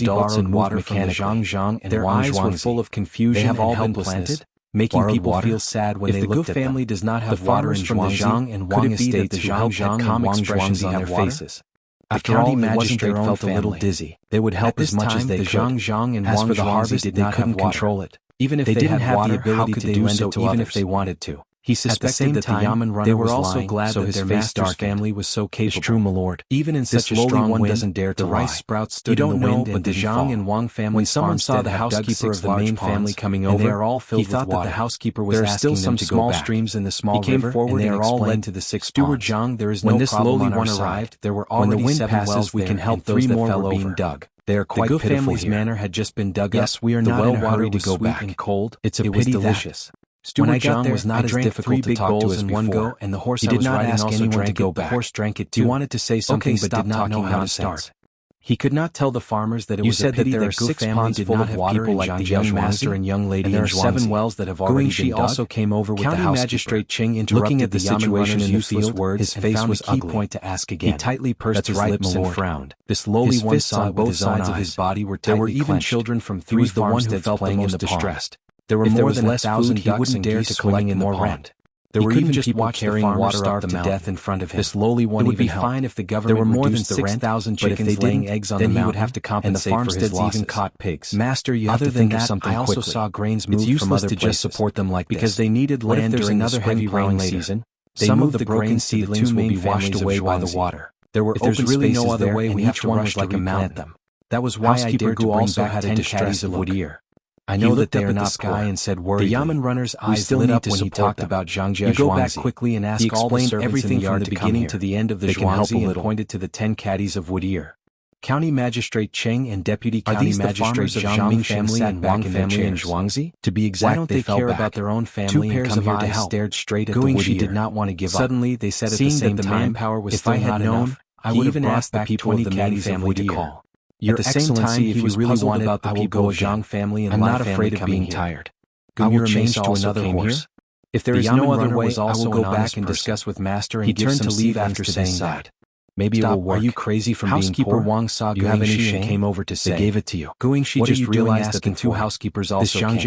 adults and water from the Zhang and their eyes were full of confusion and helplessness, making people feel sad when they looked at them. If the Gu family does not have water from the Zhang and Wang estates who had calm expressions on their faces. After all, the magistrate felt a little dizzy. They would help as much as they could. Zhang and Wang for the harvest, they couldn't control it. Even if they didn't have the ability to do so, even if they wanted to. He suspected that the Yamen runner was lying, also glad so that their master's family was so capable. It's true, my lord. Even in such a strong wind, doesn't dare to the rice sprouts stood in the wind, but the Zhang and Wang family. When someone saw the housekeeper of the main family coming over, they are all filled with water. He thought that the housekeeper was asking them to go back. There are still some small streams in the small river, and they are all led to the 6 Steward Zhang, there is no problem on our side. There were already 7 wells. We can help those that fell over. Dug. They are quite pitiful. The Gu family's manor had just been dug up. Yes, we are not in a hurry to go back. And cold. It's a pity delicious. Steward Zhang was not as difficult to talk to as one go, and the horse I was riding also drank it. The horse drank it too. He wanted to say something but did not know how to start. He could not tell the farmers that it was a pity that six families did not have people like the young master and young lady, and there are 7 wells that have already been dug. also came over with County Magistrate Cheng interrupted looking at the situation in useless words. His face was ugly. Point to ask again. He tightly pursed his lips and frowned. This lowly one saw both sides of his body were tightly clenched. There were even children from 3 farmsteads playing in the distressed. There were more than 1,000 ducks and geese swimming in more rent. There were even people carrying water up to death in front of him. This lowly one would be fine if the government there were more than 6,000 chickens laying eggs on the mountain, then he would have to compensate for his losses. Even caught pigs. Master, you have to think of something quickly. I also saw grains move from other places. It's useless to just support them like this, because they needed land during another heavy rain season. Some of the broken seedlings will be washed away by the water. There were open spaces no other way, and each one was like a mountain. That was why I dared to bring back 10 caddies of Wuxia. I know that they are not sky and said worriedly. The Yamen runner's eyes lit up when he talked about Zhangjia. You go back quickly and ask all the servants everything from the beginning to the end of the Zhuangzi and pointed to the 10 caddies of Wuxia. County Magistrate Cheng and Deputy County Magistrate Zhang family and Wang family in Zhuangzi? To be exact, why don't they care about their own family? 2 pairs of eyes stared straight at the Wuxia. She did not want to give up. Suddenly they said at the same time, if I had known, I would have asked the people of the main family to call. Your Excellency, if you really want about the people of Zhang family and I'm not afraid of being tired. I will change to another horse. If there is no other way, I will go back and discuss with Master and give some leave after saying that. Maybe it will work. Are you crazy from being poor? Housekeeper Wang saw Guingxi and came over to say, they gave it to you. Guingxi just realized that the 2 housekeepers also came.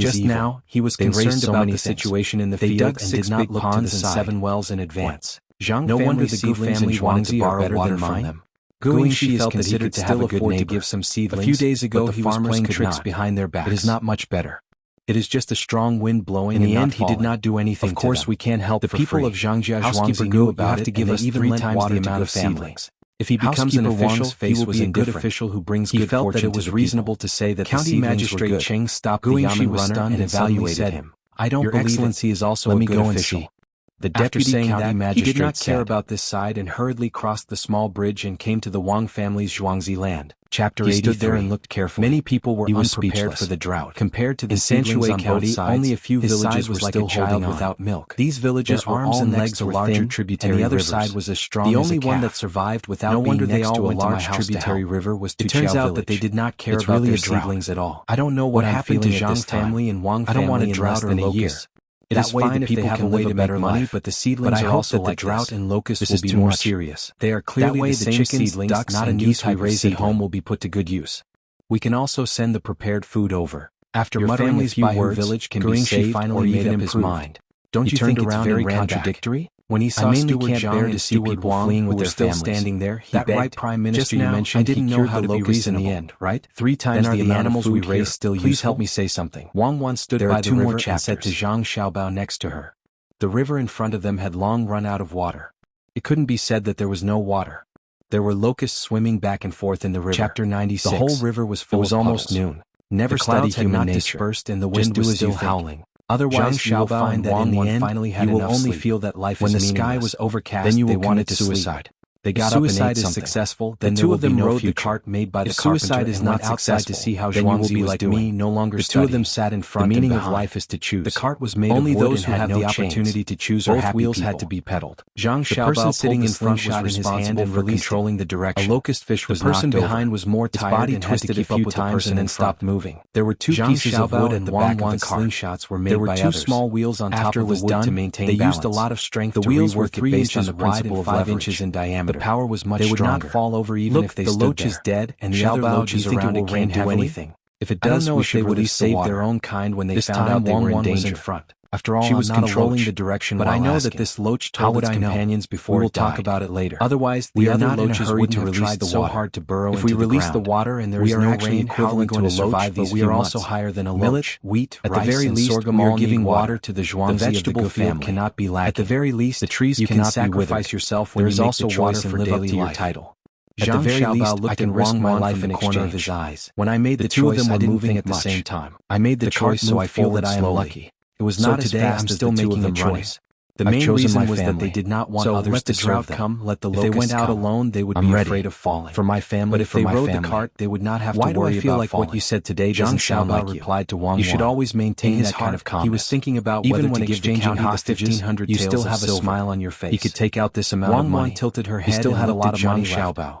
Just now, he was concerned about the situation in the field and did not look to the 7 wells in advance. No wonder the Gu family wanted to borrow water from them. Guingxi felt that he could still afford to give some seedlings. A few days ago he was playing tricks behind their backs. It is not much better. It is just a strong wind blowing. In the end, he did not do anything. Of course, we can't help the people of Zhangjia Zhuangzi knew about it, and they even lent water the amount of seedlings. If he becomes an official, he will be a good official who brings good fortune. He felt that it was reasonable to say that County Magistrate Cheng stopped the Yamen runner and evaluated him. I don't believe Your Excellency is also a good official. The deputy county magistrate did not care about this side and hurriedly crossed the small bridge and came to the Wang family's Zhuangzi land. Chapter 83. He stood there and looked carefully. Many people were unprepared for the drought. Compared to the seedlings on both sides, only a few villages were still holding on. Without milk. These villages were arms and legs to larger tributary rivers. And the other side was as strong as a calf. The only one that survived without being next to a large tributary river was Tuqiao village. It turns out that they did not care about their seedlings at all. I don't know what happened to Zhang family and Wang family in less than a year. It is fine if they have a way to make money, but the seedlings are also like the drought and locusts will be more serious. They are clearly the same chickens, ducks, and geese we raise at home will be put to good use. We can also send the prepared food over. After muttering a few words, village can be saved finally made up his mind. Don't you think it's very contradictory? When he saw Steward Zhang and Steward Wang fleeing with their families, standing there, he begged, right Prime Minister you mentioned, I didn't know how to be reasonable in the end, right? 3 times the animals we raise still Please help me say something. Wang once stood by the river and said to Zhang Xiaobao next to her. The river in front of them had long run out of water. It couldn't be said that there was no water. There were locusts swimming back and forth in the river. Chapter 96. The whole river was full of puddles. It was almost noon. Never study human nature. Dispersed and the wind was still howling. Otherwise, you will find that in the end, you will only feel that life is meaningless. When the sky was overcast, then you will commit suicide. They got up and ate something. If suicide is successful, then there will be no future. The 2 of them rode the cart made by the carpenter. If suicide is not outside to see how Zhuangzi was doing, no longer studying. The 2 of them sat in front. The meaning of life is to choose. The cart was made only of wood those who had the opportunity to choose are happy people. Both wheels had to be pedaled. Zhang Xiaobao, the person sitting in front, was responsible for controlling the direction. A locust fish was knocked over. The person behind was more tired and had to keep up with the person and stopped moving. There were 2 pieces of wood at the back of the cart. Slingshots were made by others. There were 2 small wheels on top of the wood to maintain balance. They used a lot of strength to rework it based on the principle of 5 inches in diameter. The power was much stronger. They would not fall over even if they stood there. Look, the loach is dead and the other loaches around it can't do anything. If it does, we should release save their own kind when they found out they were in danger. After all, she was controlling the direction, but I know that this loach told its companions before it died. We will talk about it later. Otherwise, the other loaches wouldn't have tried so hard to burrow into the ground. If we release the water and there is no rain, equivalent to a loach, but we are also higher than a loach. Millet, wheat, rice, and sorghum all giving water to the Zhuangzi of the Gu family. Cannot be lacking. At the very least, the trees you cannot sacrifice yourself when you make the choice and live up to your title. At the very least, I can risk my life in the corner of his eyes. When I made the choice, I didn't think at the same time. I made the choice, so I feel that I am lucky. It was not as fast as the 2 of them choice. The main reason was that they did not want others to serve them. Let the locusts come. If they went out alone, they would be afraid of falling. For my family, but if they rode the cart, they would not have to worry about falling. Why do I feel like what you said today doesn't sound like you? Replied to Wang. You should always maintain that kind of calmness. He was thinking about whether to give the county the 1,500 taels of silver. You still have a smile on your face. He could take out this amount of money. Wang tilted her head. He still had a lot of money left.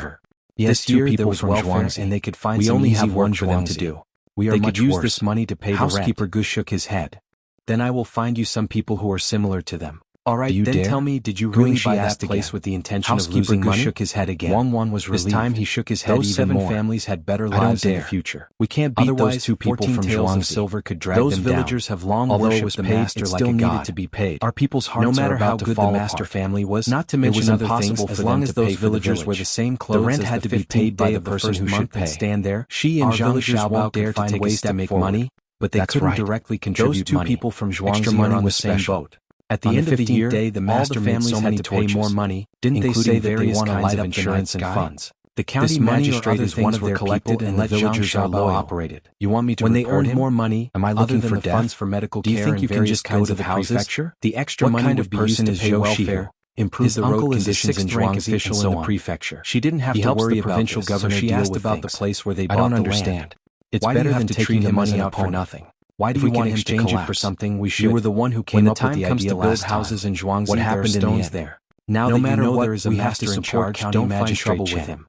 river. This year there was welfare and they could find some easy work for them to do. They could use this money to pay the rent. Housekeeper Gu shook his head. Then I will find you some people who are similar to them. Alright, then tell me, did you really buy that place with the intention of losing money? Shook his head again. Wang was relieved. This time he shook his head even more. Those 7 families had better lives in the future. We can't beat those 2 people from Zhuangzi. Silver could drag them down. Those villagers have long worshipped the master like a god. To be paid. Our people's hearts no matter how good the master family was, not to mention other things, as long as those villagers were the same clothes, the rent had to be paid by the person who should pay. Stand there. She and Zhang Xiaobao won't dare to take ways to make money, but they couldn't directly contribute money. Those 2 people from Zhuangzi are on the same boat. At the end of the year, the master families had to pay more money. Didn't they say that they want to light up insurance and funds? The county magistrate is one of their collected and let villagers are loyal operated. You want me to when they earn more money? Am I looking for funds for medical care? Do you think you can just go to the prefecture? The extra money would be used to pay welfare, improve the road conditions in Zhuangzi official in the prefecture. She didn't have to worry about provincial governor. She asked about the place where they bought the land. I don't understand. It's better than taking the money out for nothing. Why do you want him to exchange it for something we should? You were the one who came up with the idea last time. Houses in Zhuangzi, what happened in the end? There. Now no matter what, there is a master in charge. Don't find trouble with him.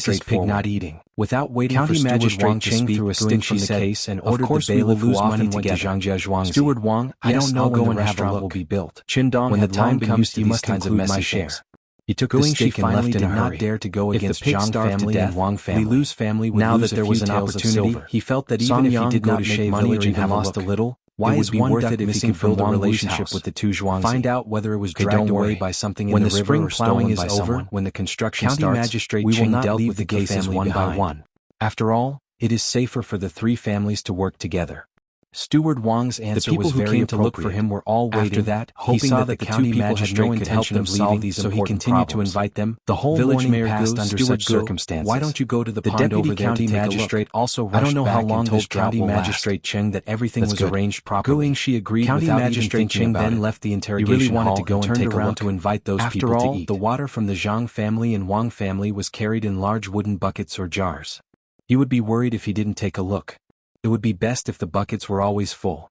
straightforward. Pig not eating? Without waiting County for Steward Magistrate Wang to Cheng speak, threw a stick from the case and ordered the bailiff who often went to Zhangjia's. Steward Wang, I yes, don't know I'll when go the and have a restaurant look. will be built. Qindong When the had time long been comes, used to you these must kinds of include messy my things. share. He took the Guing steak and left in a did hurry. not dare to go If against the pig Zhang starved family to and death, Wang family. Li Lu's family would Now lose that there a was few an taels of opportunity, silver. he felt that Song even if he Yang did go not to make shave money village or and even have a lost a look. little, Why it is would be one worth duck it if he missing could from build a Wang Lu's relationship house? with the two Zhuangzi. Find out whether it was Okay, dragged don't away worry. by something in When the the river spring or plowing stolen is by over, someone. when the construction County starts, Magistrate we will Cheng not dealt leave with the the cases family one by behind. one. After all, it is safer for the three families to work together. Steward Wang's answer The people was who very came to look for appropriate. him were all waiting. After that, he hoping saw that that the the two county people had magistrate no could help intention them of solve leaving, these so he important continued to problems. invite them. The whole Village morning mayor passed goes, under Steward such go, circumstances. why don't you go to the pond deputy over there county to take a magistrate look? also I don't rushed know how back long and told this drought County will Magistrate last. Cheng that everything That's was good. arranged properly. Guing she agreed County without Magistrate even thinking Cheng about then it. left the He interrogation really wanted hall to go and turned take a around look. to invite those After people all, to eat. the water from the Zhang family and Wang family was carried in large wooden buckets or jars. He would be worried if he didn't take a look. It would be best if the buckets were always full.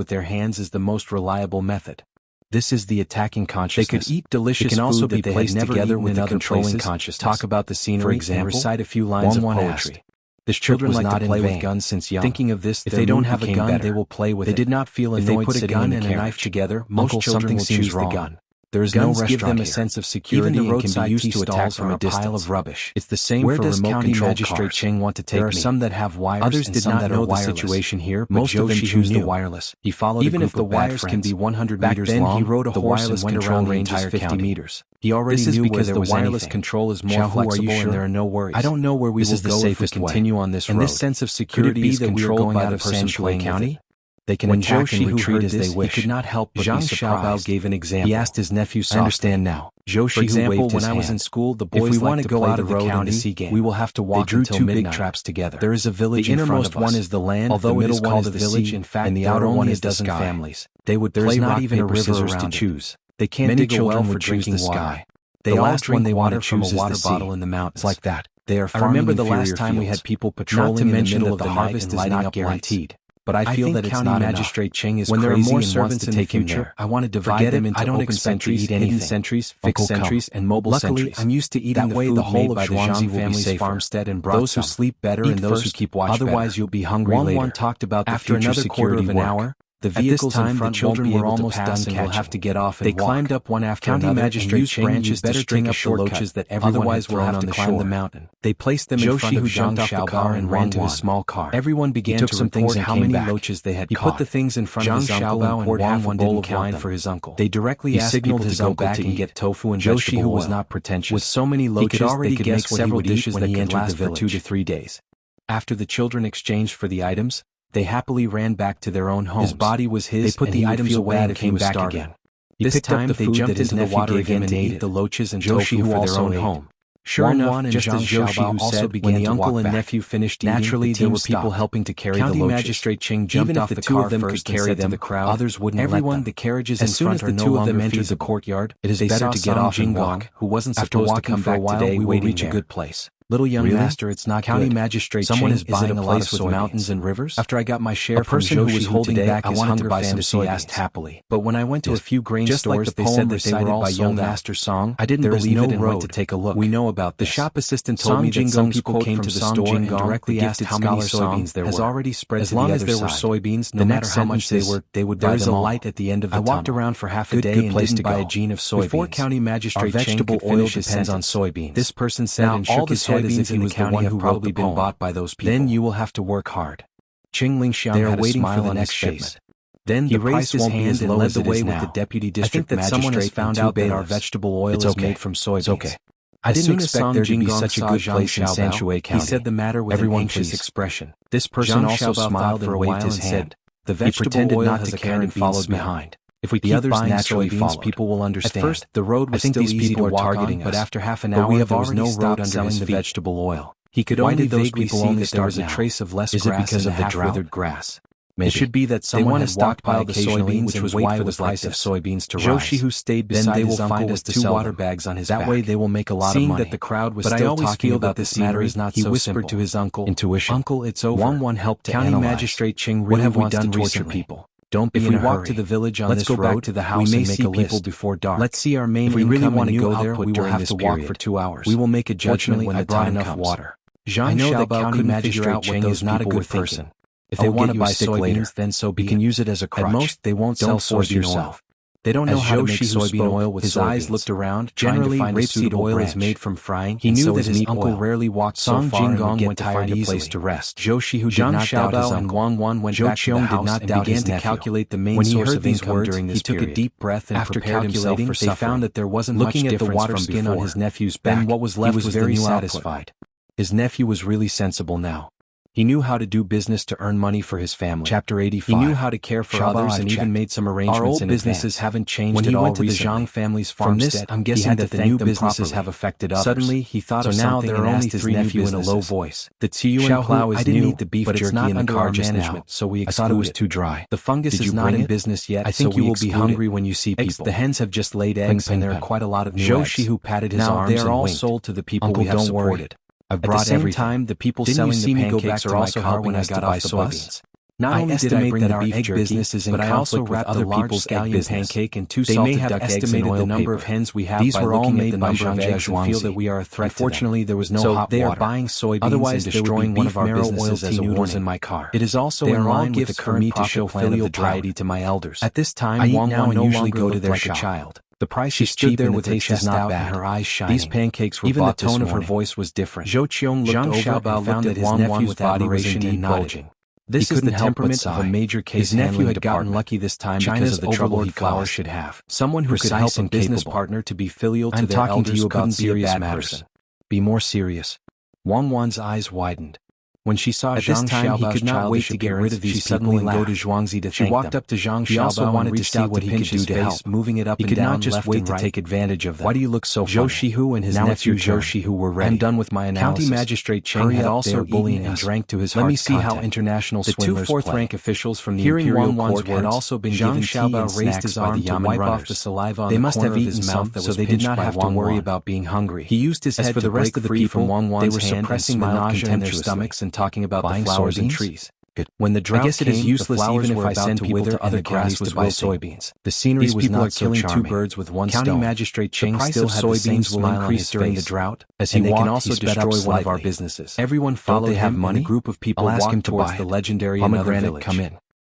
with their hands is the most reliable method. This is the attacking consciousness. They could eat delicious food that they had never eaten in other places, talk about the scenery, for example, and recite a few lines of poetry. This children like to play with guns since young. Thinking of this, if they don't have a gun, they will play with it. They did not feel annoyed sitting in the carriage. If they put a gun and a knife together, most children will choose the gun. There is no restaurant here. Give them a sense of security. Even the roadside can be used to attack from a pile of rubbish. It's the same for remote control Magistrate Cheng want to take me? There are some that have wires. Others did not know the situation here, but most of them choose the wireless. He followed even if the wires can be 100 meters long. Back then, he rode a horse and went around the entire 50 meters. He already knew where there was the wireless control is more flexible and there are no worries. I don't know where we will go if we continue on this road. And this sense of security is controlled by the person playing County. They can attack and retreat as they wish. He could not help but be surprised. Gave an example. He asked his nephew softly. I understand now. For example, when I was in school, the boys like to go out of the county, we will have to walk until midnight. They drew 2 big traps together. There is a village in front of us. The innermost one is the land, although the middle one is the village, in fact, and the outer one is the sky. Families. They would play rock, paper, scissors to choose. They can't dig a well for drinking water. They all drink water from a water bottle in the mountains. Like that. They are farming. I remember the last time we had people patrolling in the middle of the harvest is not guaranteed. But I feel that it's not Magistrate Cheng is when there are more servants in the future, I want to divide them into open sentries, hidden sentries, fixed sentries, and mobile sentries. Luckily, I'm used to eating the food the whole of the Zhangzi family's farmstead and brought those who sleep better and those who keep watch. Otherwise, you'll be hungry later. Talked about after another quarter of an hour, The vehicles in front, the children were almost done and will have to get off and walk. They climbed up one after another. County Magistrate Cheng branches to string up the loaches that otherwise will have to climb the mountain. They placed them in front of Zhang off the car and ran to his small car. Everyone began to report how many loaches they had caught. He put the things in front of his uncle and poured half a bowl of wine for his uncle. They directly asked people to go back and get tofu and vegetable oil. Who was not pretentious. With so many loaches, they could make several dishes that could last for 2 to 3 days. After the children exchanged for the items, they happily ran back to their own homes. His body was his. They put the items away and came back again. This time they jumped into the water again and ate the loaches and tofu for their own home. Sure enough, just as Zhou also began when the uncle and nephew finished eating, naturally there were people helping to carry the loaches. County Magistrate Cheng jumped off the car first and said to the crowd, others wouldn't let them. The carriages in front are no longer feasible. As soon as the two of them entered the courtyard, it is better to get off and walk, who wasn't supposed to come back today, we will reach a good place. Little young master, it's not County Magistrate Someone is buying a place with mountains and rivers? After I got my share from Zhou who was holding back his hunger fantasy, asked happily. But when I went to a few grain stores, they said that they were all by young master Song. I didn't believe it and went to take a look. We know about this. The shop assistant told me that some people came to the store and directly asked how many soybeans there were. Has already spread to the other side. As long as there were soybeans, no matter how much they were, they would buy them all. There is a light at the end of the tunnel. I walked around for half a day and didn't buy a gene of soybeans. Before County Magistrate Cheng could finish his sentence on soybeans, this person said and shook his head as if he was the one who probably been bought by those people. Then you will have to work hard. Ching Lingxiang had a smile on his face. Then he raised his hand and led the way with the deputy district magistrate. I think that someone has found out that our vegetable oil is made from soybeans. It's okay. I didn't expect there to be such a good place in Sanshui County. He said the matter with an anxious expression. This person also smiled and waved his hand. The vegetable oil has a care and followed behind. If we keep buying soybeans, people will understand. At first, the road was still easy to walk on, but after half an hour, there was no road under selling the vegetable oil. He could only vaguely see that there was a trace of less grass because of the half-withered grass. Maybe. It should be that someone has stockpiled the soybeans, which was why the price of soybeans to rise. Zhou who stayed beside his uncle with 2 water bags on his back. That way they will make a lot of money. Seeing that the crowd was still talking about this matter is not so simple. He whispered to his uncle, intuition. Uncle, it's over. Wang helped to County Magistrate Cheng really wants to torture people. Don't be in a hurry. If we walk to the village on this road, let's go back to the house and make a list before dark. Let's see our main income. If we really want to go there, we will have to walk for 2 hours. We will make a judgment when the time comes. Water. I know that County Magistrate Cheng is not a good person. If they want to buy soybeans, then so be it. You can use it as a crutch. At most, they won't sell soybean oil. They don't know how to make soybean oil with soybeans. His eyes looked around. Generally, rapeseed oil is made from frying. He knew that his uncle rarely walked so far and would get tired easily. Place to rest. Zhou who did not doubt his uncle. And Wang went back to the house and began to calculate the main source of income during this period. He took a deep breath and prepared himself for suffering. They found that there wasn't much difference from before. Looking at the water skin on his nephew's back, then what was left was very satisfied. His nephew was really sensible now. He knew how to do business to earn money for his family. Chapter 85. He knew how to care for others and even made some arrangements in advance. Our old businesses haven't changed at all recently. When he went to the Zhang family's farmstead, I'm guessing that the new businesses have affected others. Suddenly, he thought of something and asked his nephew in a low voice. The Tiyuan plow is new, but it's not under our management, so we excluded it. I thought it was too dry. The fungus is not in business yet, I think you will be hungry when you see people. The hens have just laid eggs and there are quite a lot of new eggs. Zhou patted his arms and winked. Now, they are all sold to the people we have supported. I've brought everything. At the same time, the people selling the pancakes are also helping us to buy the bus. Not only did I bring that our egg business is in conflict with other people's scallion pancake and 2 salted duck eggs and the number of hens we have. These were all made by Zhang eggs and feel that we are a threat. Unfortunately, there was no hot water. So they are buying soybeans otherwise and destroying one of our businesses as a warning in my car. It is also in line with the current to show filial piety to my elders. At this time, Wang no usually go to their shop. The price she stood there with her chest out and her eyes shining. These pancakes were even the tone of her voice was different. Zhou Qiong looked over and found that his nephew's body was indeed bulging. This is the temperament of a major case. His nephew had gotten lucky this time because of the trouble he flower should have. Someone who could help a business partner to be filial to their elders couldn't be a bad person. Be more serious. Wang's eyes widened. When she saw Zhang Xiaobao's he could not wait to get rid of these people and go to Zhuangzi to thank them. She walked up to Zhang Xiaobao and reached out what he could do to help, moving it up and down. He could not just wait to take advantage of them. Why do you look so funny? Zhou Shihu and his nephew Zhou Shihu were ready. I'm done with my analysis. County Magistrate Cheng had also bullying and drank to his heart's content. Let me see how international swindlers play. The 2 4th-rank officials from the Imperial Court had also been given tea and snacks by the Yamen runners. The saliva on the corner of his mouth so they did not have to worry about being hungry. He used his head to break free from Wang's hand. They were suppressing the nausea in their stomachs and talking about buying flowers and trees. When the drought came, it is useless even if I send people to other counties to buy soybeans. The scenery was not so charming. Killing 2 birds with 1 stone. County Magistrate Cheng still had soybeans will increase during the drought, as he walked, they can also destroy one of our businesses. Everyone followed him, and a group of people walked towards the legendary another village. Come in.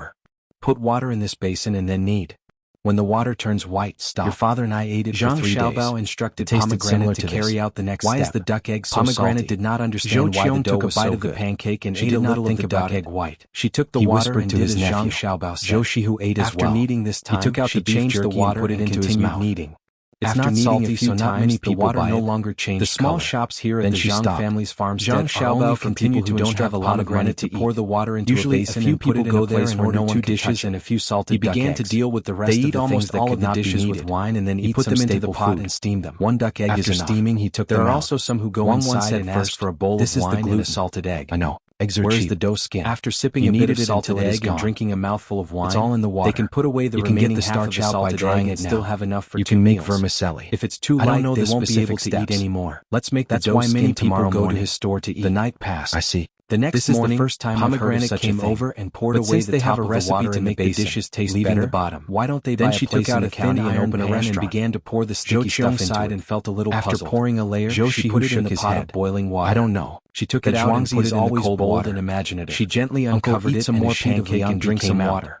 flour. Put water in this basin and then knead. When the water turns white, stop. Your father and I ate it for 3 days. Instructed Pomegranate to carry out the next step. Why is the duck egg so Pomegranate salty? did not understand why the dough took a was bite so of the good. pancake and She ate did a not little think of the about duck it. egg white. She took the He water whispered and to did his as nephew. Zhang Xiaobao said. Zhou who ate as After well. kneading this time, He took out she the beef changed the jerky water and put it and into his continued mouth. kneading. It's After not kneading salty, a few so not times, many the people water buy no it. longer changed The small color. shops here Then at the she Zhang stopped. family's farms Zhang are only Xiaobao for continued people to who don't have a lot of money to pour the water into Usually a basin a few and put people it in go a there place and where order no one 2 can touch dishes it. and a few salted He duck began to eggs. deal with the rest They of eat the things almost that all could of the not be dishes with kneaded. wine and then He eat put some them into staple the pot food. and steamed them. 1 duck egg After is enough. steaming, he took There them are out. also some who go One inside said and first, ask for a bowl "This of is the wine and a gluten." salted egg. I know. Eggs are Where's cheap. the dough skin? After sipping You a bit kneaded of it salted until it is egg and gone. drinking a mouthful of wine, It's all in the water. they can put away the You can get remaining the half of starch the out by salted drying egg it and now. still have enough for You 2 can make meals. vermicelli. If it's too I don't light, know they the won't be able specific to eat steps. anymore. Let's make the That's dough why many skin people tomorrow go to morning. his store to eat. The night passed. I see. The next This is morning, the first time I've heard of Pomegranate such a came thing. over and poured But away since the they top have a of the recipe water to in the make the basin, dishes taste leaving better, the bottom. why don't they Then buy she a place took out in a the thin county and iron open a pan and restaurant? began to pour the sticky Zhou stuff into sighed it. and felt a little After puzzled. pouring a layer, Zhou she put it in shook the his pot head. of boiling water. I don't know. She took The it out and Zhuangzi put is it in the always cold bold water. and imaginative. She gently Uncle, uncovered eat it some and more a pancake pancake and drink some some out. water.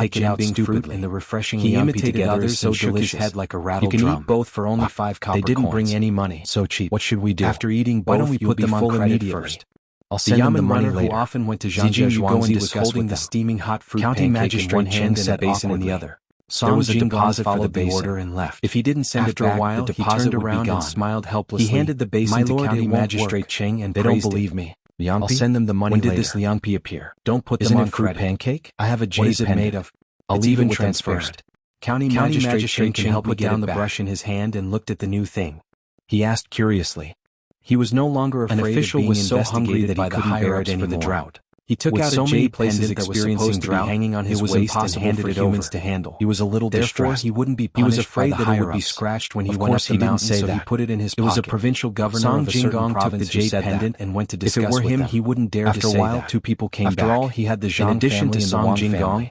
hot jambing fruit and the refreshing he imitated others so shook his head like a rattle drum. You can eat both for only 5 copper coins. They didn't bring any money. So cheap. What should we do? After eating both, why don't we put them on credit first? I'll send them the money later. Who often went to Zhangjiang was holding the steaming hot fruit pancake in one hand and a basin in the other. There was a deposit for the order and left. If he didn't send it back, a while, the deposit would be gone. And smiled helplessly. He handed the basin to County Magistrate Cheng and they don't believe me. I'll send them the money later. When did this Liangpi appear? Don't put them on fruit pancake. I have a jade pendant. Made of? I'll even transfer it. County Magistrate Cheng helped put down the brush in his hand and looked at the new thing. He asked curiously. He was no longer afraid. An official was so hungry that he couldn't bear it for the drought. He took out a jade pendant that was supposed to be hanging on his waist and handed it over to handle. He was a little distressed. He wouldn't be punished. He was afraid that it would be scratched when he went up the mountain, so he put it in his pocket. It was a provincial governor of a certain province took the jade pendant and went to discuss with them. If it were him, he wouldn't dare to say that. After a while, 2 people came back. After all, he had the Zhang family and the Wang family.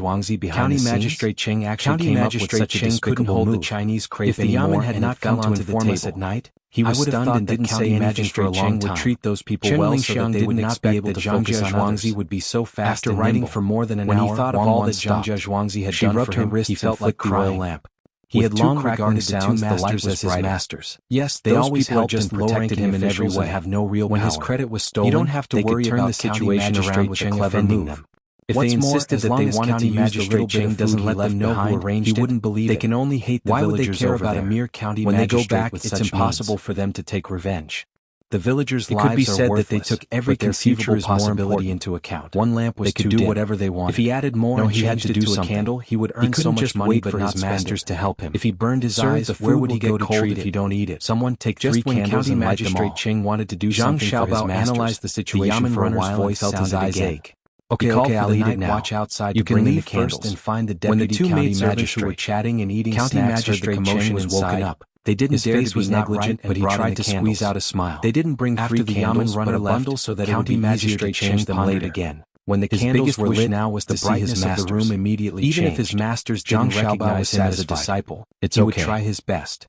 Zhuangzi behind the scenes? County Magistrate Cheng actually came up with such a despicable move. The Chinese crepe anymore. If the Yamen had not come to inform us at night, he was stunned and didn't say anything for a long time. Would treat those people well so that they would not be able to focus on others. Would be so fast after writing for more than an hour. When he thought of all that Zhang Zhuangzi had done for him, he felt like crying. Lamp. He had long regarded the two masters as his masters. Yes, they always helped and protected him in every way. Have no real when his credit was stolen, you don't have to worry about the situation around with a clever move. If they insisted that they wanted to use the little bit of doesn't let them know who arranged he wouldn't believe they can only hate the villagers over there. Why would they care about a mere county when they go back? It's impossible for them to take revenge. The villagers' lives are worthless. It could be said that they took every conceivable possibility into account. One lamp was too dim. They could do whatever they wanted. If he added more and he had to do a candle, he would earn so much money but not his masters to help him. If he burned his eyes, where would he go to treat if you don't eat it? Someone take 3 candles and light them all. Magistrate Cheng wanted to do something for his masters. Analyzed the situation for a while and felt his eyes ache. Okay, I'll eat it now. Watch outside. You can leave first and find the deputy. When the 2 maid servants who were chatting and eating snacks heard the commotion was woken up. They didn't dare to be negligent, but he tried to squeeze out a smile. They didn't bring 3 candles, but a bundle so that it would be easier to change them later. Again. When the candles were lit, now was the brightness of the room immediately changed. Even if his masters didn't recognize him as a disciple, he would try his best.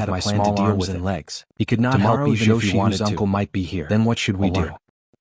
with had a my plan small to deal arms with and it. legs. He could not Tomorrow, help even if he wanted Zhou to. uncle might be here. Then what should we do?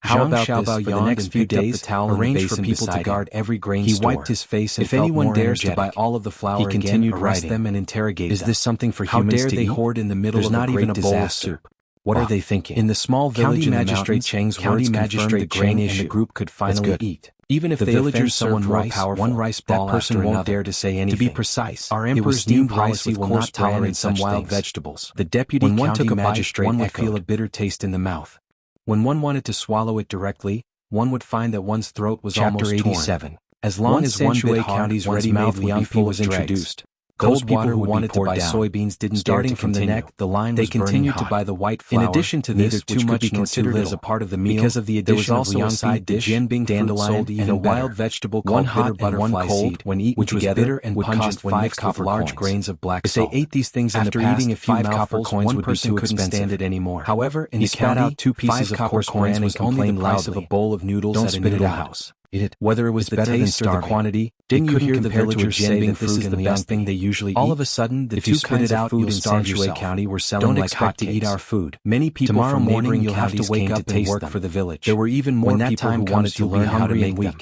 How Zhang about Xiaobao this? For the yawned next and few picked up days, the towel in the arrange for basin people to beside guard him. every grain He store. wiped his face and If felt anyone more dares to energetic. buy all of the flour He again, continued arrest writing. them and interrogate Is them. this something for How humans dare to they eat? hoard in the middle There's of not a even great a bowl of disaster? soup. What are they thinking? In the small village in the mountains, Cheng's County words Magistrate confirmed the grain Cheng issue. and the group could finally eat. Even if The they villagers offend someone served more rice, powerful, one rice ball that person after won't another. dare to say anything. To be precise, Our it was emperor's new new policy policy will not tolerate some wild vegetables. The deputy When one county took a bite, magistrate one would echoed. feel a bitter taste in the mouth. When one wanted to swallow it directly, one would find that one's throat was Chapter almost 87. torn. As long as one bit hard, County's one's ready-made mouth would be Liang full was of dregs. introduced. Those Those people people who who wanted to buy soybeans didn't starting dare to from the continue. neck, the line They was burning continued to hot. buy the white In flour, addition to neither this, too which could much be nor too considered little. as a part of the meal, Because of the there was addition of also a Liang side the dish, Jianbing dandelion, sold and even a better. wild vegetable One called hot bitter and one butterfly cold, seed, when eaten which was together, bitter and would pungent cost when 5 mixed with copper large coins. grains of black If salt. they ate these things in the After past, eating a few 5 copper mouthfuls, coins one would be person too couldn't expensive. stand it anymore. However, in He the spat county, out 2 pieces 5 of copper course ran coins was was only only the the price price of a bowl of noodles Don't at a spit it noodle out. house. Whether it was the taste or the quantity, didn't you hear the villagers say that this is the best thing they usually eat? All of a sudden, the two kinds of food in Sanshue County were selling like hotcakes. To eat our food. Many people tomorrow from morning you'll have to wake up and work for the village. There were even more people who wanted to learn how to make them.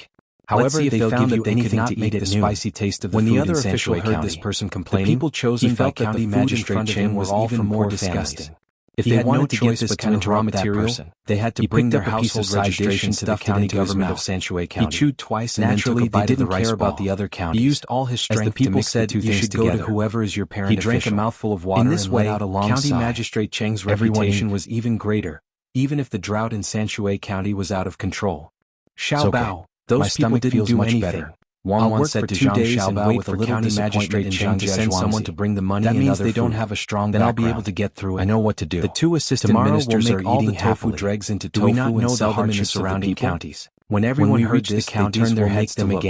However, they found that they could not make the spicy taste of the food. When the other official heard this person complaining, the people chosen by County Magistrate Cheng was even more disgusting. If they wanted to get this kind of raw material, they had to bring their household registration to the county government of Sanshue County. He chewed twice and then took a bite of the rice ball. About the other counties. He used all his strength to mix the two things together. You should go to whoever is your parent official. He drank a mouthful of water and let out a long sigh. County Magistrate Cheng's reputation was even greater, even if the drought in Sanshue County was out of control. Xiao Bao, those people didn't do anything. Wang said to Zhang Xiaobao with a little disappointment in Zhang to send someone to bring the money. That means they don't have a strong background. Then I'll be able to get through it. I know what to do. The two assistant ministers are eating tofu dregs into tofu and sell them in the surrounding counties. When everyone heard this, they turned their heads to look.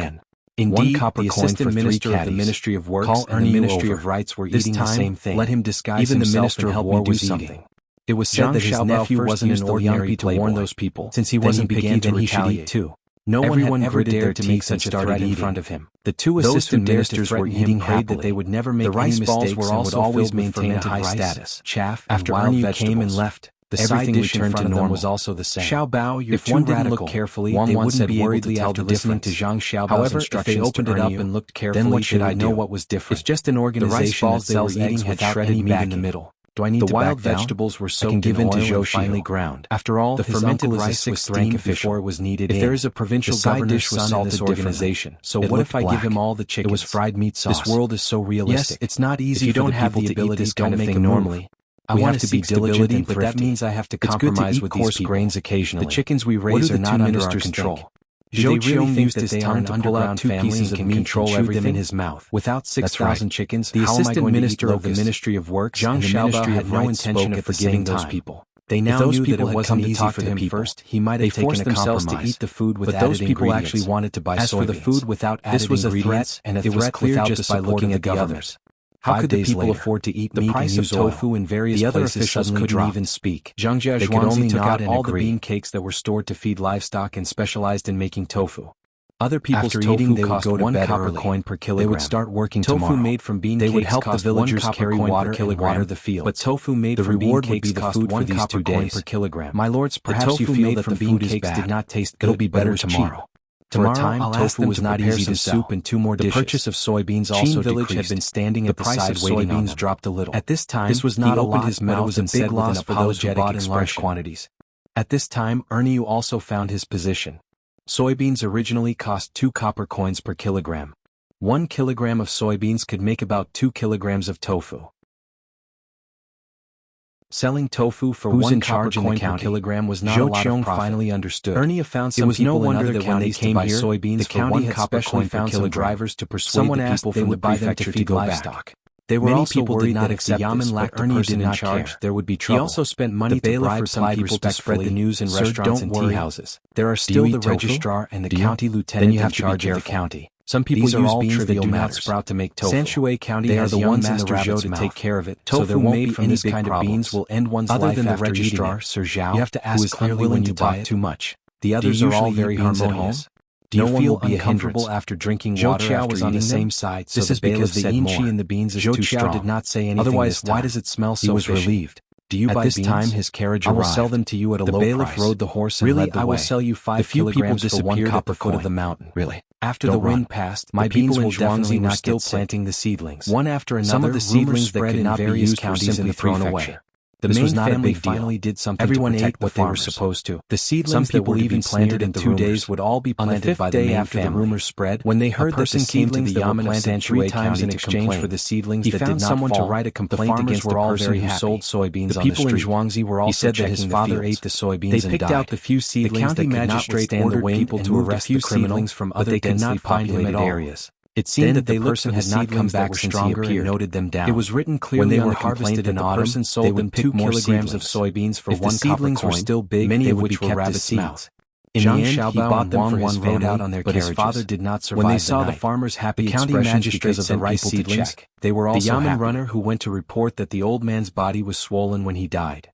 Indeed, the assistant minister of the Ministry of Works and the Ministry of Rights were eating the same thing. Let him disguise himself. Even the minister of War was eating. It was said that his nephew wasn't an ordinary to warn those people. Since he wasn't picky, then he should eat too. No one had ever dared to make such a threat in front of him. The two assistant ministers were eating prayed that they would never make any mistakes and would always maintain a high status. Chaff after Ernie came and left, the side dish in front of them was also the same. Xiao Bao, you're too radical. If one didn't look carefully, they wouldn't be able to tell the difference. To Zhang Xiaobao's instructions, if they opened it up and looked carefully, then what should I know what was different? It's just an organization that sells eggs with shredded meat in the middle. Do I need to wild vegetables were soaked in oil and finely ground. After all, the fermented rice was steamed before it was kneaded in. If there is a provincial governor's son in this organization, so what if I give him all the chickens? It was fried meat sauce. This world is so realistic. Yes, it's not easy. If you don't have the ability to kind of thing normally. I want to be diligent, but that means I have to compromise with these grains occasionally. The chickens we raise are not under our control. Zhou Qiong used this tongue to pull out two pieces of meat and control everything in his mouth. Without 6,000 chickens, the assistant minister of the Ministry of Works and the Ministry had no intention of forgiving those people. They now knew that it wasn't easy for him first. He might have taken a compromise to eat the food with added ingredients. But those people actually wanted to buy soybeans. As for the food without added ingredients, it was clear just by looking at the others. How could the people afford to eat meat and use tofu in various places? The other officials couldn't even speak. Zhang Zhuangzi took out all the bean cakes that were stored to feed livestock and specialized in making tofu. Other people's tofu eating, they would go to 1 copper coin per kilogram. They would start working tomorrow. Tofu made from bean cakes would help the villagers carry water and water the fields. But tofu made from bean cakes cost 1 copper coin per kilogram. My lords, perhaps you feel that the food cakes did not taste good. It'll be better tomorrow. Tomorrow, tofu was not easy to soup and 2 more dishes. The purchase of soybeans also village had been standing at the side waiting on them. Dropped a little. At this time, this was not a lot, his mouth was a big loss for those who bought in large quantities. At this time, Ernie also found his position. Soybeans originally cost 2 copper coins per kilogram. 1 kilogram of soybeans could make about 2 kilograms of tofu. Selling tofu for 1 copper coin per kilogram was not a lot of profit. Finally understood. Ernie found some people in other counties to buy soybeans for 1 copper coin per kilogram. Drivers to persuade the people from the prefecture to go back. They were also worried that if the Yamen lacked a person in charge, there would be trouble. He also spent money to bribe some people to spread the news in restaurants and tea houses. There are still the registrar and the county lieutenant in charge of the county. Some people use beans that do not sprout to make tofu. Sanshue County has the ones in the rabbit's mouth to take care of it. Tofu made from these kind of beans will end one's life after eating it. Other than the registrar, Sir Zhao, you have to ask clearly when you buy too much. The others are all very harmonious. Do you feel uncomfortable after drinking water? Zhou Qiao was on the same side, so this is because the inchi in the beans is too strong. Zhou Qiao did not say anything. Otherwise, why does it smell so fishy? He was relieved. Do you buy beans? At this time, his carriage arrived. I will sell them to you at a low price. The bailiff rode the horse and led the way. I will sell you 5 kilograms for 1 copper foot of the mountain. Really? After the wind passed, my people in Zhuangzi were still planting the seedlings. One after another, some of the seedlings that could not be used were simply thrown away. The main family finally did something. Everyone ate what they were supposed to. The seedlings that were even planted in 2 days would all be planted by the main family. The rumors spread, when they heard that the seedlings that were planted 3 times in exchange for the seedlings that did not fall, someone to write a complaint against the person who sold soybeans on the street. The people in Zhuangzi were also checking the fields. He said that his father ate the soybeans and died. They picked out the few seedlings that could not withstand the wind and moved a few seedlings from other densely populated areas. It seemed that the person had not come back since he appeared. Noted them down. It was written clearly on the complaint in autumn. They would pick 2 kilograms of soybeans for 1 copper coin. If the seedlings were still big, many of which were rabbit seeds. In the end, he bought them for his family, out on their but his father did not survive. When they saw the farmer's happy expression because of the rice seedlings, they were also happy. The Yamen runner who went to report that the old man's body was swollen when he died.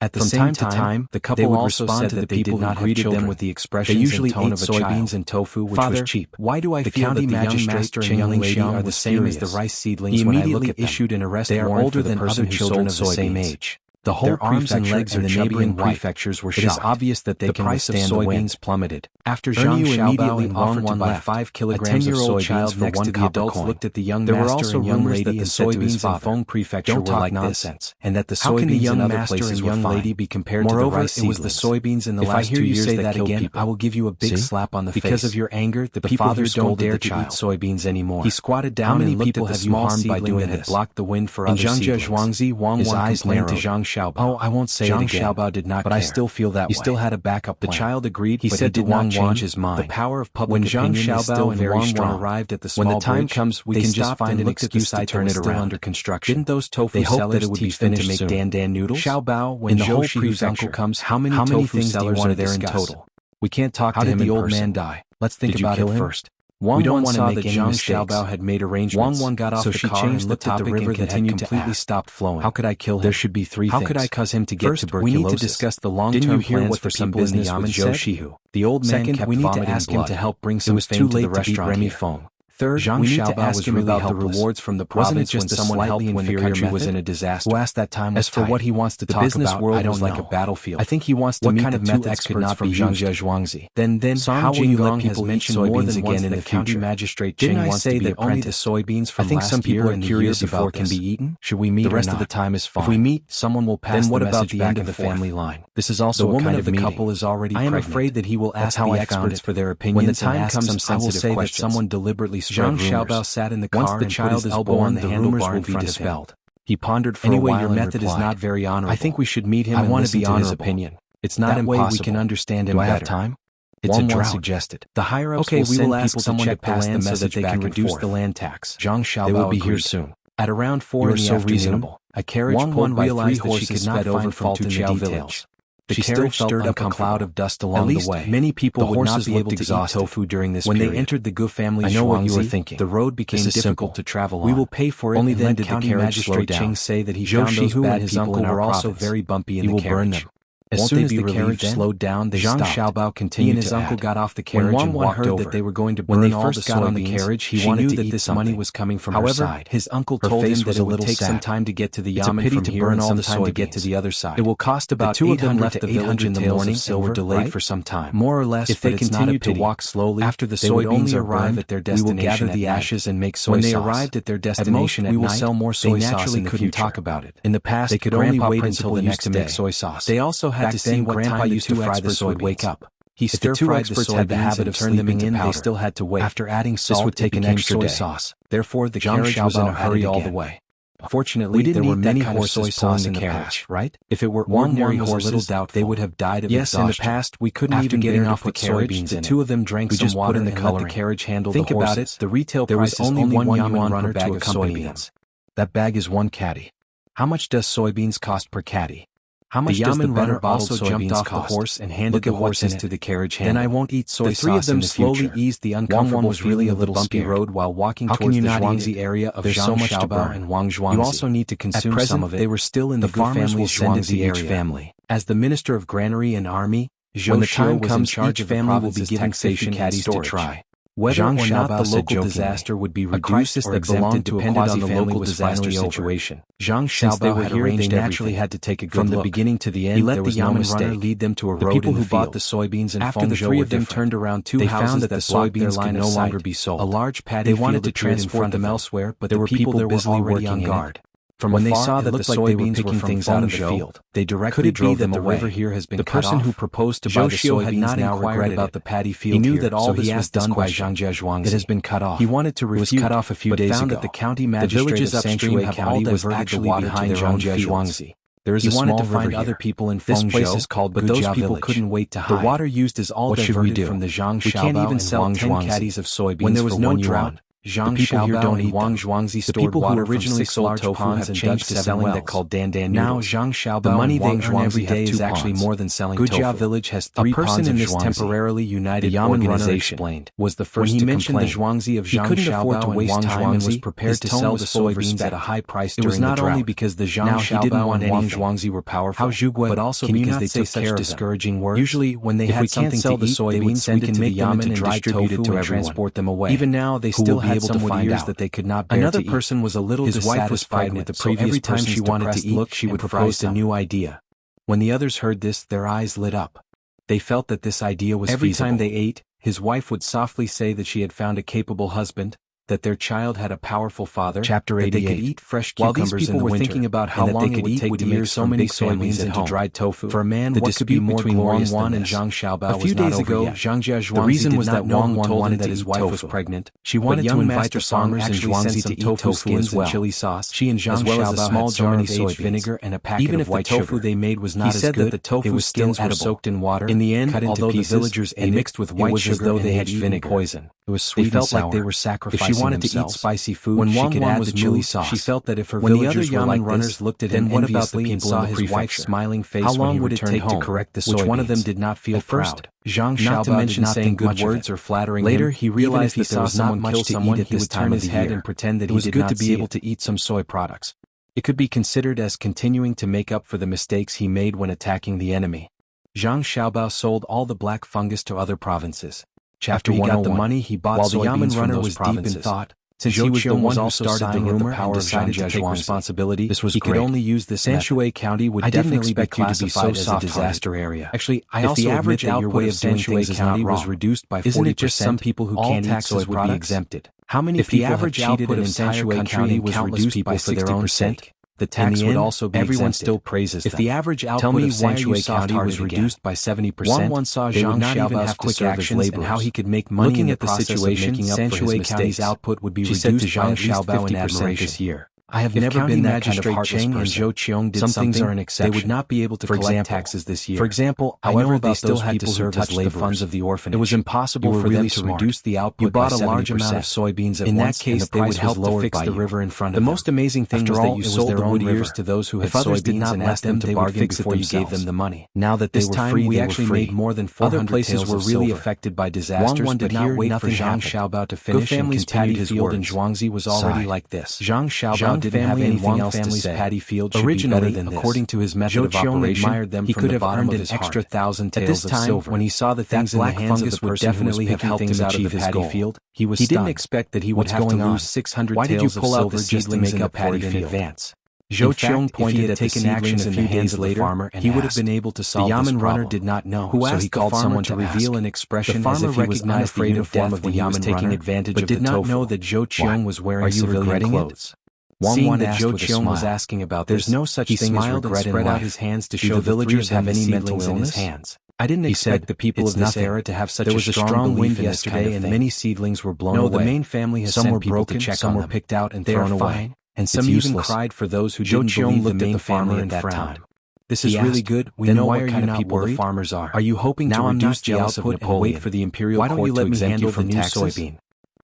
At the same time, the couple would respond to the people who greeted them with the expressions and tone of a child. Soybeans and tofu, which was cheap. Why do I feel that the young master and young lady are the same as the rice seedlings when I look at them? Issued an arrest warrant for the person who sold of the same age. The whole arms and legs of the neighboring prefectures were shocked. It is obvious that they can withstand the wind. Plummeted. After Zhang Xiaobao and Wang Wan left, 5 kilograms of soybeans for one adult looked at the young master and young lady and said to his father, "Feng prefecture were like nonsense, and that the soybeans in other places were fine. Be compared to the rice seedlings. It was the soybeans in the last 2 years that killed people. I will give you a big slap on the face. Because of your anger, the people here don't dare to eat soybeans anymore." He squatted down and looked at the small seedling that had blocked the wind for other seedlings. His eyes complained to Zhang Xiaobao. "Oh, I won't say it again." Zhang Xiaobao did not care. But I still feel that way. He still had a backup plan. The child agreed, but he did not change his mind. The power of public opinion is still very strong. Arrived at the small bridge. When the time comes, we can just find an excuse to turn it around. Under construction. Didn't those tofu sellers that it would be finished to make dan noodles? Xiaobao, when the whole prefecture comes, how many tofu sellers are there in total? We can't talk to him in person. How did the old man die? Let's think about it first. We don't want to make any mistakes. Zhang Xiaobao had made arrangements, Wang got off so the car and looked at the river that had completely stopped flowing. How could I kill him? There should be 3 things. How could I cause him to get tuberculosis? First, we need to discuss the long-term plans for some business with Zhou Shihu. The old man kept vomiting blood. Second, we need to ask him to help bring some fame to the restaurant here. Third, Zhang Xiaobao was really about the rewards from the province when someone helped when the country was in a disaster. Who asked that time was tight. As for what he wants to talk about, I don't know. Like a battlefield. I think he wants to meet the 2 experts from Zhangjiazhuangzi. Then how will you let people mention soybeans again in the county magistrate Didn't I say that only the soybeans from last year and the year before can be eaten? I think some people are curious about can be eaten. Should we meet or not? The rest of the time is fine. If we meet, someone will pass the message back of the family line. This is also a kind of meeting. The woman of the couple is already pregnant. I am afraid that he will ask the experts for their opinions. When the time comes, I will say that someone deliberately spread rumors. Sat in the car. Once the child is born, the rumors will be dispelled. He pondered for a while. Your method is not very honorable. I think we should meet him and listen to his opinion. It's not impossible. That way we can understand him better. Do I have time? It's a drought. Suggested. The higher-ups will send people to check the land so that they can reduce the land tax. Zhang Xiaobao they will be here soon. At around 4 in the afternoon, a carriage pulled by 3 horses sped over from Tujiao village. The carriage stirred up a cloud of dust along the way. Many people would not be able to eat tofu during this period. When they entered the Gu family, I know what you were thinking. The road became difficult to travel on. We will pay for it. Only then did the magistrate Cheng say that he found those bad people and are also very bumpy in the carriage. As soon as the carriage slowed down, Zhang Xiaobao continued. He and his uncle got off the carriage and walked over. That they were going to burn all the soybeans. When they first got on the carriage, he knew that this money was coming from her side. His uncle told him that it would take some time to get to the yamen from here and some time to get to the other side. It will cost about 2 of them left the village in the morning and were delayed for some time. More or less, if they continued to walk slowly, after the soybeans arrive at their destination, we will gather the ashes and make soy sauce. When they arrived at their destination at night, we will sell more soy sauce. They naturally couldn't talk about it. In the past, they could only wait until the next day to make soy sauce. They also had to see what time I used to fry the soy. Wake up. He stir-fried the soybeans had the habit of sleeping in. They still had to wait. After adding salt, this would take an extra soy sauce. Therefore, the carriage was in a hurry all the way. Fortunately, there were many horses pulling in the carriage, right? If it were ordinary horses, they would have died of exhaustion. Yes, in the past, we couldn't even get off the carriage. The 2 of them drank some water and let the carriage handle the horses. Think about it. The retail price is only 1 yuan runner to accompany them. That bag is 1 caddy. How much does soybeans cost per caddy? How much does the runner also jumped off the horse and handed the horses to the carriage handle? Then I won't eat soy sauce. The 3 of them slowly eased the uncomfortable feeling of the bumpy road while walking towards the Zhuangzi area of Zhang Xiaobao and Wang Zhuangzi. You also need to consume some of it. They were still in the family's Zhuangzi area. As the Minister of Granary and Army, when the time comes, each family will be given taxation caddies to try. Whether or not the local disaster would be reduced or exempted depended on the local disaster situation. Zhang Xiaobao had arranged naturally had to take a good look. From the beginning to the end, he let the yamen runner lead them to a road in the field. The people who bought the soybeans and after the 3 of them turned around 2 houses that the soybeans could no longer be sold. A large paddy field wanted to transport them elsewhere, but there were people there were already on guard. From when they saw that the soybeans were picking out of the field, they directly drove them away. The river here has been cut off. The person who proposed to buy the soybeans now regretted about the paddy field. He knew that all this was done by Zhangjiazhuangzi. It has been cut off. He wanted to refute, cut off a few days ago. Found that the county magistrate of Sanchuan County was actually behind Zhangjiazhuangzi. There is a small river here. He wanted to find other people in Fengzhou. This place is called but those people couldn't wait to hide. The water used is all diverted from the Zhang Xiaobao and Wang Zhuangzi. 10 caddies of soybeans when there was no drought. Zhang Xiaobao and Wang Zhuangzi stored water originally sold tofu have changed to selling that called dandan noodles. Now Zhang Xiaobao the money they earn every day is actually more than selling tofu. Gujia village has 3 ponds of Zhuangzi. A person in this temporarily united organization was the first to complain. When he mentioned the Zhuangzi of Zhang Xiaobao and Wang Zhuangzi was prepared to sell the soybeans at a high price during the drought. It was not only because the Zhang Xiaobao and Wang Zhuangzi were powerful, but also because they took care of discouraging words. Usually when they had something to eat, they would send it to the Yamen and distribute it to everyone. Transport them away. Even now they still had some with ears that they could not bear to eat. Another person was a little dissatisfied. His wife was pregnant with the previous every time she wanted to eat, she would propose a new idea. When the others heard this, their eyes lit up. They felt that this idea was feasible. Every time they ate, his wife would softly say that she had found a capable husband, that their child had a powerful father, Chapter 88. That they could eat fresh cucumbers. While these people were thinking about how long it would take to make so many soybeans into dried tofu, for a man, the dispute between Wang Wan and Zhang Xiaobao was not over yet. The reason was that Wang Wan wanted that his wife was pregnant. She wanted to invite the farmers and Zhuangzi to eat tofu skins and chili sauce. She and Zhang Xiaobao had a small jar of aged vinegar and a packet of white sugar. Even if the tofu they made was not as good, the tofu skins were soaked in water. In the end, although the villagers ate mixed with white sugar and they had vinegar poison. It was sweet and sour. They felt like they were sacrificing themselves. If she wanted to eat spicy food, when Wang Wan was chili sauce, she felt that if her villagers were like runners looked at him enviously and saw his wife's smiling face, how long would it take to correct the soybeans? Which one of them did not feel proud? Zhang Xiaobao did not think good words or flattering. Later he realized that there was not much to eat at this time of the year and pretend that he did not see it. It was good to be able to eat some soy products. It could be considered as continuing to make up for the mistakes he made when attacking the enemy. Zhang Xiaobao sold all the black fungus to other provinces. After he got the money, he bought soybeans from those provinces. Deep in thought, since he was the one who started the rumor and decided to take responsibility, he could only use this method. Sanshui County would definitely be classified as a disaster area. Actually, I also admit that your way of doing things County was reduced by 40%. Isn't it just some people who can't eat soy would be exempted? How many people have cheated in Sanshui County was reduced by for their own sake? The tax would also be everyone still praises them. If the average output of Sanshui County was reduced by 70%, Wang saw Zhang Xiaobao's quick actions and how he could make money. Looking at the situation, Sanshui County's output would be reduced by Zhang Xiaobao in admiration this year. I have never been that kind of heartless person. Zhou Qiong did some things are an exception. They would not be able to collect taxes this year. For example, however, they still had to serve as the funds of the orphanage. It was impossible for them to reduce the output. You bought a large amount of soybeans at once. In that case, they would help to fix the river in front of them. The most amazing thing was that you sold their own ears to those who had soybeans and asked them to bargain before you gave them the money. Now that they were free, we actually made more than 400 places were really affected by disasters. Wang did not wait for Zhang Xiaobao to finish and continued his field in Zhuangzi was already like this. Zhang Xiaobao didn't have anything else to say. Paddy field originally, according to his method of operation, he could have earned an extra 1,000 taels of silver. When he saw the things in the hands of the person definitely have helped him achieve his goal. He didn't expect that he would have to lose 600 taels of silver just to make up for it in advance. Zhou Qiong pointed at taken action in the hands of the farmer and he would have been able to solve this problem. The Yamen runner did not know, so he called someone to reveal an expression as if he was unafraid of death when he was taking advantage of the tofu, but did not know that Zhou Qiong was wearing civilian clothes. Seeing that Zhou Qiong was asking about this, there's no such thing as regret and spread out his hands to show the villagers have any mental illness. I didn't expect the people of this era to have such a strong wind yesterday and many seedlings were blown away. No, the main family has sent people to check on them. Some were picked out and thrown away, and some even cried for those who didn't believe the main family at that time. This is really good. We know what kind of people the farmers are. Are you hoping to reduce the output and wait for the imperial court to exempt you from new soybean?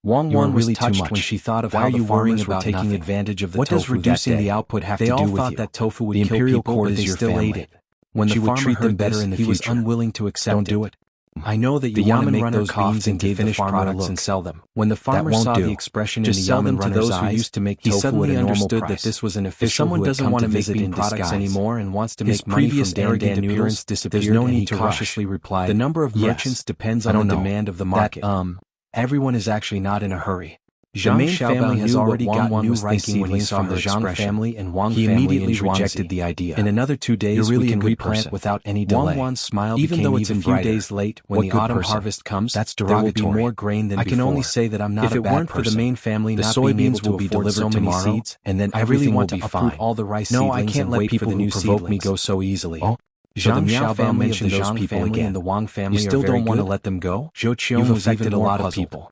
Wang Wan was really touched when she thought of how the farmers were taking advantage of the tofu. What does reducing the output have to do with you? They all thought that tofu would kill people, but they still ate it. When the farmer heard better in the future, he was unwilling to accept it. Don't do it. I know that you want to make those beans and finished products and sell them. When the farmer saw the expression in the Yamen runner's eyes, he suddenly understood that this was an official who had come to visit in products anymore and wants to make money from dandan noodles. There's no need to cautiously reply. The number of merchants depends on the demand of the market. Everyone is actually not in a hurry. Zhang family has already got new thinking when he saw the Zhang family and Wang family. He immediately rejected the idea. In another 2 days, we can replant without any delay. Wang Wan's smile even though it's a few days late when the autumn harvest comes. That's derogatory. There will be more grain than before. I can only say that I'm not a bad person. If it weren't for the main family not being able to afford so many seeds, and then everything will be fine. All the rice seedlings and wait for the new provoke me go so easily. Zhang Xiaobao mentioned those people again. And the Wang family. You still don't want to let them go? Zhou Qiong was affected a lot of people.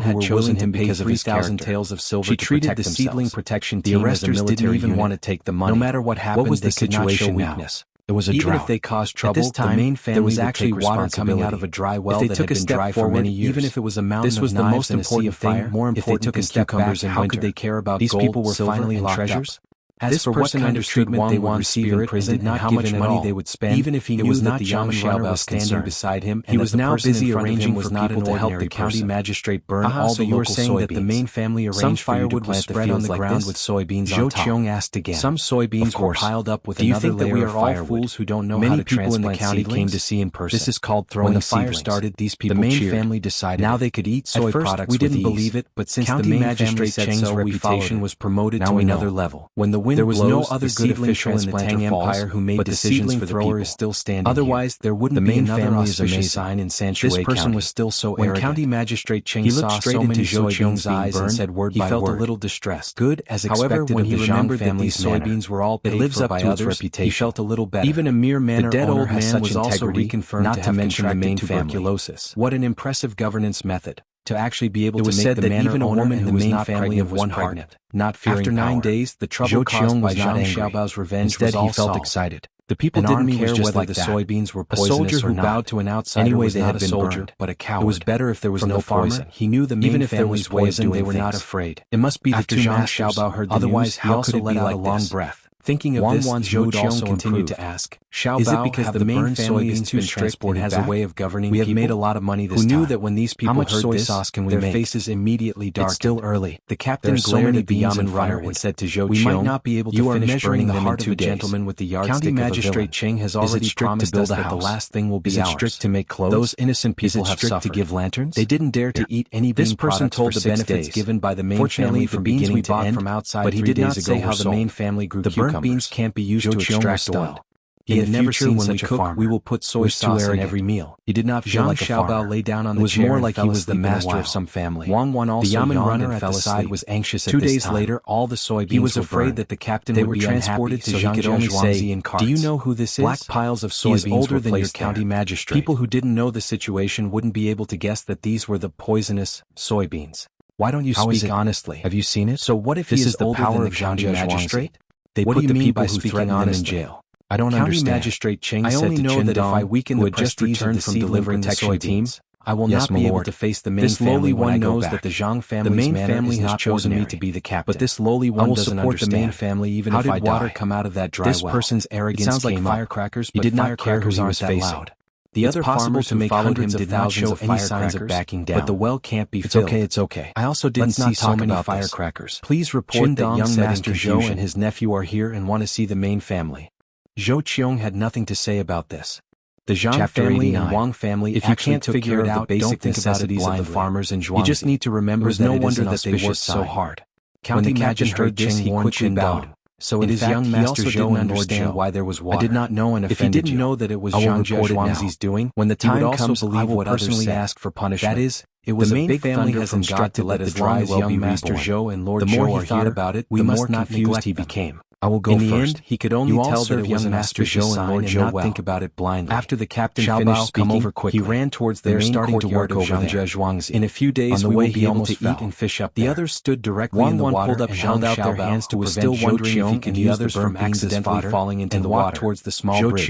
anyone who had chosen chosen him because of his 3,000 character. tails of silver She to treated protect the themselves. seedling protection The team as a arresters military didn't even unit. want to take the money. No matter what happened, What was they the could not show situation now? weakness. It was a Even drought. if they caused At trouble, this time, the main family there was would actually take water coming out of a dry well if they that took had a been step dry for forward, many years. even if it was a mountain This was of the knives most and a sea important of fire, thing. More if they important took a than step cucumbers back, in how winter. could they care about These gold, people were silver, finally and locked treasures? up. As This for what person kind of understood treatment Wang they would would receive receive in in prison prison and how much money they would spend, even if he it knew was that not the the young Xiaobai Xiaobai was standing concerned. beside him, He was now busy in front of arranging him for was not people an to help ordinary the county person. magistrate burn Aha, all so the you were local saying that the soybeans. main family Some arranged for you to firewood was plant the spread on fields the like ground this? with soybeans Zhou on top. Qiong asked again. Some soybeans Of course. were piled up with Do you another think that layer we of are all firewood. fools who don't know Many how to people in the transplant county came seedlings? to see in person. This is called When throwing the fire seedlings. started, these people The main cheered. family decided Now it. they could eat soy At first, products we with didn't ease. believe it, but since County the main magistrate family said Cheng's so, reputation was promoted now to we know. another level. When the wind There was blows, no other the good seedling official in the transplanter Tang falls, Empire who made but the decisions seedling for the thrower people. is still standing Otherwise, there wouldn't The be main another family is auspicious amazing. sign in Sanshui This person County. was still so When arrogant. County Magistrate Cheng He saw looked straight so into many Zhou soybeans Qiong's being eyes and burned, said word he by felt a word. little distressed. Good as However, expected when of he the Zhang remembered that family's these manner, soybeans were all it paid lives for up by to its others, reputation. he felt a little better. Even a mere manor The dead owner old has man such was also integrity, reconfirmed not to to have mention the contracted main family. tuberculosis. What an impressive governance method. to actually be able to make the manor even a woman in the main family of one heart, not fearing After 9 power. days, the trouble caused by Zhang Xiaobao's revenge was all he felt solved. excited. The people didn't care whether the soybeans were poisonous or not. A soldier who bowed to an outsider was not a soldier, but a coward. It was better if there was no poison. He knew the main family's way of doing things. They were not afraid. It must be the two masters. Xiaobao heard the news, he also let out a long breath. Thinking of this, Zhou Qiong continued to ask, "Is it because the main family is too strict and has a way of governing people? We have made a lot of money this time. Who knew that when these people heard soy sauce can we make? Their faces immediately darkened. It's still early." The captain glared at the yamen runner and said to Zhou Qiong, "We might not be able to finish burning them in 2 days. Gentleman with the yardstick County Magistrate Cheng has already promised us that the last thing will be ours. Is it strict to make clothes? Those innocent people have suffered. To give lanterns? They didn't dare to eat any bean products. This person told the benefits given by the main family from beginning to end, but he did not say how the main family grew cucumbers. The burnt beans can't be used to extract oil. He had never seen such a farmer. We will put soy sauce in every meal. He did not feel like a farmer. Lay down on the chair. It was more like he was the master of some family. Wang Wan also yawned and fell asleep. Was anxious at this time. 2 days later, all the soybeans were burned. He was afraid that the captain would be transported to Zhangjiang in carts. Do you know who this is? Black piles of soybeans were placed there. County magistrate. People who didn't know the situation wouldn't be able to guess that these were the poisonous soybeans. Why don't you speak honestly? Have you seen it? So what if he is older than the county magistrate? They put the people who threatened them in jail. I don't understand. County Magistrate Cheng said to Chen Dong, who had just returned from delivering the soybeans, I will not be able to face the main family when I go back. That the Zhang family's family has chosen me to be the captain. But this lowly one doesn't understand. The main family even if I die. How did water come out of that dry well? This person's arrogance sounds like firecrackers, but he did not care who he was facing. The other farmers who followed him did not show any signs of backing down. But the well can't be filled. It's okay. I also didn't see so many firecrackers. Please report that young Master Zhou and his nephew are here and want to see the main family. Zhou Qiong had nothing to say about this. The Zhang family and Wang family, if you can't figure it out, the basic necessities of the farmers in Zhuangzi. You just need to remember that no wonder that they worked so hard. When the captain heard this, he quickly bowed. So it is young Master Zhou and Lord Zhou why there was water. I did not know and offended you. If he didn't know that it was Zhang Zhuangzi's doing, when the time comes, I will personally ask for punishment. That is, it was the main family has instructed that as long as young Master Zhou and Lord Zhou are here, the more he thought about it, the more confused he became. I will go first. In the end, he could only tell that it was Master Zhou and Lord Zhou well. Think about it blindly. After the captain finished speaking, he ran towards the main courtyard of Zhangjiang. In a few days, we will be able to eat and fish up there. The others stood directly in the water and held out their hands to prevent Zhou Qiong and the others from accidentally falling into the water towards the small bridge.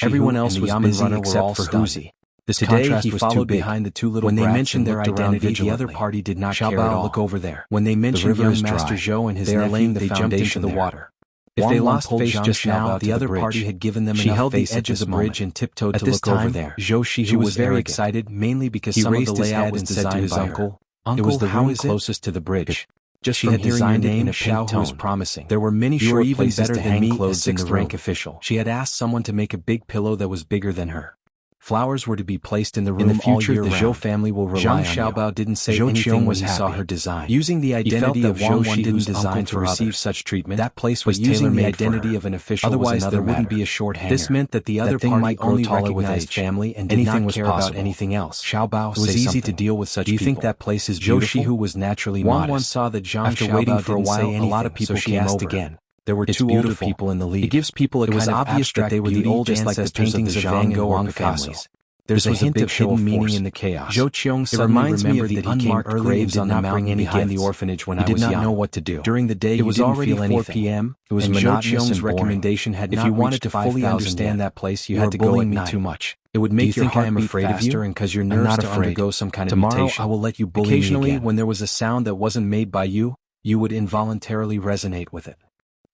Everyone else was busy except for Huzi. This contrast was too big. Behind the two little when they mentioned their identity, the other party did not care at all. Look over there. When they mentioned young Master Zhou and his nephew, they jumped into the water. If they lost face just now, the other party had given them enough face at the edge of the bridge and tiptoed to look over there. Zhou Shi was very excited, mainly because some of the layout was designed to his uncle. It was the room closest to the bridge. Just from hearing the name, Xiao was promising. There were many short even better than me, a sixth-rank official. She had asked someone to make a big pillow that was bigger than her. Flowers were to be placed in the room. In the future, the Zhou family will rely on you. Zhang Xiaobao didn't say anything when he saw her design. Using the identity of Wang Shi didn't design to receive such treatment. That place was tailor-made for her. The identity of an official otherwise there wouldn't be a short hanger. This meant that the other party might only recognize family and did not care about anything else. Xiaobao was easy to deal with such people. Do you think that place is beautiful? Zhou Shi, who was naturally modest. Wang Wan saw that Zhang Xiaobao didn't say anything, a lot of people came over. There were two older people in the lead. It gives people a kind of obvious that they were the old ancestors of the Zhang and Wang families. There's a hint of hidden meaning in the chaos. Zhou Qiong suddenly remembered that he came graves on the mountain behind the orphanage when I was young. He did not know what to do. During the day, it was already 4 p.m. It was monotonous and boring. Recommendation had if you wanted to fully understand that place, you had to go at me too much. It would make your heart beat faster, and because your nerves to undergo some kind of mutation. Tomorrow, I will let you bully me again. Occasionally, when there was a sound that wasn't made by you, you would involuntarily resonate with it.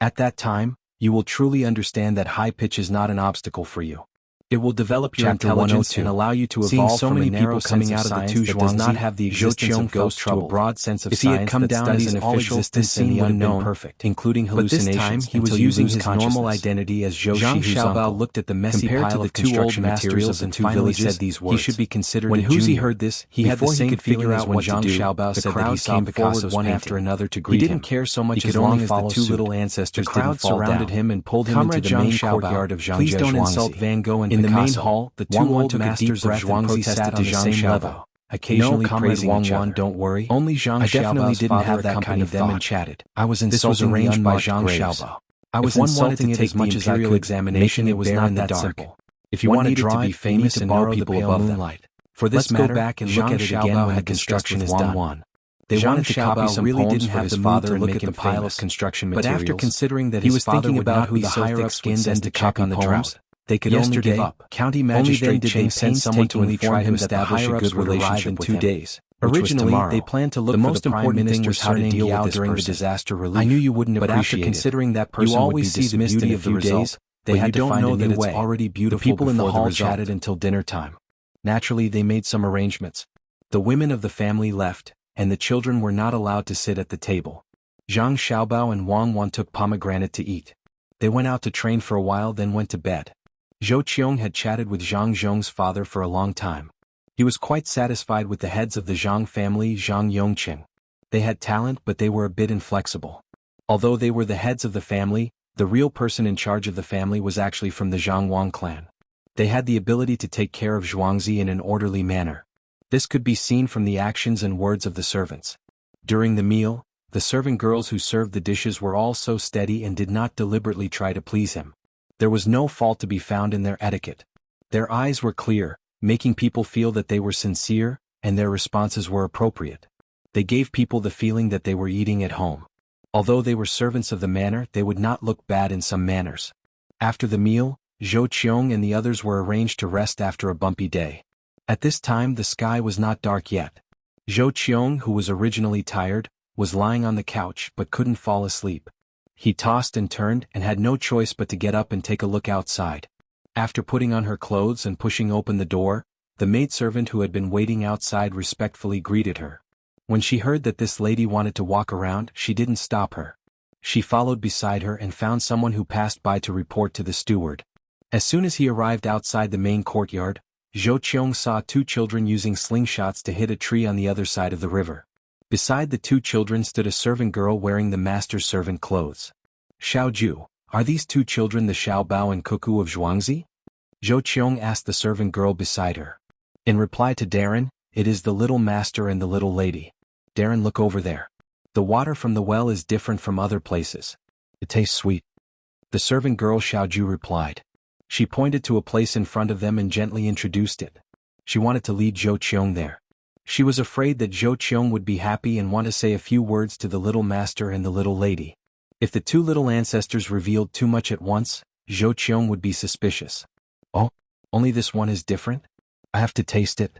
At that time, you will truly understand that high pitch is not an obstacle for you. It will develop your intelligence and allow you to evolve so from a narrow coming out of the two that does not have the existence of ghost to a broad sense of science that studies all existence in the unknown, perfect, including hallucinations. But this time, he was using his normal identity as Zhou Shi. Zhang Xiaobao looked at the messy pile of construction materials and finally said these words. He should be considered when Huzi heard this, he had the same feeling as when Zhang Xiaobao said that he came forward one after another to greet him. He didn't care so much as long as the two little ancestors didn't fall down. The crowd surrounded him and pulled him into the main courtyard of Zhangjiang. Please don't insult Van Gogh and Picasso. In the main hall, the two old masters of Zhuangzi sat on the same level, occasionally praising each other. Don't worry. Only Zhang Xiaobao's didn't have that kind of them and chatted. I was insulting. This was arranged by Zhang Xiaobao. I was insulting it as much as I could. Examination, it was not that simple. If you wanted to be famous and know people above moonlight, For this Let's matter, go back and Zhang look at it again Xiaobao when the had construction is Wang done. Wan. They Zhang wanted to copy Xiaobao some really poems didn't for have his the mood father to and look make at the the pile famous of construction But materials. after considering that he his was father thinking would about not who be the so higher-ups thick-skinned would as send to to check copy on the poems, drought. they could Yesterday, only give up. County Only Magistrate then did Cheng they send send someone someone to inform him that the establish a higher-ups good would arrive relationship in with 2 him. days, which was Originally, tomorrow. they planned to look The for most the Prime important thing Minister's was how to surname deal with Yao this during the person. disaster relief. I knew you wouldn't But after appreciate it. considering that You person would always be see the dismissed beauty in a of the few result, days, but they you had to don't find know a that new it's way. already The beautiful people in the before the hall result. chatted until dinner time. Naturally, they made some arrangements. The women of the family left, and the children were not allowed to sit at the table. Zhang Xiaobao and Wang Wan took pomegranate to eat. They went out to train for a while, then went to bed. Zhou Qiong had chatted with Zhang Zhong's father for a long time. He was quite satisfied with the heads of the Zhang family, Zhang Yongqing. They had talent, but they were a bit inflexible. Although they were the heads of the family, the real person in charge of the family was actually from the Zhang Wang clan. They had the ability to take care of Zhuangzi in an orderly manner. This could be seen from the actions and words of the servants. During the meal, the serving girls who served the dishes were all so steady and did not deliberately try to please him. There was no fault to be found in their etiquette. Their eyes were clear, making people feel that they were sincere, and their responses were appropriate. They gave people the feeling that they were eating at home. Although they were servants of the manor, they would not look bad in some manners. After the meal, Zhou Qiong and the others were arranged to rest after a bumpy day. At this time the sky was not dark yet. Zhou Qiong, who was originally tired, was lying on the couch but couldn't fall asleep. He tossed and turned and had no choice but to get up and take a look outside. After putting on her clothes and pushing open the door, the maidservant who had been waiting outside respectfully greeted her. When she heard that this lady wanted to walk around, she didn't stop her. She followed beside her and found someone who passed by to report to the steward. As soon as he arrived outside the main courtyard, Zhou Qiong saw 2 children using slingshots to hit a tree on the other side of the river. Beside the 2 children stood a servant girl wearing the master's servant clothes. Xiaoju, are these 2 children the Xiaobao and Cuckoo of Zhuangzi? Zhou Qiong asked the servant girl beside her. In reply to Darren, it is the little master and the little lady. Darren, look over there. The water from the well is different from other places. It tastes sweet. The servant girl Xiaoju replied. She pointed to a place in front of them and gently introduced it. She wanted to lead Zhou Qiong there. She was afraid that Zhou Qiong would be happy and want to say a few words to the little master and the little lady. If the 2 little ancestors revealed too much at once, Zhou Qiong would be suspicious. Oh, only this one is different? I have to taste it.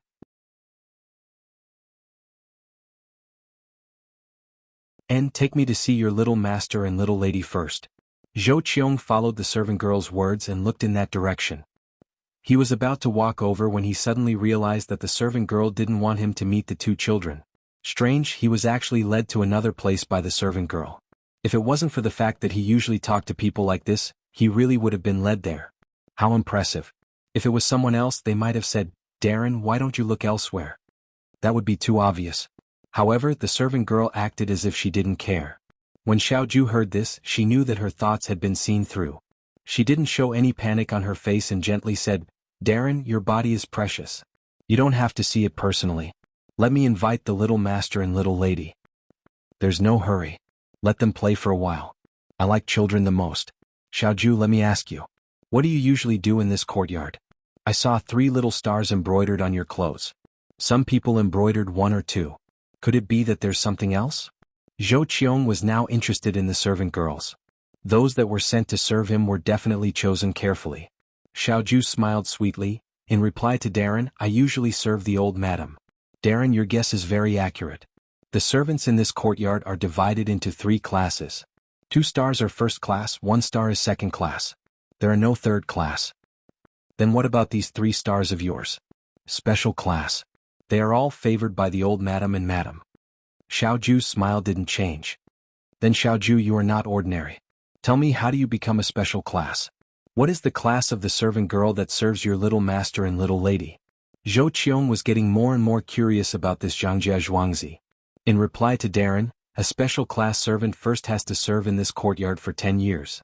And take me to see your little master and little lady first. Zhou Qiong followed the servant girl's words and looked in that direction. He was about to walk over when he suddenly realized that the servant girl didn't want him to meet the 2 children. Strange, he was actually led to another place by the servant girl. If it wasn't for the fact that he usually talked to people like this, he really would have been led there. How impressive. If it was someone else, they might have said, Darren, why don't you look elsewhere? That would be too obvious. However, the servant girl acted as if she didn't care. When Xiaoju heard this, she knew that her thoughts had been seen through. She didn't show any panic on her face and gently said, Darren, your body is precious. You don't have to see it personally. Let me invite the little master and little lady. There's no hurry. Let them play for a while. I like children the most. Xiaoju, let me ask you. What do you usually do in this courtyard? I saw 3 little stars embroidered on your clothes. Some people embroidered 1 or 2. Could it be that there's something else? Zhou Qiong was now interested in the servant girls. Those that were sent to serve him were definitely chosen carefully. Xiaoju smiled sweetly. In reply to Darren, I usually serve the old madam. Darren, your guess is very accurate. The servants in this courtyard are divided into 3 classes. 2 stars are first class, 1 star is second class. There are no third class. Then what about these 3 stars of yours? Special class. They are all favored by the old madam and madam. Xiaoju's smile didn't change. Then Xiaoju, you are not ordinary. Tell me, how do you become a special class? What is the class of the servant girl that serves your little master and little lady? Zhou Qiong was getting more and more curious about this Zhangjia Zhuangzi. In reply to Darren, a special class servant first has to serve in this courtyard for 10 years.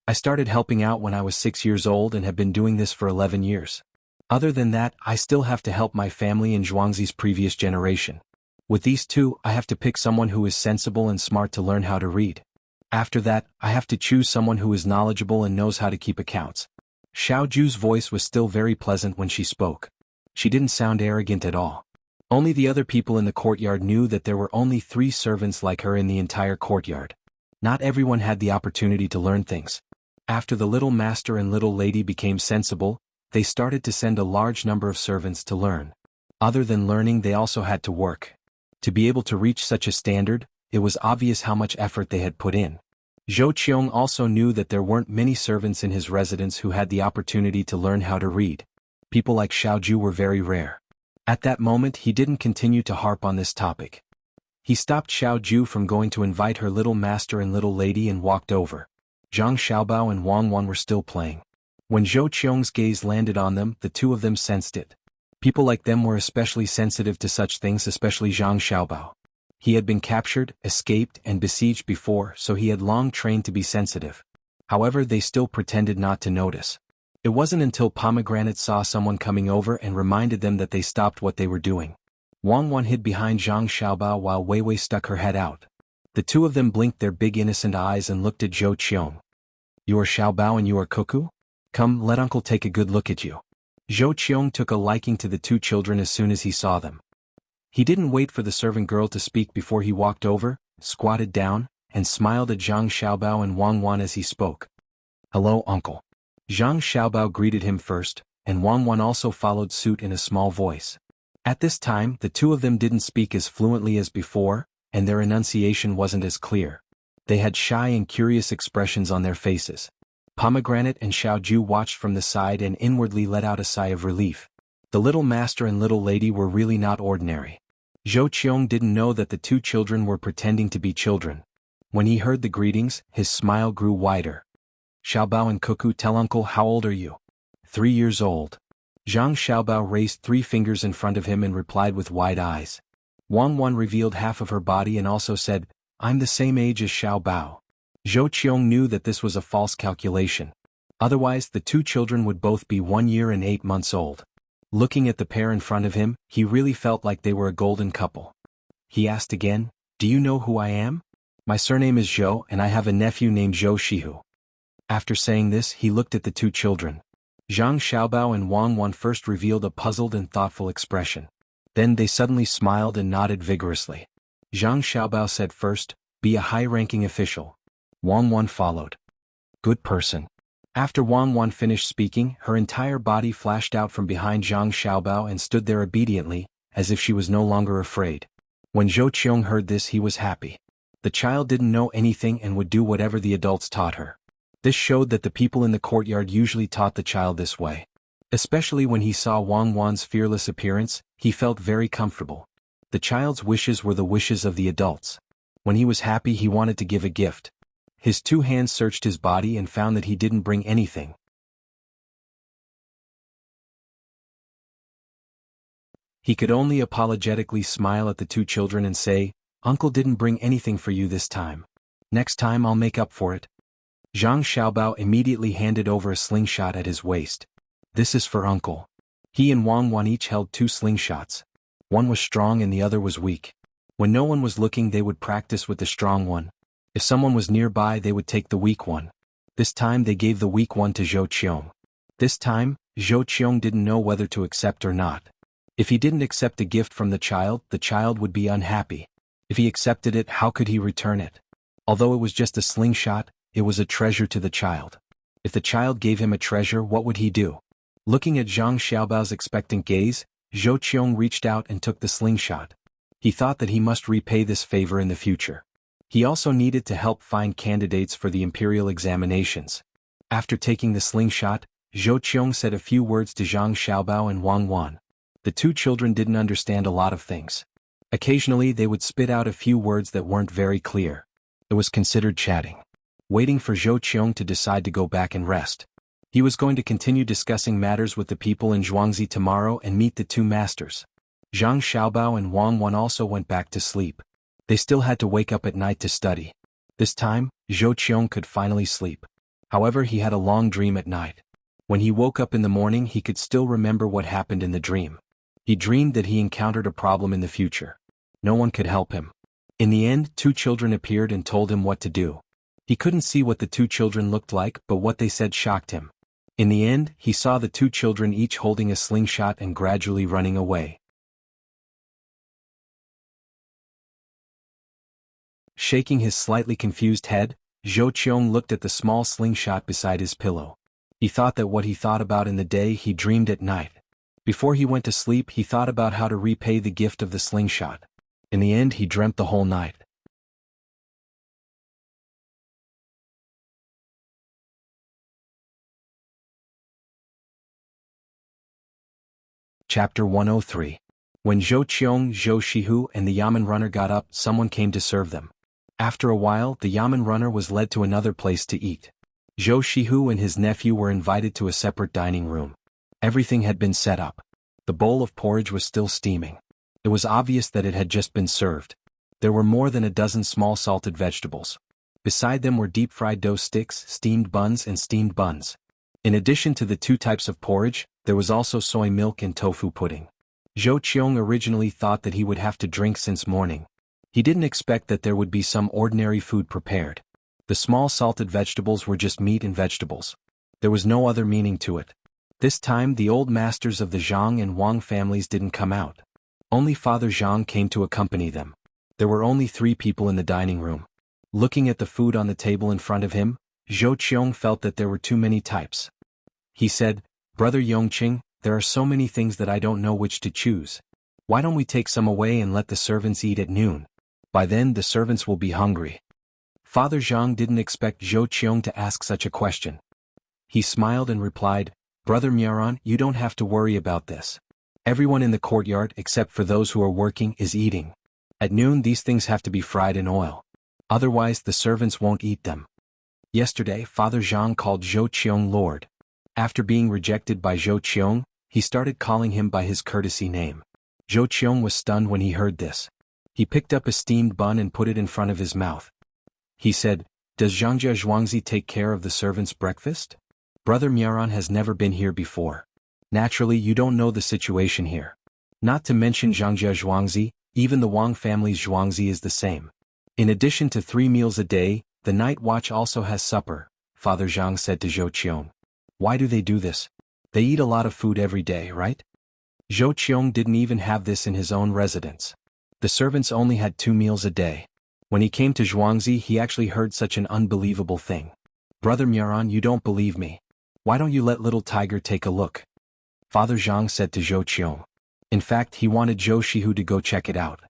I started helping out when I was 6 years old and have been doing this for 11 years. Other than that, I still have to help my family in Zhuangzi's previous generation. With these 2, I have to pick someone who is sensible and smart to learn how to read. After that, I have to choose someone who is knowledgeable and knows how to keep accounts. Xiao Ju's voice was still very pleasant when she spoke. She didn't sound arrogant at all. Only the other people in the courtyard knew that there were only 3 servants like her in the entire courtyard. Not everyone had the opportunity to learn things. After the little master and little lady became sensible, they started to send a large number of servants to learn. Other than learning, they also had to work. To be able to reach such a standard, it was obvious how much effort they had put in. Zhou Qiong also knew that there weren't many servants in his residence who had the opportunity to learn how to read. People like Xiao Ju were very rare. At that moment, he didn't continue to harp on this topic. He stopped Xiao Ju from going to invite her little master and little lady and walked over. Zhang Xiaobao and Wang Wan were still playing. When Zhou Qiong's gaze landed on them, the two of them sensed it. People like them were especially sensitive to such things, especially Zhang Xiaobao. He had been captured, escaped, and besieged before, so he had long trained to be sensitive. However, they still pretended not to notice. It wasn't until Pomegranate saw someone coming over and reminded them that they stopped what they were doing. Wang Wan hid behind Zhang Xiaobao while Wei Wei stuck her head out. The two of them blinked their big innocent eyes and looked at Zhou Qiong. "You are Xiaobao and you are Cuckoo? Come, let uncle take a good look at you." Zhou Qiong took a liking to the two children as soon as he saw them. He didn't wait for the servant girl to speak before he walked over, squatted down, and smiled at Zhang Xiaobao and Wang Wan as he spoke. "Hello, uncle." Zhang Xiaobao greeted him first, and Wang Wan also followed suit in a small voice. At this time, the two of them didn't speak as fluently as before, and their enunciation wasn't as clear. They had shy and curious expressions on their faces. Pomegranate and Xiao Ju watched from the side and inwardly let out a sigh of relief. The little master and little lady were really not ordinary. Zhou Qiong didn't know that the two children were pretending to be children. When he heard the greetings, his smile grew wider. "Xiaobao and Cuckoo, tell uncle, how old are you?" 3 years old. Zhang Xiaobao raised 3 fingers in front of him and replied with wide eyes. Wang Wan revealed half of her body and also said, "I'm the same age as Xiaobao." Zhou Qiong knew that this was a false calculation. Otherwise, the two children would both be 1 year and 8 months old. Looking at the pair in front of him, he really felt like they were a golden couple. He asked again, "Do you know who I am?" "My surname is Zhou and I have a nephew named Zhou Shihu." After saying this, he looked at the two children. Zhang Xiaobao and Wang Wan first revealed a puzzled and thoughtful expression. Then they suddenly smiled and nodded vigorously. Zhang Xiaobao said first, "Be a high-ranking official." Wang Wan followed. "Good person." After Wang Wan finished speaking, her entire body flashed out from behind Zhang Xiaobao and stood there obediently, as if she was no longer afraid. When Zhou Qiong heard this, he was happy. The child didn't know anything and would do whatever the adults taught her. This showed that the people in the courtyard usually taught the child this way. Especially when he saw Wang Wan's fearless appearance, he felt very comfortable. The child's wishes were the wishes of the adults. When he was happy, he wanted to give a gift. His 2 hands searched his body and found that he didn't bring anything. He could only apologetically smile at the two children and say, "Uncle didn't bring anything for you this time. Next time I'll make up for it." Zhang Xiaobao immediately handed over a slingshot at his waist. "This is for uncle." He and Wang Wan each held 2 slingshots. One was strong and the other was weak. When no one was looking, they would practice with the strong one. If someone was nearby, they would take the weak one. This time they gave the weak one to Zhou Qiong. This time, Zhou Qiong didn't know whether to accept or not. If he didn't accept a gift from the child would be unhappy. If he accepted it, how could he return it? Although it was just a slingshot, it was a treasure to the child. If the child gave him a treasure, what would he do? Looking at Zhang Xiaobao's expectant gaze, Zhou Qiong reached out and took the slingshot. He thought that he must repay this favor in the future. He also needed to help find candidates for the imperial examinations. After taking the slingshot, Zhou Qiong said a few words to Zhang Xiaobao and Wang Wan. The two children didn't understand a lot of things. Occasionally they would spit out a few words that weren't very clear. It was considered chatting. Waiting for Zhou Qiong to decide to go back and rest. He was going to continue discussing matters with the people in Zhuangzi tomorrow and meet the 2 masters. Zhang Xiaobao and Wang Wan also went back to sleep. They still had to wake up at night to study. This time, Zhou Qiong could finally sleep. However, he had a long dream at night. When he woke up in the morning, he could still remember what happened in the dream. He dreamed that he encountered a problem in the future. No one could help him. In the end, 2 children appeared and told him what to do. He couldn't see what the 2 children looked like, but what they said shocked him. In the end, he saw the two children each holding a slingshot and gradually running away. Shaking his slightly confused head, Zhou Qiong looked at the small slingshot beside his pillow. He thought that what he thought about in the day he dreamed at night. Before he went to sleep he thought about how to repay the gift of the slingshot. In the end he dreamt the whole night. Chapter 103. When Zhou Qiong, Zhou Shihu and the Yamen runner got up, someone came to serve them. After a while, the Yamen runner was led to another place to eat. Zhou Shihu and his nephew were invited to a separate dining room. Everything had been set up. The bowl of porridge was still steaming. It was obvious that it had just been served. There were more than a dozen small salted vegetables. Beside them were deep-fried dough sticks, steamed buns and steamed buns. In addition to the two types of porridge, there was also soy milk and tofu pudding. Zhou Qiong originally thought that he would have to drink since morning. He didn't expect that there would be some ordinary food prepared. The small salted vegetables were just meat and vegetables. There was no other meaning to it. This time the old masters of the Zhang and Wang families didn't come out. Only Father Zhang came to accompany them. There were only 3 people in the dining room. Looking at the food on the table in front of him, Zhou Qiong felt that there were too many types. He said, "Brother Yongqing, there are so many things that I don't know which to choose. Why don't we take some away and let the servants eat at noon? By then the servants will be hungry." Father Zhang didn't expect Zhou Qiong to ask such a question. He smiled and replied, "Brother Miaran, you don't have to worry about this. Everyone in the courtyard except for those who are working is eating. At noon these things have to be fried in oil. Otherwise the servants won't eat them." Yesterday Father Zhang called Zhou Qiong Lord. After being rejected by Zhou Qiong, he started calling him by his courtesy name. Zhou Qiong was stunned when he heard this. He picked up a steamed bun and put it in front of his mouth. He said, "Does Zhangjia Zhuangzi take care of the servants' breakfast? Brother Miaran has never been here before. Naturally you don't know the situation here. Not to mention Zhangjia Zhuangzi, even the Wang family's Zhuangzi is the same. In addition to 3 meals a day, the night watch also has supper," Father Zhang said to Zhou Qiong. "Why do they do this? They eat a lot of food every day, right?" Zhou Qiong didn't even have this in his own residence. The servants only had 2 meals a day. When he came to Zhuangzi he actually heard such an unbelievable thing. "Brother Miaran, you don't believe me. Why don't you let little tiger take a look?" Father Zhang said to Zhou Qiong. In fact he wanted Zhou Shihu to go check it out.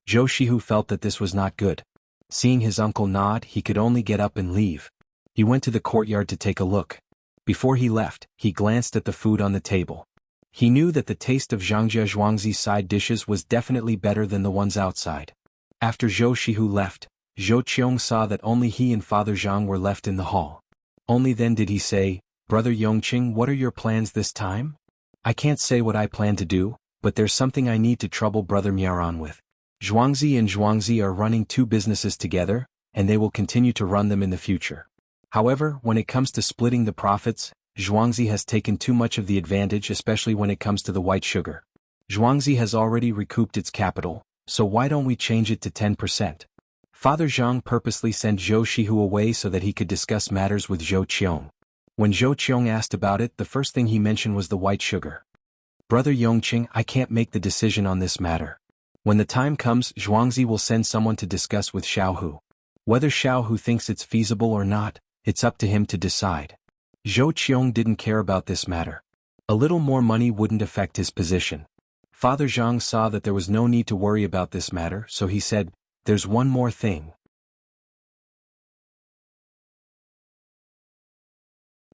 Zhou Shihu felt that this was not good. Seeing his uncle nod he could only get up and leave. He went to the courtyard to take a look. Before he left, he glanced at the food on the table. He knew that the taste of Zhangjia Zhuangzi's side dishes was definitely better than the ones outside. After Zhou Shihu left, Zhou Qiong saw that only he and Father Zhang were left in the hall. Only then did he say, "Brother Yongqing, what are your plans this time?" "I can't say what I plan to do, but there's something I need to trouble Brother Miaran with. Zhuangzi and Zhuangzi are running 2 businesses together, and they will continue to run them in the future. However, when it comes to splitting the profits, Zhuangzi has taken too much of the advantage, especially when it comes to the white sugar. Zhuangzi has already recouped its capital, so why don't we change it to 10%? Father Zhang purposely sent Zhou Shihu away so that he could discuss matters with Zhou Qiong. When Zhou Qiong asked about it, the first thing he mentioned was the white sugar. "Brother Yongqing, I can't make the decision on this matter. When the time comes, Zhuangzi will send someone to discuss with Xiaohu. Whether Xiaohu thinks it's feasible or not, it's up to him to decide." Zhou Qiong didn't care about this matter. A little more money wouldn't affect his position. Father Zhang saw that there was no need to worry about this matter, so he said, "There's one more thing.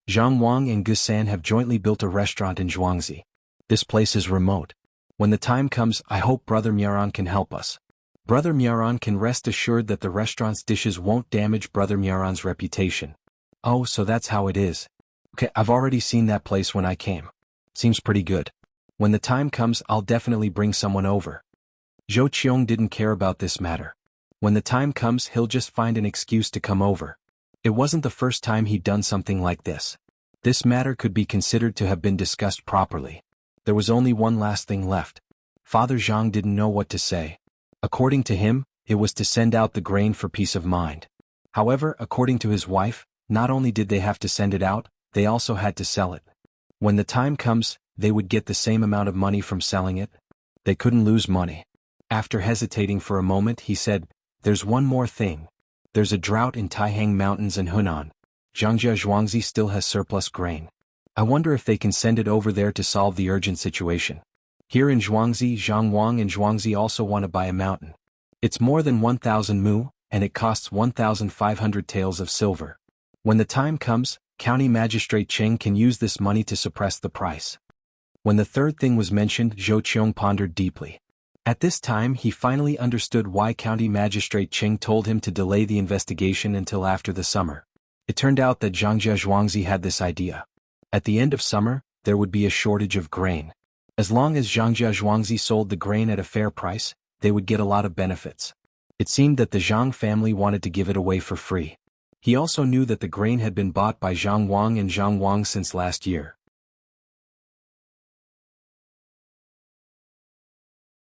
Zhang Wang and Gusan have jointly built a restaurant in Zhuangzi. This place is remote. When the time comes, I hope Brother Miaran can help us. Brother Miaran can rest assured that the restaurant's dishes won't damage Brother Miaran's reputation." "Oh, so that's how it is. Okay, I've already seen that place when I came. Seems pretty good. When the time comes, I'll definitely bring someone over." Zhou Qiong didn't care about this matter. When the time comes, he'll just find an excuse to come over. It wasn't the first time he'd done something like this. This matter could be considered to have been discussed properly. There was only one last thing left. Father Zhang didn't know what to say. According to him, it was to send out the grain for peace of mind. However, according to his wife, not only did they have to send it out, they also had to sell it. When the time comes, they would get the same amount of money from selling it. They couldn't lose money. After hesitating for a moment, he said, "There's one more thing. There's a drought in Taihang Mountains and Hunan. Zhangjia Zhuangzi still has surplus grain. I wonder if they can send it over there to solve the urgent situation. Here in Zhuangzi, Zhangwang and Zhuangzi also want to buy a mountain. It's more than 1,000 mu, and it costs 1,500 taels of silver. When the time comes, County Magistrate Cheng can use this money to suppress the price." When the third thing was mentioned, Zhou Qiong pondered deeply. At this time he finally understood why County Magistrate Cheng told him to delay the investigation until after the summer. It turned out that Zhangjia Zhuangzi had this idea. At the end of summer, there would be a shortage of grain. As long as Zhangjia Zhuangzi sold the grain at a fair price, they would get a lot of benefits. It seemed that the Zhang family wanted to give it away for free. He also knew that the grain had been bought by Zhang Wang and Zhang Wang since last year.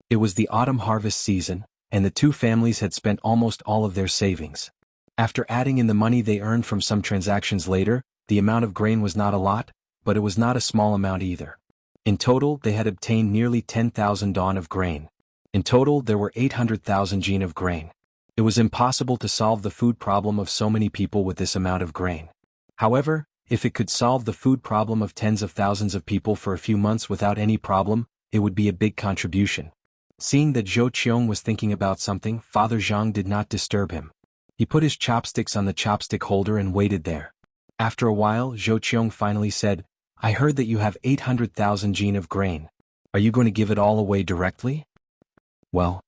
It was the autumn harvest season, and the two families had spent almost all of their savings. After adding in the money they earned from some transactions later, the amount of grain was not a lot, but it was not a small amount either. In total, they had obtained nearly 10,000 dawn of grain. In total, there were 800,000 jin of grain. It was impossible to solve the food problem of so many people with this amount of grain. However, if it could solve the food problem of tens of thousands of people for a few months without any problem, it would be a big contribution. Seeing that Zhou Qiong was thinking about something, Father Zhang did not disturb him. He put his chopsticks on the chopstick holder and waited there. After a while, Zhou Qiong finally said, "I heard that you have 800,000 jin of grain. Are you going to give it all away directly?" Well,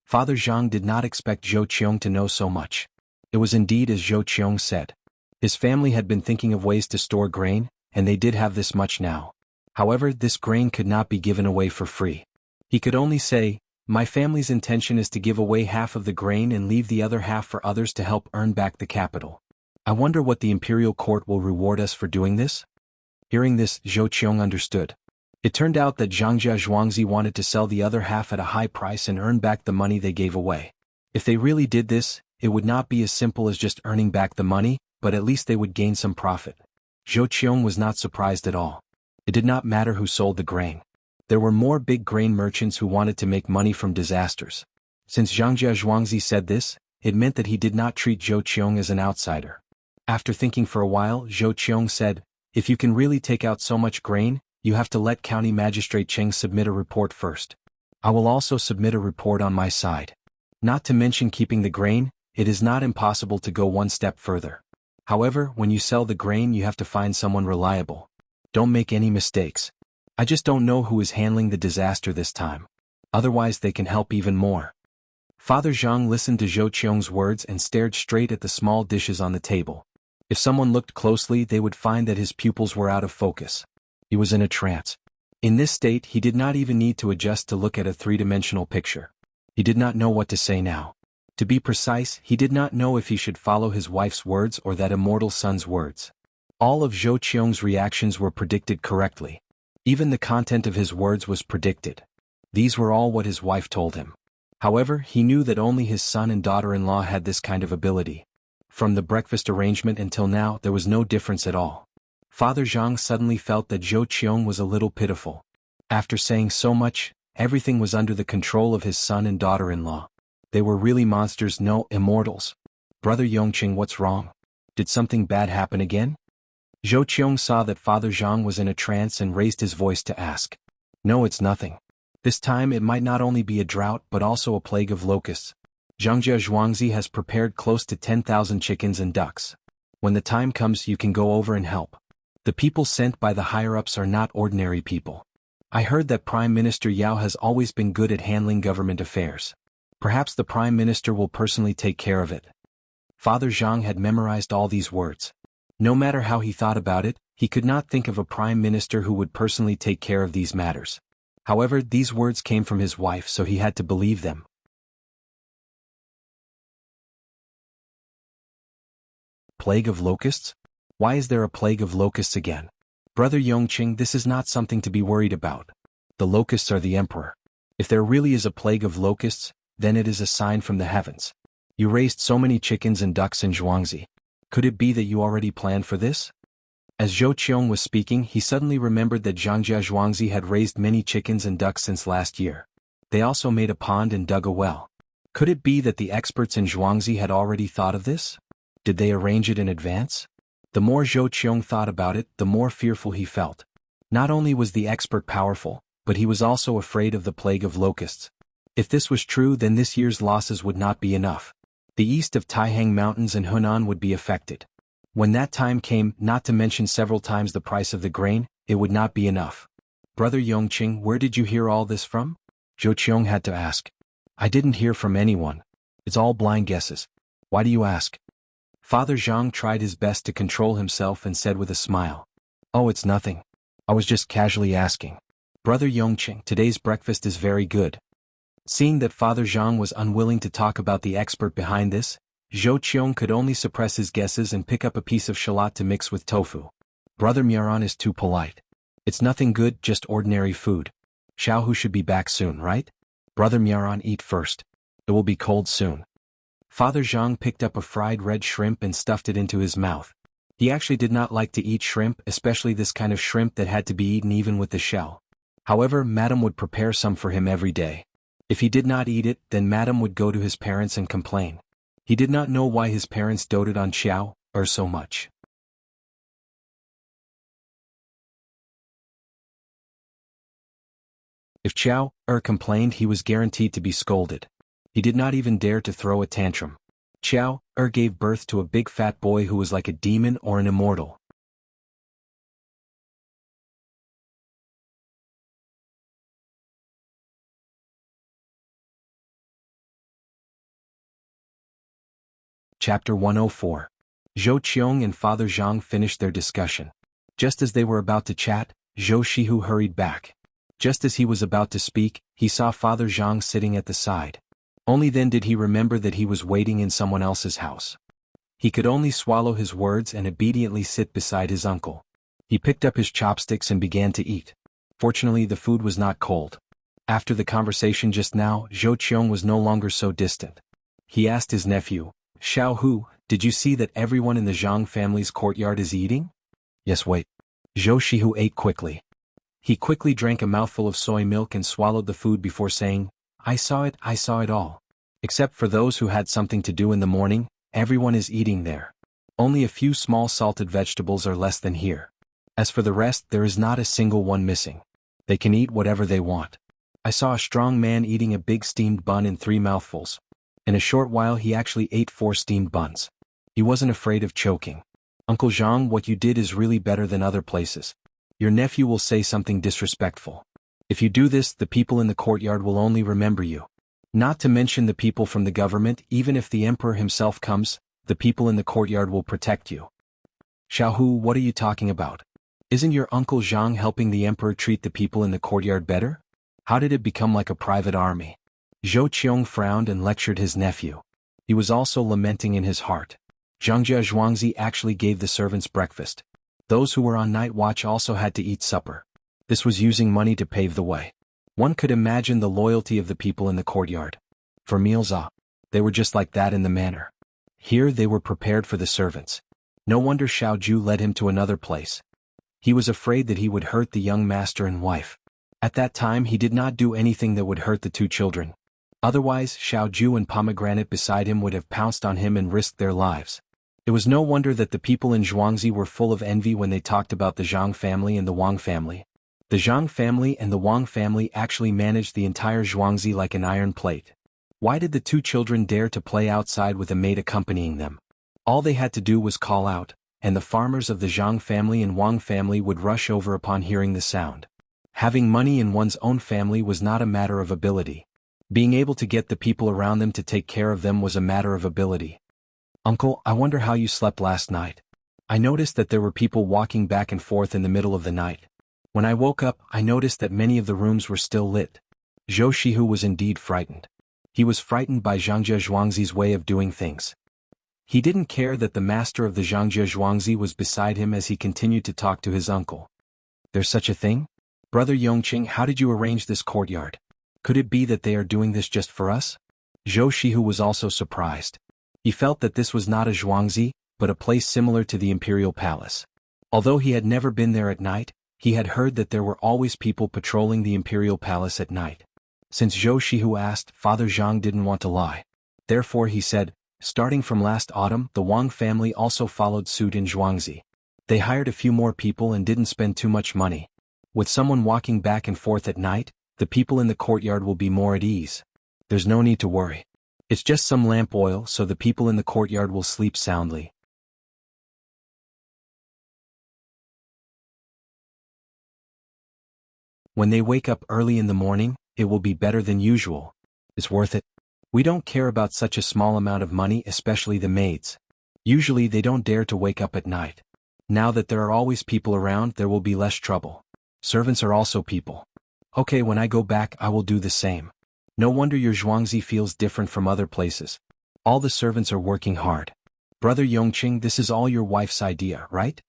Father Zhang did not expect Zhou Qiong to know so much. It was indeed as Zhou Qiong said. His family had been thinking of ways to store grain, and they did have this much now. However, this grain could not be given away for free. He could only say, "My family's intention is to give away half of the grain and leave the other half for others to help earn back the capital. I wonder what the imperial court will reward us for doing this?" Hearing this, Zhou Qiong understood. It turned out that Zhangjia Zhuangzi wanted to sell the other half at a high price and earn back the money they gave away. If they really did this, it would not be as simple as just earning back the money, but at least they would gain some profit. Zhou Qiong was not surprised at all. It did not matter who sold the grain. There were more big grain merchants who wanted to make money from disasters. Since Zhangjia Zhuangzi said this, it meant that he did not treat Zhou Qiong as an outsider. After thinking for a while, Zhou Qiong said, "If you can really take out so much grain, you have to let County Magistrate Cheng submit a report first. I will also submit a report on my side. Not to mention keeping the grain, it is not impossible to go one step further. However, when you sell the grain you have to find someone reliable. Don't make any mistakes. I just don't know who is handling the disaster this time. Otherwise they can help even more." Father Zhang listened to Zhou Qiong's words and stared straight at the small dishes on the table. If someone looked closely they would find that his pupils were out of focus. He was in a trance. In this state he did not even need to adjust to look at a three-dimensional picture. He did not know what to say now. To be precise, he did not know if he should follow his wife's words or that immortal son's words. All of Zhou Qiong's reactions were predicted correctly. Even the content of his words was predicted. These were all what his wife told him. However, he knew that only his son and daughter-in-law had this kind of ability. From the breakfast arrangement until now there was no difference at all. Father Zhang suddenly felt that Zhou Qiong was a little pitiful. After saying so much, everything was under the control of his son and daughter-in-law. They were really monsters, no immortals. "Brother Yongqing, what's wrong? Did something bad happen again?" Zhou Qiong saw that Father Zhang was in a trance and raised his voice to ask. "No, it's nothing. This time it might not only be a drought but also a plague of locusts. Zhangjia Zhuangzi has prepared close to 10,000 chickens and ducks. When the time comes you can go over and help. The people sent by the higher-ups are not ordinary people. I heard that Prime Minister Yao has always been good at handling government affairs. Perhaps the Prime Minister will personally take care of it." Father Zhang had memorized all these words. No matter how he thought about it, he could not think of a prime minister who would personally take care of these matters. However, these words came from his wife, so he had to believe them. Plague of locusts? Why is there a plague of locusts again? Brother Yongqing, this is not something to be worried about. The locusts are the emperor. If there really is a plague of locusts, then it is a sign from the heavens. You raised so many chickens and ducks in Zhuangzi. Could it be that you already planned for this? As Zhou Qiong was speaking, he suddenly remembered that Zhangjia Zhuangzi had raised many chickens and ducks since last year. They also made a pond and dug a well. Could it be that the experts in Zhuangzi had already thought of this? Did they arrange it in advance? The more Zhou Qiong thought about it, the more fearful he felt. Not only was the expert powerful, but he was also afraid of the plague of locusts. If this was true, then this year's losses would not be enough. The east of Taihang Mountains and Hunan would be affected. When that time came, not to mention several times the price of the grain, it would not be enough. Brother Yongqing, where did you hear all this from? Zhou Qiong had to ask. I didn't hear from anyone. It's all blind guesses. Why do you ask? Father Zhang tried his best to control himself and said with a smile. Oh, it's nothing. I was just casually asking. Brother Yongqing, today's breakfast is very good. Seeing that Father Zhang was unwilling to talk about the expert behind this, Zhou Qiong could only suppress his guesses and pick up a piece of shallot to mix with tofu. Brother Miran is too polite. It's nothing good, just ordinary food. Xiaohu should be back soon, right? Brother Miran, eat first. It will be cold soon. Father Zhang picked up a fried red shrimp and stuffed it into his mouth. He actually did not like to eat shrimp, especially this kind of shrimp that had to be eaten even with the shell. However, Madame would prepare some for him every day. If he did not eat it, then Madame would go to his parents and complain. He did not know why his parents doted on Xiao so much. If Xiao complained, he was guaranteed to be scolded. He did not even dare to throw a tantrum. Xiao gave birth to a big fat boy who was like a demon or an immortal. Chapter 104. Zhou Qiong and Father Zhang finished their discussion. Just as they were about to chat, Zhou Shihu hurried back. Just as he was about to speak, he saw Father Zhang sitting at the side. Only then did he remember that he was waiting in someone else's house. He could only swallow his words and obediently sit beside his uncle. He picked up his chopsticks and began to eat. Fortunately, the food was not cold. After the conversation just now, Zhou Qiong was no longer so distant. He asked his nephew, Xiaohu, did you see that everyone in the Zhang family's courtyard is eating? Yes, wait. Zhou Shihu ate quickly. He quickly drank a mouthful of soy milk and swallowed the food before saying, I saw it all. Except for those who had something to do in the morning, everyone is eating there. Only a few small salted vegetables are less than here. As for the rest, there is not a single one missing. They can eat whatever they want. I saw a strong man eating a big steamed bun in 3 mouthfuls. In a short while he actually ate 4 steamed buns. He wasn't afraid of choking. Uncle Zhang, what you did is really better than other places. Your nephew will say something disrespectful. If you do this, the people in the courtyard will only remember you. Not to mention the people from the government, even if the emperor himself comes, the people in the courtyard will protect you. Xiaohu, what are you talking about? Isn't your Uncle Zhang helping the emperor treat the people in the courtyard better? How did it become like a private army? Zhou Qiong frowned and lectured his nephew. He was also lamenting in his heart. Zhangjia Zhuangzi actually gave the servants breakfast. Those who were on night watch also had to eat supper. This was using money to pave the way. One could imagine the loyalty of the people in the courtyard. For meals, they were just like that in the manor. Here they were prepared for the servants. No wonder Xiao Ju led him to another place. He was afraid that he would hurt the young master and wife. At that time he did not do anything that would hurt the 2 children. Otherwise, Xiao Ju and Pomegranate beside him would have pounced on him and risked their lives. It was no wonder that the people in Zhuangzi were full of envy when they talked about the Zhang family and the Wang family. The Zhang family and the Wang family actually managed the entire Zhuangzi like an iron plate. Why did the 2 children dare to play outside with a maid accompanying them? All they had to do was call out, and the farmers of the Zhang family and Wang family would rush over upon hearing the sound. Having money in one's own family was not a matter of ability. Being able to get the people around them to take care of them was a matter of ability. Uncle, I wonder how you slept last night. I noticed that there were people walking back and forth in the middle of the night. When I woke up, I noticed that many of the rooms were still lit. Zhou Shihu was indeed frightened. He was frightened by Zhangjia Zhuangzi's way of doing things. He didn't care that the master of the Zhangjia Zhuangzi was beside him as he continued to talk to his uncle. There's such a thing? Brother Yongqing, how did you arrange this courtyard? Could it be that they are doing this just for us? Zhou Shihu was also surprised. He felt that this was not a Zhuangzi, but a place similar to the imperial palace. Although he had never been there at night, he had heard that there were always people patrolling the imperial palace at night. Since Zhou Shihu asked, Father Zhang didn't want to lie. Therefore he said, starting from last autumn, the Wang family also followed suit in Zhuangzi. They hired a few more people and didn't spend too much money. With someone walking back and forth at night, the people in the courtyard will be more at ease. There's no need to worry. It's just some lamp oil, so the people in the courtyard will sleep soundly. When they wake up early in the morning, it will be better than usual. It's worth it. We don't care about such a small amount of money, especially the maids. Usually they don't dare to wake up at night. Now that there are always people around, there will be less trouble. Servants are also people. Okay, when I go back I will do the same. No wonder your Zhuangzi feels different from other places. All the servants are working hard. Brother Yongqing, this is all your wife's idea, right?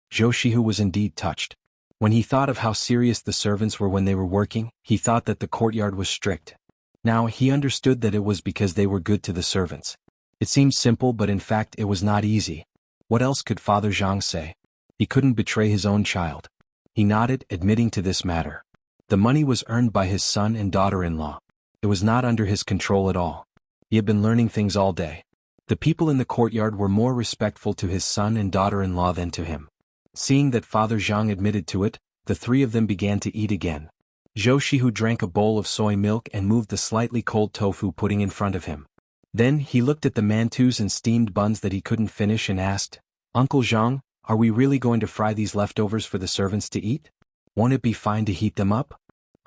Zhou Shihu was indeed touched. When he thought of how serious the servants were when they were working, he thought that the courtyard was strict. Now he understood that it was because they were good to the servants. It seemed simple, but in fact it was not easy. What else could Father Zhang say? He couldn't betray his own child. He nodded, admitting to this matter. The money was earned by his son and daughter-in-law. It was not under his control at all. He had been learning things all day. The people in the courtyard were more respectful to his son and daughter-in-law than to him. Seeing that Father Zhang admitted to it, the three of them began to eat again. Zhou Shihu drank a bowl of soy milk and moved the slightly cold tofu pudding in front of him. Then he looked at the mantus and steamed buns that he couldn't finish and asked, Uncle Zhang, are we really going to fry these leftovers for the servants to eat? Won't it be fine to heat them up?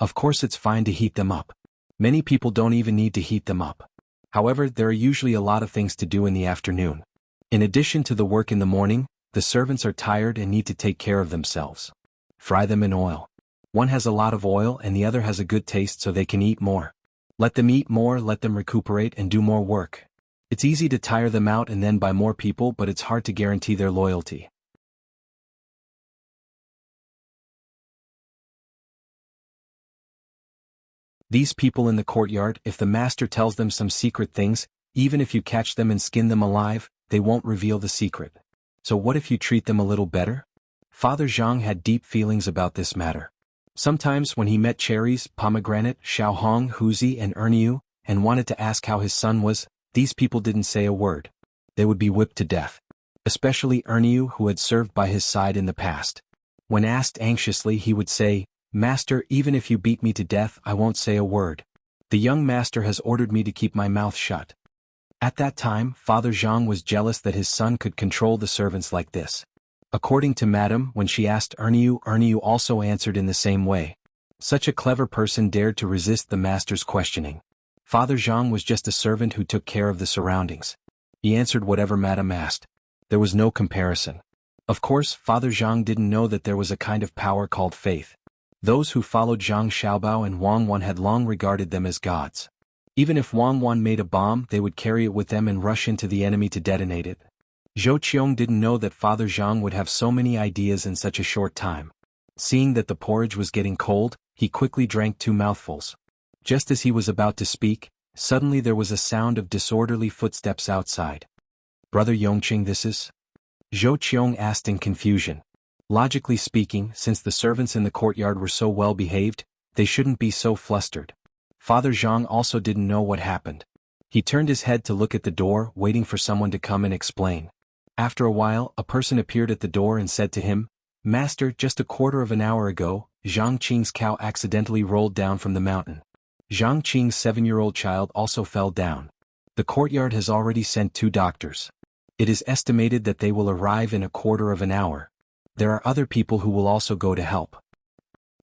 Of course it's fine to heat them up. Many people don't even need to heat them up. However, there are usually a lot of things to do in the afternoon. In addition to the work in the morning, the servants are tired and need to take care of themselves. Fry them in oil. One has a lot of oil and the other has a good taste, so they can eat more. Let them eat more, let them recuperate and do more work. It's easy to tire them out and then buy more people, but it's hard to guarantee their loyalty. These people in the courtyard, if the master tells them some secret things, even if you catch them and skin them alive, they won't reveal the secret. So what if you treat them a little better? Father Zhang had deep feelings about this matter. Sometimes when he met Cherries, Pomegranate, Xiaohong, Huzi and Erniu, and wanted to ask how his son was, these people didn't say a word. They would be whipped to death. Especially Erniu, who had served by his side in the past. When asked anxiously, he would say, Master, even if you beat me to death, I won't say a word. The young master has ordered me to keep my mouth shut. At that time, Father Zhang was jealous that his son could control the servants like this. According to Madame, when she asked Erniu, Erniu also answered in the same way. Such a clever person dared to resist the master's questioning. Father Zhang was just a servant who took care of the surroundings. He answered whatever Madame asked. There was no comparison. Of course, Father Zhang didn't know that there was a kind of power called faith. Those who followed Zhang Xiaobao and Wang Wan had long regarded them as gods. Even if Wang Wan made a bomb, they would carry it with them and rush into the enemy to detonate it. Zhou Qiong didn't know that Father Zhang would have so many ideas in such a short time. Seeing that the porridge was getting cold, he quickly drank 2 mouthfuls. Just as he was about to speak, suddenly there was a sound of disorderly footsteps outside. Brother Yongqing, this is? Zhou Qiong asked in confusion. Logically speaking, since the servants in the courtyard were so well behaved, they shouldn't be so flustered. Father Zhang also didn't know what happened. He turned his head to look at the door, waiting for someone to come and explain. After a while, a person appeared at the door and said to him, Master, just a quarter of an hour ago, Zhang Qing's cow accidentally rolled down from the mountain. Zhang Qing's 7-year-old child also fell down. The courtyard has already sent 2 doctors. It is estimated that they will arrive in a quarter of an hour. There are other people who will also go to help.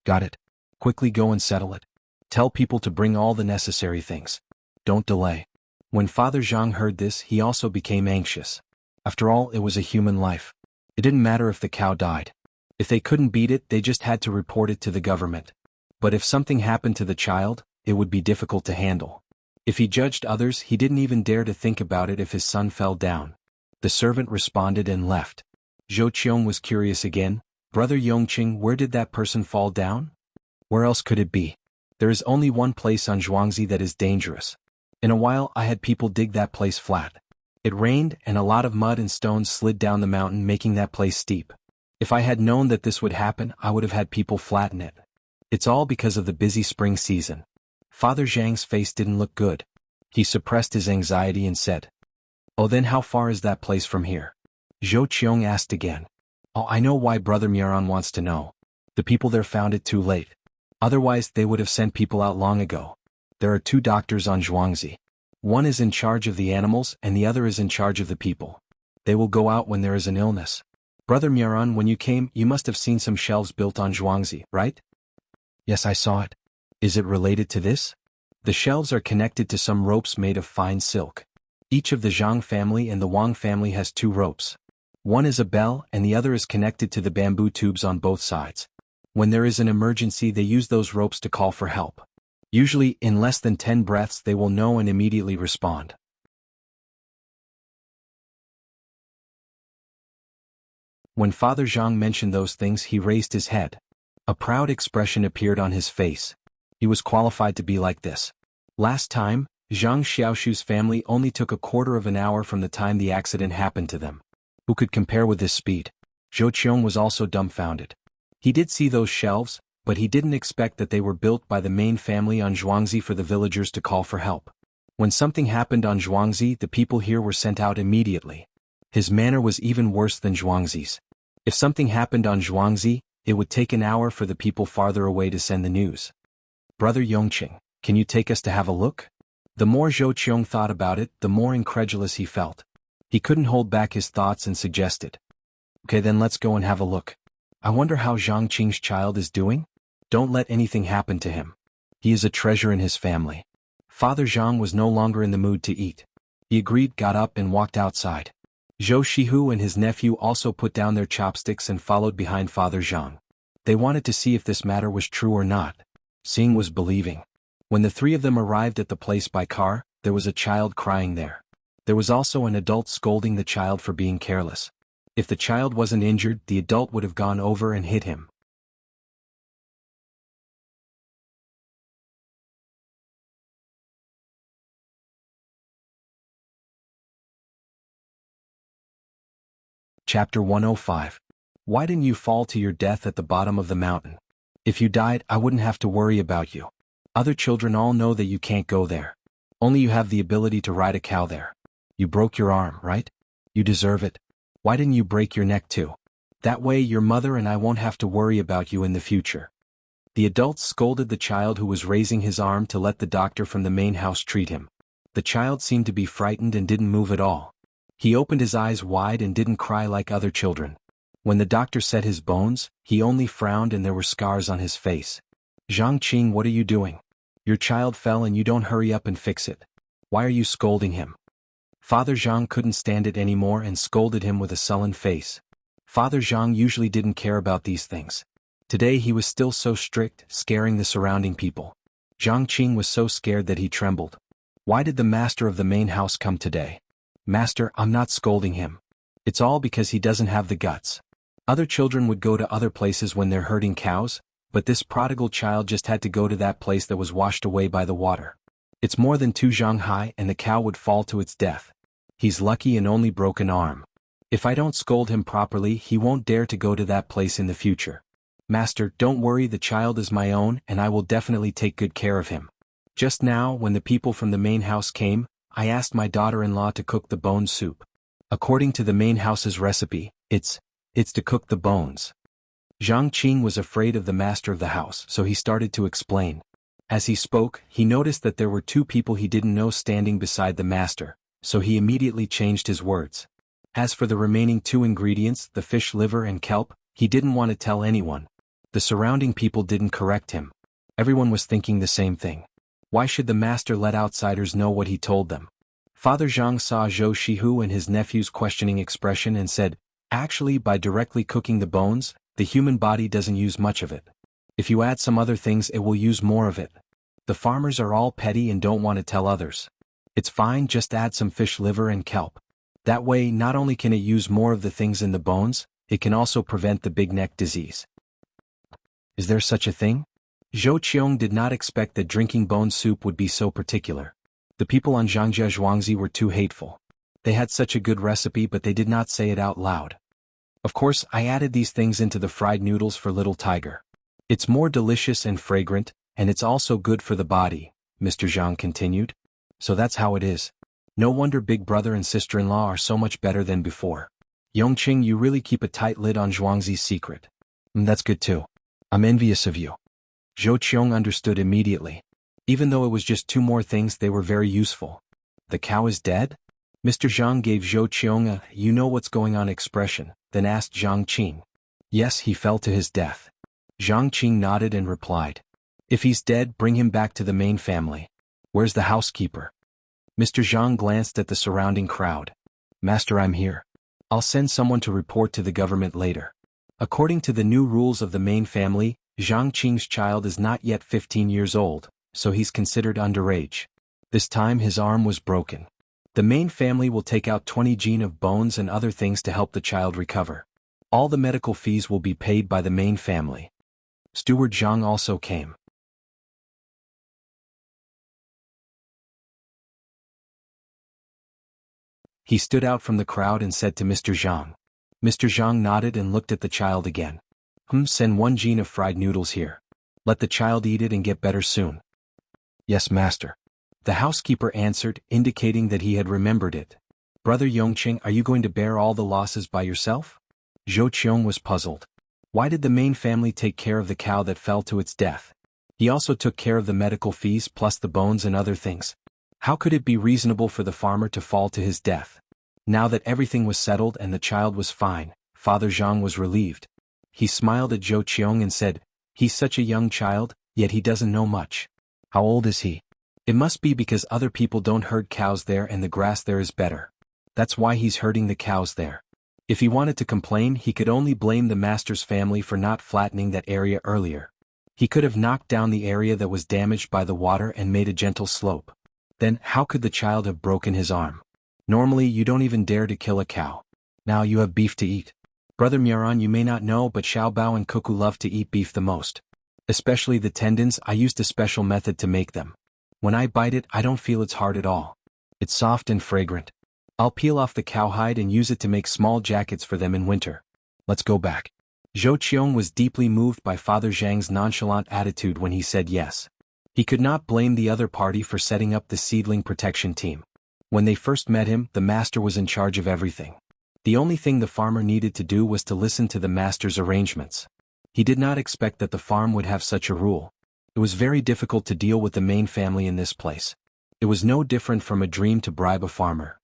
Got it. Quickly go and settle it. Tell people to bring all the necessary things. Don't delay. When Father Zhang heard this, he also became anxious. After all, it was a human life. It didn't matter if the cow died. If they couldn't beat it, they just had to report it to the government. But if something happened to the child, it would be difficult to handle. If he judged others, he didn't even dare to think about it if his son fell down. The servant responded and left. Zhou Qiong was curious again. Brother Yongqing, where did that person fall down? Where else could it be? There is only one place on Zhuangzi that is dangerous. In a while I had people dig that place flat. It rained and a lot of mud and stones slid down the mountain, making that place steep. If I had known that this would happen, I would have had people flatten it. It's all because of the busy spring season. Father Zhang's face didn't look good. He suppressed his anxiety and said, "Oh, then how far is that place from here?" Zhou Qiong asked again. "Oh, I know why Brother Miran wants to know. The people there found it too late. Otherwise they would have sent people out long ago. There are 2 doctors on Zhuangzi. One is in charge of the animals and the other is in charge of the people. They will go out when there is an illness. Brother Miran, when you came, you must have seen some shelves built on Zhuangzi, right?" "Yes, I saw it. Is it related to this?" "The shelves are connected to some ropes made of fine silk. Each of the Zhang family and the Wang family has 2 ropes. One is a bell and the other is connected to the bamboo tubes on both sides. When there is an emergency, they use those ropes to call for help. Usually, in less than 10 breaths they will know and immediately respond." When Father Zhang mentioned those things, he raised his head. A proud expression appeared on his face. He was qualified to be like this. Last time, Zhang Xiaoshu's family only took a quarter of an hour from the time the accident happened to them. Who could compare with this speed? Zhou Qiong was also dumbfounded. He did see those shelves, but he didn't expect that they were built by the main family on Zhuangzi for the villagers to call for help. When something happened on Zhuangzi, the people here were sent out immediately. His manner was even worse than Zhuangzi's. If something happened on Zhuangzi, it would take an hour for the people farther away to send the news. "Brother Yongqing, can you take us to have a look?" The more Zhou Qiong thought about it, the more incredulous he felt. He couldn't hold back his thoughts and suggested, "Okay, then let's go and have a look. I wonder how Zhang Qing's child is doing? Don't let anything happen to him. He is a treasure in his family." Father Zhang was no longer in the mood to eat. He agreed, got up and walked outside. Zhou Shihu and his nephew also put down their chopsticks and followed behind Father Zhang. They wanted to see if this matter was true or not. Seeing was believing. When the 3 of them arrived at the place by car, there was a child crying there. There was also an adult scolding the child for being careless. If the child wasn't injured, the adult would have gone over and hit him. Chapter 105. Why didn't you fall to your death at the bottom of the mountain? If you died, I wouldn't have to worry about you. Other children all know that you can't go there. Only you have the ability to ride a cow there. You broke your arm, right? You deserve it. Why didn't you break your neck too? That way your mother and I won't have to worry about you in the future. The adults scolded the child who was raising his arm to let the doctor from the main house treat him. The child seemed to be frightened and didn't move at all. He opened his eyes wide and didn't cry like other children. When the doctor set his bones, he only frowned and there were scars on his face. "Zhang Qing, what are you doing? Your child fell and you don't hurry up and fix it. Why are you scolding him?" Father Zhang couldn't stand it anymore and scolded him with a sullen face. Father Zhang usually didn't care about these things. Today he was still so strict, scaring the surrounding people. Zhang Qing was so scared that he trembled. Why did the master of the main house come today? "Master, I'm not scolding him. It's all because he doesn't have the guts. Other children would go to other places when they're herding cows, but this prodigal child just had to go to that place that was washed away by the water. It's more than 2 zhang high and the cow would fall to its death. He's lucky and only broke an arm. If I don't scold him properly, he won't dare to go to that place in the future. Master, don't worry, the child is my own and I will definitely take good care of him. Just now, when the people from the main house came, I asked my daughter-in-law to cook the bone soup. According to the main house's recipe, it's to cook the bones." Zhang Qing was afraid of the master of the house, so he started to explain. As he spoke, he noticed that there were 2 people he didn't know standing beside the master, so he immediately changed his words. As for the remaining 2 ingredients, the fish liver and kelp, he didn't want to tell anyone. The surrounding people didn't correct him. Everyone was thinking the same thing. Why should the master let outsiders know what he told them? Father Zhang saw Zhou Shihu and his nephew's questioning expression and said, "Actually, by directly cooking the bones, the human body doesn't use much of it. If you add some other things, it will use more of it. The farmers are all petty and don't want to tell others. It's fine, just add some fish liver and kelp. That way, not only can it use more of the things in the bones, it can also prevent the big neck disease." Is there such a thing? Zhou Qiong did not expect that drinking bone soup would be so particular. The people on Zhangjia Zhuangzi were too hateful. They had such a good recipe but they did not say it out loud. Of course, I added these things into the fried noodles for little Tiger. It's more delicious and fragrant, and it's also good for the body, Mr. Zhang continued. So that's how it is. No wonder big brother and sister-in-law are so much better than before. Yongqing, you really keep a tight lid on Zhuangzi's secret. That's good too. I'm envious of you. Zhou Qiong understood immediately. Even though it was just 2 more things, they were very useful. The cow is dead? Mr. Zhang gave Zhou Qiong a "you know what's going on" expression, then asked Zhang Qing. Yes, he fell to his death. Zhang Qing nodded and replied. If he's dead, bring him back to the main family. Where's the housekeeper? Mr. Zhang glanced at the surrounding crowd. Master, I'm here. I'll send someone to report to the government later. According to the new rules of the main family, Zhang Qing's child is not yet 15 years old, so he's considered underage. This time his arm was broken. The main family will take out 20 gene of bones and other things to help the child recover. All the medical fees will be paid by the main family. Steward Zhang also came. He stood out from the crowd and said to Mr. Zhang. Mr. Zhang nodded and looked at the child again. Send 1 gene of fried noodles here. Let the child eat it and get better soon. Yes, master. The housekeeper answered, indicating that he had remembered it. Brother Yongqing, are you going to bear all the losses by yourself? Zhou Qiong was puzzled. Why did the main family take care of the cow that fell to its death? He also took care of the medical fees plus the bones and other things. How could it be reasonable for the farmer to fall to his death? Now that everything was settled and the child was fine, Father Zhang was relieved. He smiled at Zhou Qiong and said, he's such a young child, yet he doesn't know much. How old is he? It must be because other people don't herd cows there and the grass there is better. That's why he's herding the cows there. If he wanted to complain, he could only blame the master's family for not flattening that area earlier. He could have knocked down the area that was damaged by the water and made a gentle slope. Then, how could the child have broken his arm? Normally you don't even dare to kill a cow. Now you have beef to eat. Brother Muran, you may not know, but Xiaobao and Cuckoo love to eat beef the most. Especially the tendons. I used a special method to make them. When I bite it, I don't feel it's hard at all. It's soft and fragrant. I'll peel off the cowhide and use it to make small jackets for them in winter. Let's go back. Zhou Qiong was deeply moved by Father Zhang's nonchalant attitude when he said yes. He could not blame the other party for setting up the seedling protection team. When they first met him, the master was in charge of everything. The only thing the farmer needed to do was to listen to the master's arrangements. He did not expect that the farm would have such a rule. It was very difficult to deal with the main family in this place. It was no different from a dream to bribe a farmer.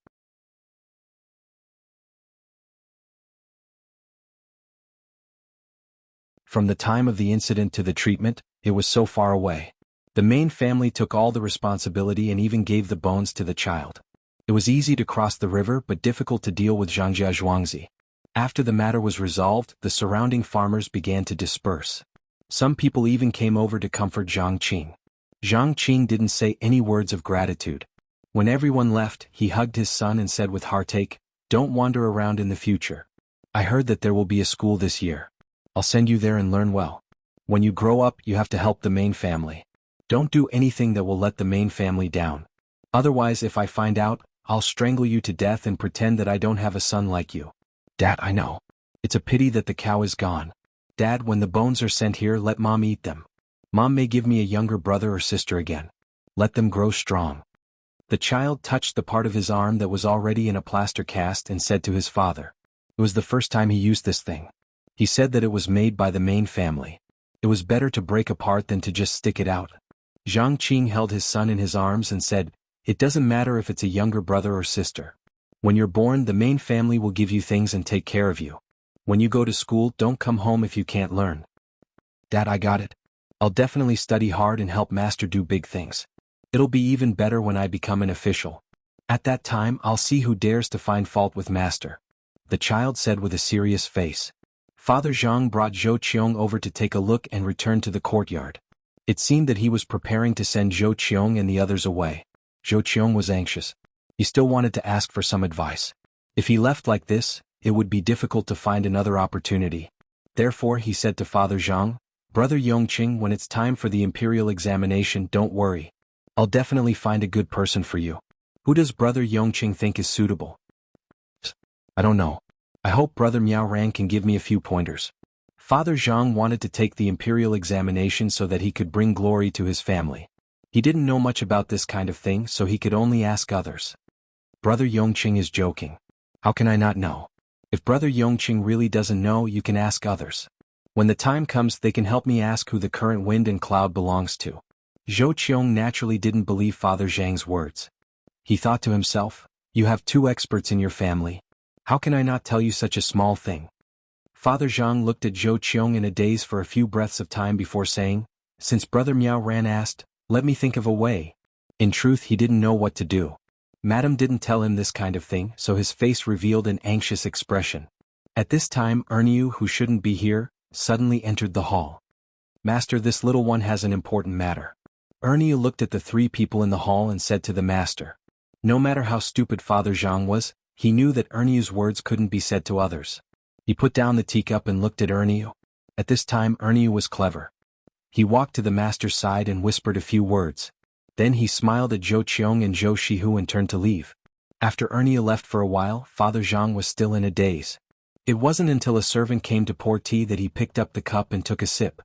From the time of the incident to the treatment, it was so far away. The main family took all the responsibility and even gave the bones to the child. It was easy to cross the river but difficult to deal with Zhangjia Zhuangzi. After the matter was resolved, the surrounding farmers began to disperse. Some people even came over to comfort Zhang Qing. Zhang Qing didn't say any words of gratitude. When everyone left, he hugged his son and said with heartache, "Don't wander around in the future. I heard that there will be a school this year. I'll send you there and learn well. When you grow up, you have to help the main family. Don't do anything that will let the main family down. Otherwise, if I find out, I'll strangle you to death and pretend that I don't have a son like you." Dad, I know. It's a pity that the cow is gone. Dad, when the bones are sent here, let Mom eat them. Mom may give me a younger brother or sister again. Let them grow strong. The child touched the part of his arm that was already in a plaster cast and said to his father. It was the first time he used this thing. He said that it was made by the main family. It was better to break apart than to just stick it out. Zhang Qing held his son in his arms and said, "It doesn't matter if it's a younger brother or sister. When you're born, the main family will give you things and take care of you. When you go to school, don't come home if you can't learn." Dad, I got it. I'll definitely study hard and help Master do big things. It'll be even better when I become an official. At that time, I'll see who dares to find fault with Master. The child said with a serious face. Father Zhang brought Zhou Qiong over to take a look and returned to the courtyard. It seemed that he was preparing to send Zhou Qiong and the others away. Zhou Qiong was anxious. He still wanted to ask for some advice. If he left like this, it would be difficult to find another opportunity. Therefore he said to Father Zhang, "Brother Yongqing, when it's time for the imperial examination, don't worry. I'll definitely find a good person for you. Who does Brother Yongqing think is suitable?" "I don't know. I hope Brother Miao Ran can give me a few pointers. Father Zhang wanted to take the imperial examination so that he could bring glory to his family. He didn't know much about this kind of thing, so he could only ask others. Brother Yongqing is joking. How can I not know? If Brother Yongqing really doesn't know, you can ask others. When the time comes, they can help me ask who the current wind and cloud belongs to. Zhou Qiong naturally didn't believe Father Zhang's words. He thought to himself, you have 2 experts in your family. How can I not tell you such a small thing? Father Zhang looked at Zhou Qiong in a daze for a few breaths of time before saying, since Brother Miao Ran asked, let me think of a way. In truth, he didn't know what to do. Madam didn't tell him this kind of thing, so his face revealed an anxious expression. At this time, Erniu, who shouldn't be here, suddenly entered the hall. Master, this little one has an important matter. Erniu looked at the 3 people in the hall and said to the master. No matter how stupid Father Zhang was, he knew that Erniu's words couldn't be said to others. He put down the teacup and looked at Erniu. At this time, Erniu was clever. He walked to the master's side and whispered a few words. Then he smiled at Zhou Qiong and Zhou Shihu and turned to leave. After Erniu left for a while, Father Zhang was still in a daze. It wasn't until a servant came to pour tea that he picked up the cup and took a sip.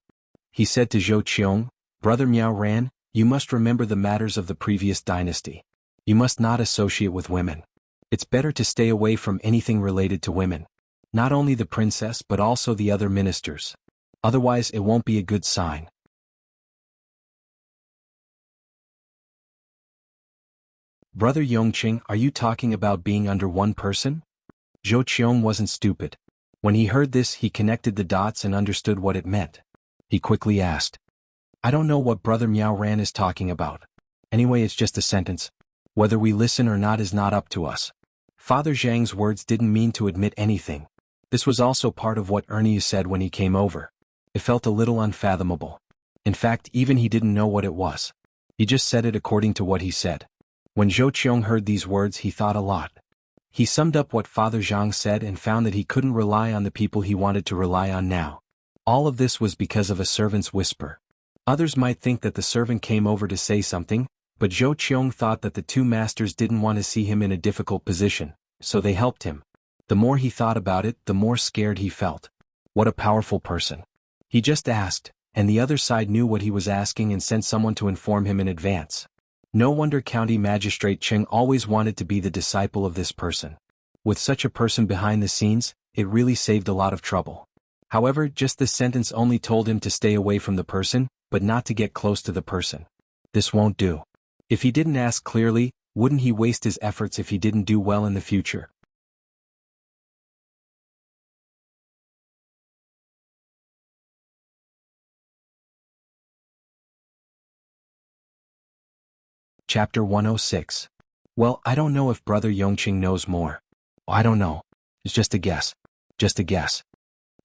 He said to Zhou Qiong, Brother Miao Ran, you must remember the matters of the previous dynasty. You must not associate with women. It's better to stay away from anything related to women. Not only the princess but also the other ministers. Otherwise it won't be a good sign. Brother Yongqing, are you talking about being under one person? Zhou Qiong wasn't stupid. When he heard this, he connected the dots and understood what it meant. He quickly asked. I don't know what Brother Miao Ran is talking about. Anyway, it's just a sentence. Whether we listen or not is not up to us. Father Zhang's words didn't mean to admit anything. This was also part of what Erniu said when he came over. It felt a little unfathomable. In fact, even he didn't know what it was. He just said it according to what he said. When Zhou Qiong heard these words, he thought a lot. He summed up what Father Zhang said and found that he couldn't rely on the people he wanted to rely on now. All of this was because of a servant's whisper. Others might think that the servant came over to say something, but Zhou Qiong thought that the 2 masters didn't want to see him in a difficult position, so they helped him. The more he thought about it, the more scared he felt. What a powerful person. He just asked, and the other side knew what he was asking and sent someone to inform him in advance. No wonder County Magistrate Cheng always wanted to be the disciple of this person. With such a person behind the scenes, it really saved a lot of trouble. However, just this sentence only told him to stay away from the person, but not to get close to the person. This won't do. If he didn't ask clearly, wouldn't he waste his efforts if he didn't do well in the future? Chapter 106. Well, I don't know if Brother Yongqing knows more. I don't know. It's just a guess. Just a guess.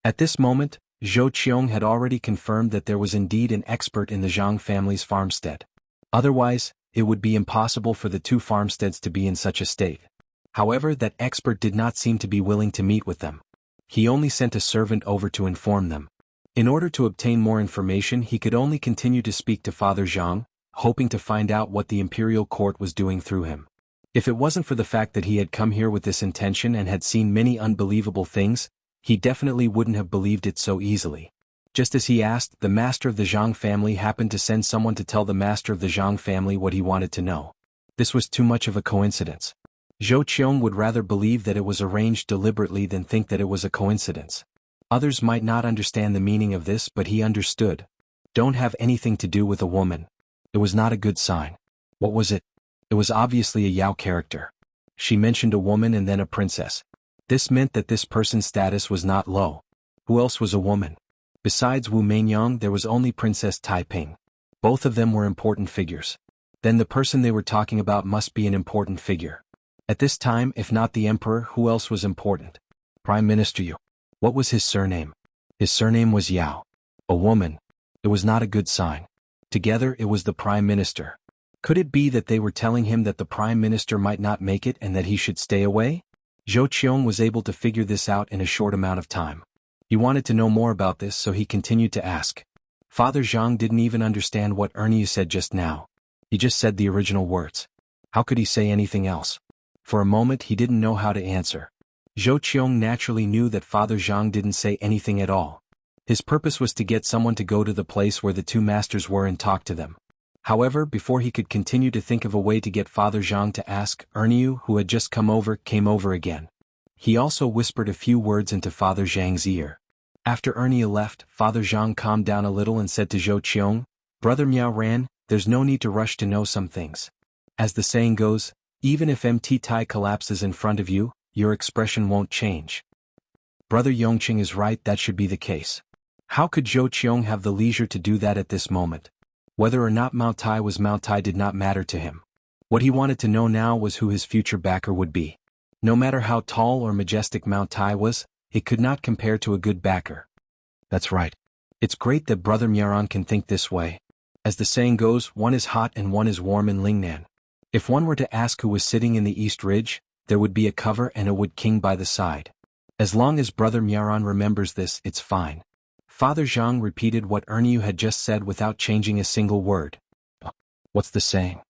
At this moment, Zhou Qiong had already confirmed that there was indeed an expert in the Zhang family's farmstead. Otherwise, it would be impossible for the 2 farmsteads to be in such a state. However, that expert did not seem to be willing to meet with them. He only sent a servant over to inform them. In order to obtain more information, he could only continue to speak to Father Zhang, hoping to find out what the imperial court was doing through him. If it wasn't for the fact that he had come here with this intention and had seen many unbelievable things, he definitely wouldn't have believed it so easily. Just as he asked, the master of the Zhang family happened to send someone to tell the master of the Zhang family what he wanted to know. This was too much of a coincidence. Zhou Qiong would rather believe that it was arranged deliberately than think that it was a coincidence. Others might not understand the meaning of this, but he understood. Don't have anything to do with a woman. It was not a good sign. What was it? It was obviously a Yao character. She mentioned a woman and then a princess. This meant that this person's status was not low. Who else was a woman? Besides Wu Meinyang, there was only Princess Taiping. Both of them were important figures. Then the person they were talking about must be an important figure. At this time, if not the emperor, who else was important? Prime Minister Yu. What was his surname? His surname was Yao. A woman. It was not a good sign. Together, it was the Prime Minister. Could it be that they were telling him that the Prime Minister might not make it and that he should stay away? Zhou Qiong was able to figure this out in a short amount of time. He wanted to know more about this, so he continued to ask. Father Zhang didn't even understand what Erniu said just now. He just said the original words. How could he say anything else? For a moment he didn't know how to answer. Zhou Qiong naturally knew that Father Zhang didn't say anything at all. His purpose was to get someone to go to the place where the two masters were and talk to them. However, before he could continue to think of a way to get Father Zhang to ask, Erniu, who had just came over again. He also whispered a few words into Father Zhang's ear. After Erniu left, Father Zhang calmed down a little and said to Zhou Qiong, Brother Miao Ran, there's no need to rush to know some things. As the saying goes, even if MT Tai collapses in front of you, your expression won't change. Brother Yongqing is right, that should be the case. How could Zhou Qiong have the leisure to do that at this moment? Whether or not Mao Tai was Mao Tai did not matter to him. What he wanted to know now was who his future backer would be. No matter how tall or majestic Mao Tai was, it could not compare to a good backer. That's right. It's great that Brother Miaoran can think this way. As the saying goes, one is hot and one is warm in Lingnan. If one were to ask who was sitting in the East Ridge, there would be a cover and a wood king by the side. As long as Brother Miaoran remembers this, it's fine. Father Zhang repeated what Erniu had just said without changing a single word. What's the saying?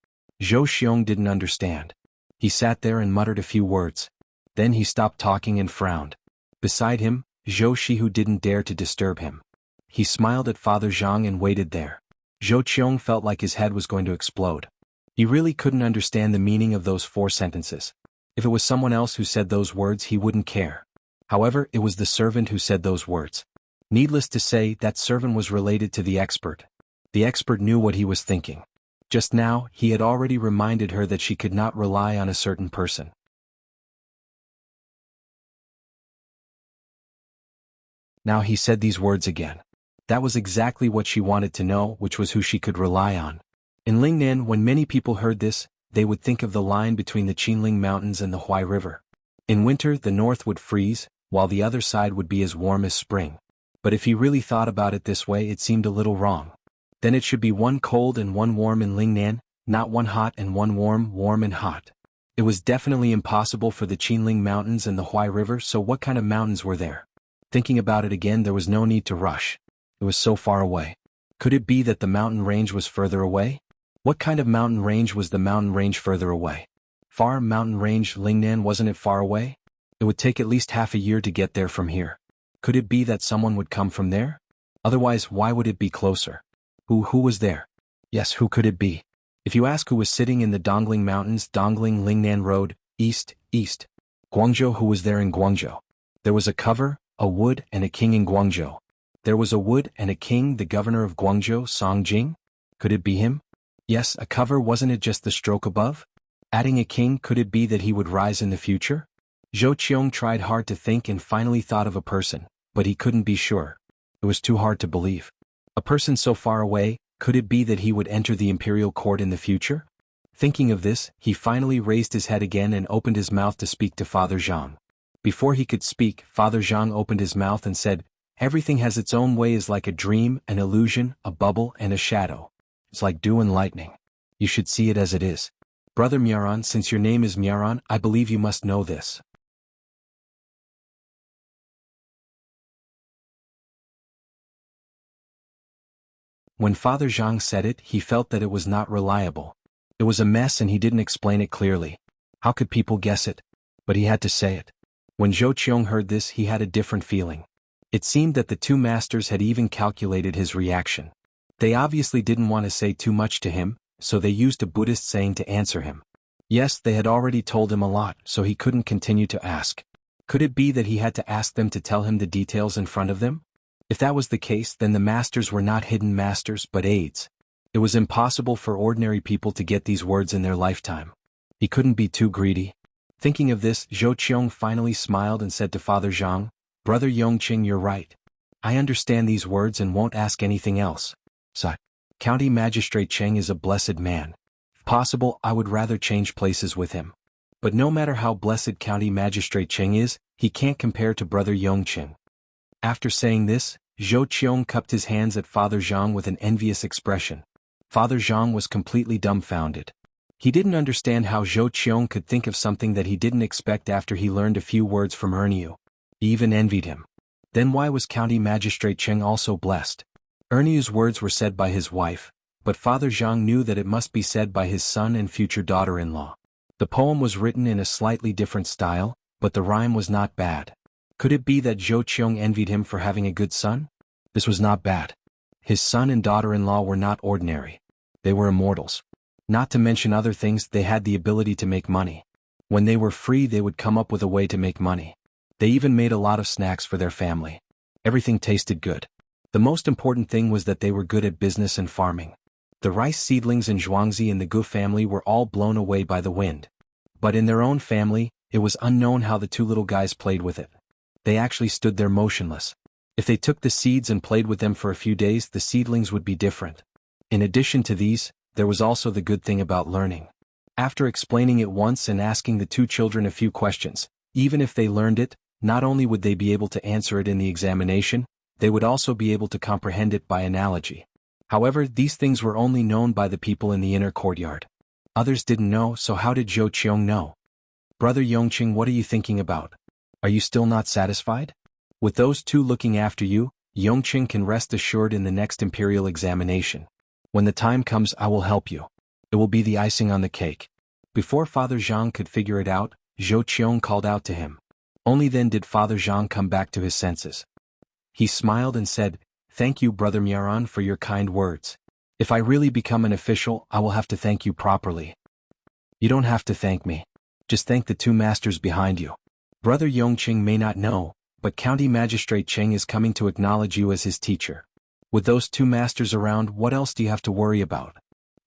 Zhou Qiong didn't understand. He sat there and muttered a few words. Then he stopped talking and frowned. Beside him, Zhou Shihu didn't dare to disturb him. He smiled at Father Zhang and waited there. Zhou Qiong felt like his head was going to explode. He really couldn't understand the meaning of those 4 sentences. If it was someone else who said those words, he wouldn't care. However, it was the servant who said those words. Needless to say, that servant was related to the expert. The expert knew what he was thinking. Just now, he had already reminded her that she could not rely on a certain person. Now he said these words again. That was exactly what she wanted to know, which was who she could rely on. In Lingnan, when many people heard this, they would think of the line between the Qinling Mountains and the Huai River. In winter, the north would freeze, while the other side would be as warm as spring. But if he really thought about it this way, it seemed a little wrong. Then it should be one cold and one warm in Lingnan, not one hot and one warm and hot. It was definitely impossible for the Qinling Mountains and the Huai River, so what kind of mountains were there? Thinking about it again, there was no need to rush. It was so far away. Could it be that the mountain range was further away? What kind of mountain range was the mountain range further away? Far mountain range Lingnan, wasn't it far away? It would take at least half a year to get there from here. Could it be that someone would come from there? Otherwise, why would it be closer? Who was there? Yes, who could it be? If you ask who was sitting in the Dongling Mountains, Dongling Lingnan Road, east. Guangzhou, who was there in Guangzhou? There was a cover, a wood, and a king in Guangzhou. There was a wood and a king, the governor of Guangzhou, Song Jing? Could it be him? Yes, a cover, wasn't it just the stroke above? Adding a king, could it be that he would rise in the future? Zhou Qiong tried hard to think and finally thought of a person, but he couldn't be sure. It was too hard to believe. A person so far away, could it be that he would enter the imperial court in the future? Thinking of this, he finally raised his head again and opened his mouth to speak to Father Zhang. Before he could speak, Father Zhang opened his mouth and said, Everything has its own way, is like a dream, an illusion, a bubble, and a shadow. It's like dew and lightning. You should see it as it is. Brother Miaoran, since your name is Miaoran, I believe you must know this. When Father Zhang said it, he felt that it was not reliable. It was a mess and he didn't explain it clearly. How could people guess it? But he had to say it. When Zhou Qiong heard this, he had a different feeling. It seemed that the two masters had even calculated his reaction. They obviously didn't want to say too much to him, so they used a Buddhist saying to answer him. Yes, they had already told him a lot, so he couldn't continue to ask. Could it be that he had to ask them to tell him the details in front of them? If that was the case, then the masters were not hidden masters but aides. It was impossible for ordinary people to get these words in their lifetime. He couldn't be too greedy. Thinking of this, Zhou Qiong finally smiled and said to Father Zhang, Brother Yongqing, you're right. I understand these words and won't ask anything else. County Magistrate Cheng is a blessed man. If possible, I would rather change places with him. But no matter how blessed County Magistrate Cheng is, he can't compare to Brother Yongqing. After saying this, Zhou Qiong cupped his hands at Father Zhang with an envious expression. Father Zhang was completely dumbfounded. He didn't understand how Zhou Qiong could think of something that he didn't expect after he learned a few words from Erniu. He even envied him. Then why was County Magistrate Cheng also blessed? Erniu's words were said by his wife, but Father Zhang knew that it must be said by his son and future daughter-in-law. The poem was written in a slightly different style, But the rhyme was not bad. Could it be that Zhou Qiong envied him for having a good son? This was not bad. His son and daughter-in-law were not ordinary. They were immortals. Not to mention other things, they had the ability to make money. When they were free, they would come up with a way to make money. They even made a lot of snacks for their family. Everything tasted good. The most important thing was that they were good at business and farming. The rice seedlings in Zhuangzi and the Gu family were all blown away by the wind. But in their own family, it was unknown how the two little guys played with it. They actually stood there motionless. If they took the seeds and played with them for a few days, the seedlings would be different. In addition to these, there was also the good thing about learning. After explaining it once and asking the two children a few questions, even if they learned it, not only would they be able to answer it in the examination, they would also be able to comprehend it by analogy. However, these things were only known by the people in the inner courtyard. Others didn't know, so how did Zhou Qiong know? Brother Yongqing, what are you thinking about? Are you still not satisfied? With those two looking after you, Yongqing can rest assured in the next imperial examination. When the time comes, I will help you. It will be the icing on the cake. Before Father Zhang could figure it out, Zhou Qiong called out to him. Only then did Father Zhang come back to his senses. He smiled and said, "Thank you, Brother Miaran, for your kind words. If I really become an official, I will have to thank you properly." "You don't have to thank me. Just thank the two masters behind you. Brother Yongqing may not know, but County Magistrate Cheng is coming to acknowledge you as his teacher. With those two masters around, what else do you have to worry about?"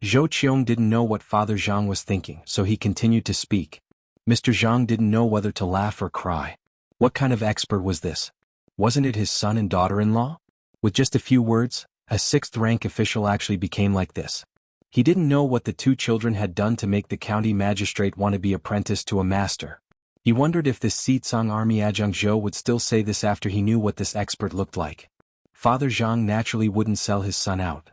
Zhou Qiong didn't know what Father Zhang was thinking, so he continued to speak. Mr. Zhang didn't know whether to laugh or cry. What kind of expert was this? Wasn't it his son and daughter-in-law? With just a few words, a sixth-rank official actually became like this. He didn't know what the two children had done to make the county magistrate want to be apprenticed to a master. He wondered if this Sitsang army adjunct Zhou would still say this after he knew what this expert looked like. Father Zhang naturally wouldn't sell his son out.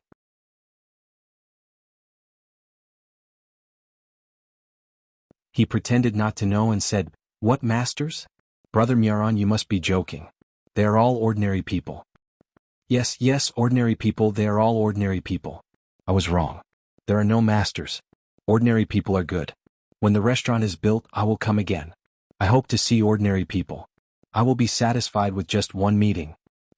He pretended not to know and said, "What masters? Brother Miaran, you must be joking. They are all ordinary people." Yes, ordinary people, they are all ordinary people. I was wrong. There are no masters. Ordinary people are good. When the restaurant is built, I will come again. I hope to see ordinary people. I will be satisfied with just one meeting.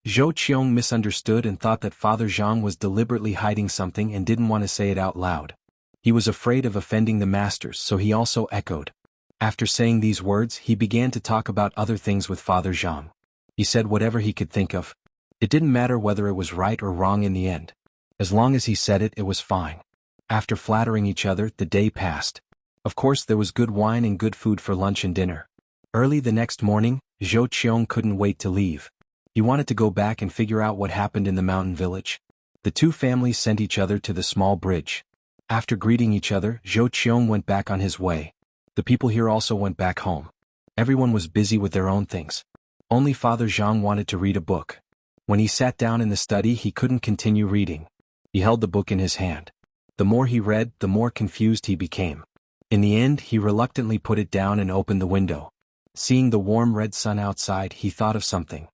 Zhou Qiong misunderstood and thought that Father Zhang was deliberately hiding something and didn't want to say it out loud. He was afraid of offending the masters, so he also echoed. After saying these words, he began to talk about other things with Father Zhang. He said whatever he could think of. It didn't matter whether it was right or wrong in the end. As long as he said it, it was fine. After flattering each other, the day passed. Of course, there was good wine and good food for lunch and dinner. Early the next morning, Zhou Qiong couldn't wait to leave. He wanted to go back and figure out what happened in the mountain village. The two families sent each other to the small bridge. After greeting each other, Zhou Qiong went back on his way. The people here also went back home. Everyone was busy with their own things. Only Father Zhang wanted to read a book. When he sat down in the study, he couldn't continue reading. He held the book in his hand. The more he read, the more confused he became. In the end, he reluctantly put it down and opened the window. Seeing the warm red sun outside, he thought of something.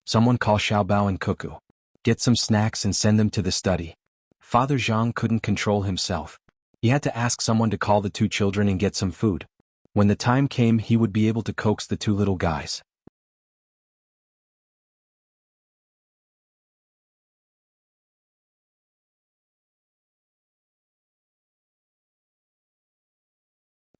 Someone call Xiaobao and Cuckoo. Get some snacks and send them to the study. Father Zhang couldn't control himself. He had to ask someone to call the two children and get some food. When the time came, he would be able to coax the two little guys.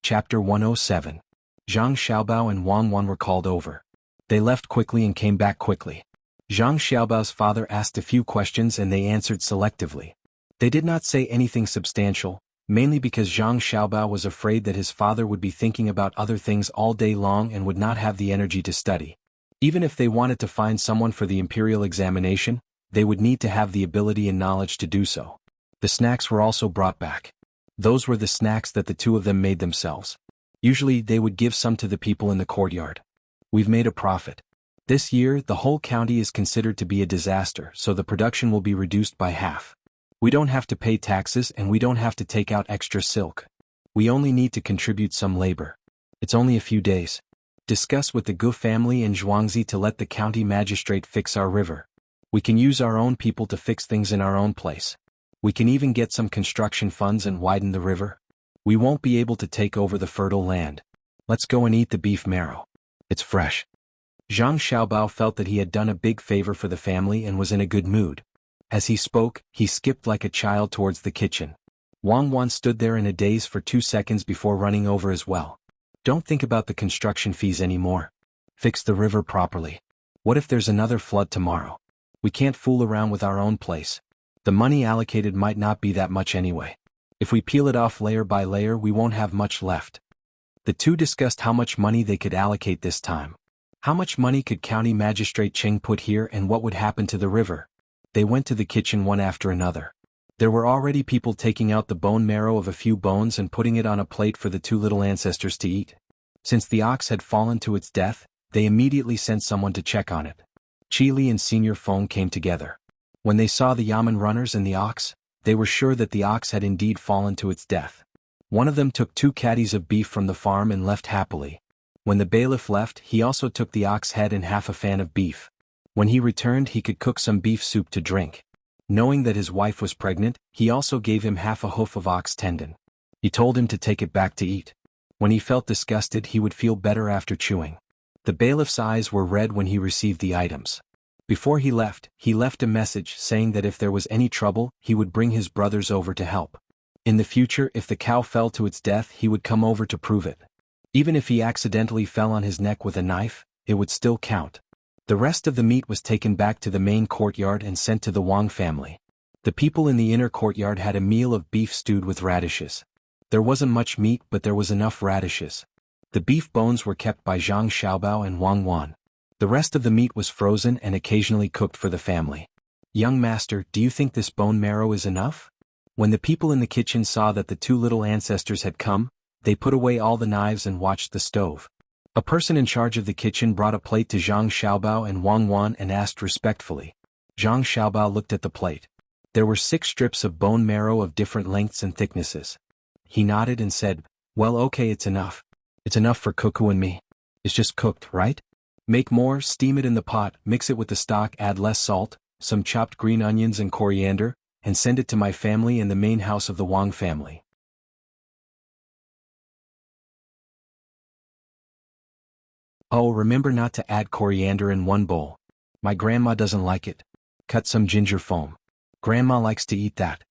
Chapter 107. Zhang Xiaobao and Wang Wan were called over. They left quickly and came back quickly. Zhang Xiaobao's father asked a few questions and they answered selectively. They did not say anything substantial, mainly because Zhang Xiaobao was afraid that his father would be thinking about other things all day long and would not have the energy to study. Even if they wanted to find someone for the imperial examination, they would need to have the ability and knowledge to do so. The snacks were also brought back. Those were the snacks that the two of them made themselves. Usually they would give some to the people in the courtyard. We've made a profit. This year, the whole county is considered to be a disaster, so the production will be reduced by half. We don't have to pay taxes and we don't have to take out extra silk. We only need to contribute some labor. It's only a few days. Discuss with the Gu family and Zhuangzi to let the county magistrate fix our river. We can use our own people to fix things in our own place. We can even get some construction funds and widen the river. We won't be able to take over the fertile land. Let's go and eat the beef marrow. It's fresh. Zhang Xiaobao felt that he had done a big favor for the family and was in a good mood. As he spoke, he skipped like a child towards the kitchen. Wang Wan stood there in a daze for 2 seconds before running over as well. Don't think about the construction fees anymore. Fix the river properly. What if there's another flood tomorrow? We can't fool around with our own place. The money allocated might not be that much anyway. If we peel it off layer by layer, we won't have much left. The two discussed how much money they could allocate this time. How much money could County Magistrate Cheng put here and what would happen to the river? They went to the kitchen one after another. There were already people taking out the bone marrow of a few bones and putting it on a plate for the two little ancestors to eat. Since the ox had fallen to its death, they immediately sent someone to check on it. Chi Li and Senior Feng came together. When they saw the Yamen runners and the ox, they were sure that the ox had indeed fallen to its death. One of them took 2 caddies of beef from the farm and left happily. When the bailiff left, he also took the ox head and half a fan of beef. When he returned, he could cook some beef soup to drink. Knowing that his wife was pregnant, he also gave him half a hoof of ox tendon. He told him to take it back to eat. When he felt disgusted, he would feel better after chewing. The bailiff's eyes were red when he received the items. Before he left a message saying that if there was any trouble, he would bring his brothers over to help. In the future, if the cow fell to its death, he would come over to prove it. Even if he accidentally fell on his neck with a knife, it would still count. The rest of the meat was taken back to the main courtyard and sent to the Wang family. The people in the inner courtyard had a meal of beef stewed with radishes. There wasn't much meat, but there was enough radishes. The beef bones were kept by Zhang Xiaobao and Wang Wan. The rest of the meat was frozen and occasionally cooked for the family. Young master, do you think this bone marrow is enough? When the people in the kitchen saw that the two little ancestors had come, they put away all the knives and watched the stove. A person in charge of the kitchen brought a plate to Zhang Xiaobao and Wang Wan and asked respectfully. Zhang Xiaobao looked at the plate. There were 6 strips of bone marrow of different lengths and thicknesses. He nodded and said, "Well, okay, it's enough. It's enough for Cuckoo and me. It's just cooked, right? Make more, steam it in the pot, mix it with the stock, add less salt, some chopped green onions and coriander, and send it to my family and the main house of the Wang family." Oh, remember not to add coriander in one bowl. My grandma doesn't like it. Cut some ginger foam. Grandma likes to eat that.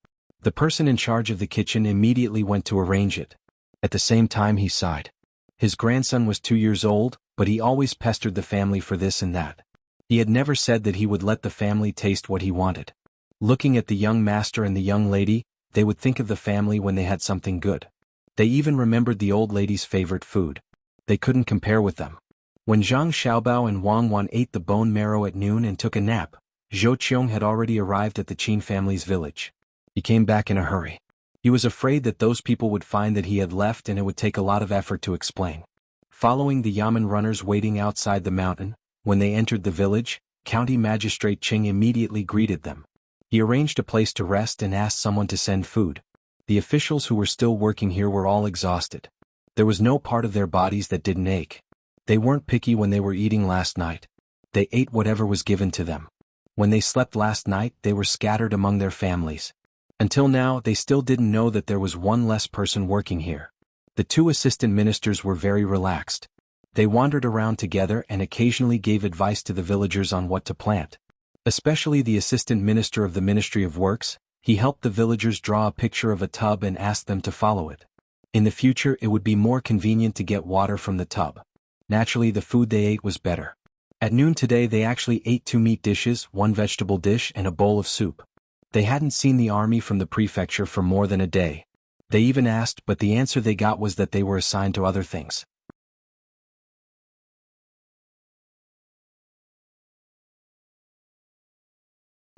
The person in charge of the kitchen immediately went to arrange it. At the same time he sighed. His grandson was 2 years old, but he always pestered the family for this and that. He had never said that he would let the family taste what he wanted. Looking at the young master and the young lady, they would think of the family when they had something good. They even remembered the old lady's favorite food. They couldn't compare with them. When Zhang Xiaobao and Wang Wan ate the bone marrow at noon and took a nap, Zhou Qiong had already arrived at the Qin family's village. He came back in a hurry. He was afraid that those people would find that he had left and it would take a lot of effort to explain. Following the Yamen runners waiting outside the mountain, when they entered the village, County Magistrate Cheng immediately greeted them. He arranged a place to rest and asked someone to send food. The officials who were still working here were all exhausted. There was no part of their bodies that didn't ache. They weren't picky when they were eating last night. They ate whatever was given to them. When they slept last night, they were scattered among their families. Until now, they still didn't know that there was one less person working here. The 2 assistant ministers were very relaxed. They wandered around together and occasionally gave advice to the villagers on what to plant. Especially the assistant minister of the Ministry of Works, he helped the villagers draw a picture of a tub and asked them to follow it. In the future, it would be more convenient to get water from the tub. Naturally, the food they ate was better. At noon today they actually ate 2 meat dishes, 1 vegetable dish and a bowl of soup. They hadn't seen the army from the prefecture for more than a day. They even asked, but the answer they got was that they were assigned to other things.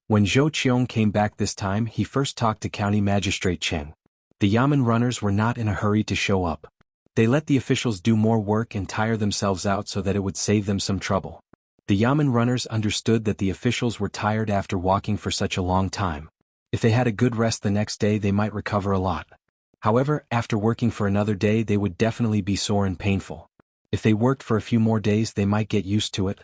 When Zhou Qiong came back this time, he first talked to County Magistrate Cheng. The Yamen runners were not in a hurry to show up. They let the officials do more work and tire themselves out so that it would save them some trouble. The Yamen runners understood that the officials were tired after walking for such a long time. If they had a good rest the next day, they might recover a lot. However, after working for another day, they would definitely be sore and painful. If they worked for a few more days, they might get used to it.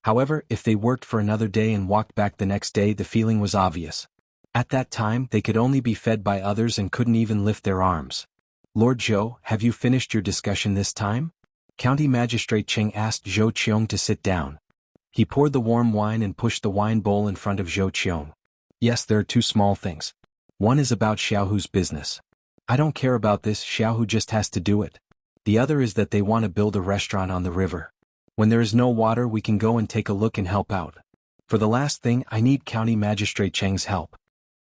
However, if they worked for another day and walked back the next day, the feeling was obvious. At that time, they could only be fed by others and couldn't even lift their arms. Lord Zhou, have you finished your discussion this time? County Magistrate Cheng asked Zhou Qiong to sit down. He poured the warm wine and pushed the wine bowl in front of Zhou Qiong. Yes, there are two small things. One is about Xiaohu's business. I don't care about this, Xiaohu just has to do it. The other is that they want to build a restaurant on the river. When there is no water, we can go and take a look and help out. For the last thing, I need County Magistrate Cheng's help.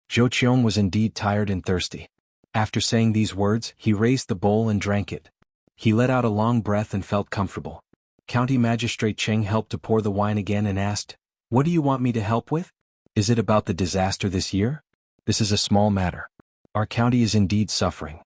Zhou Qiong was indeed tired and thirsty. After saying these words, he raised the bowl and drank it. He let out a long breath and felt comfortable. County Magistrate Cheng helped to pour the wine again and asked, "What do you want me to help with? Is it about the disaster this year? This is a small matter. Our county is indeed suffering.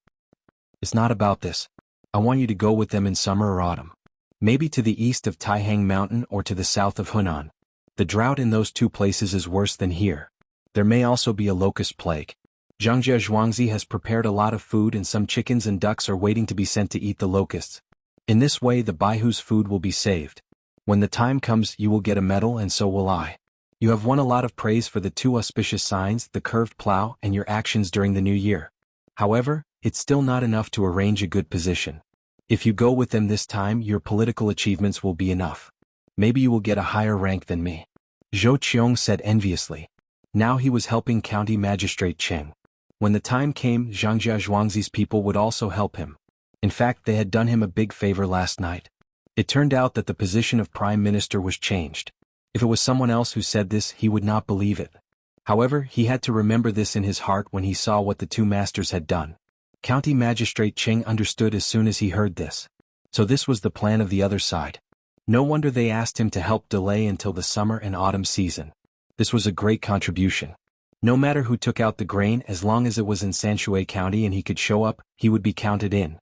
It's not about this. I want you to go with them in summer or autumn. Maybe to the east of Taihang Mountain or to the south of Hunan. The drought in those two places is worse than here. There may also be a locust plague. Zhangjia Zhuangzi has prepared a lot of food and some chickens and ducks are waiting to be sent to eat the locusts. In this way the Baihu's food will be saved. When the time comes you will get a medal and so will I. You have won a lot of praise for the two auspicious signs, the curved plow and your actions during the new year. However, it's still not enough to arrange a good position. If you go with them this time your political achievements will be enough. Maybe you will get a higher rank than me." Zhou Qiong said enviously. Now he was helping County Magistrate Cheng. When the time came, Zhangjia Zhuangzi's people would also help him. In fact, they had done him a big favor last night. It turned out that the position of Prime Minister was changed. If it was someone else who said this, he would not believe it. However, he had to remember this in his heart when he saw what the two masters had done. County Magistrate Cheng understood as soon as he heard this. So this was the plan of the other side. No wonder they asked him to help delay until the summer and autumn season. This was a great contribution. No matter who took out the grain, as long as it was in Sanshui County and he could show up, he would be counted in.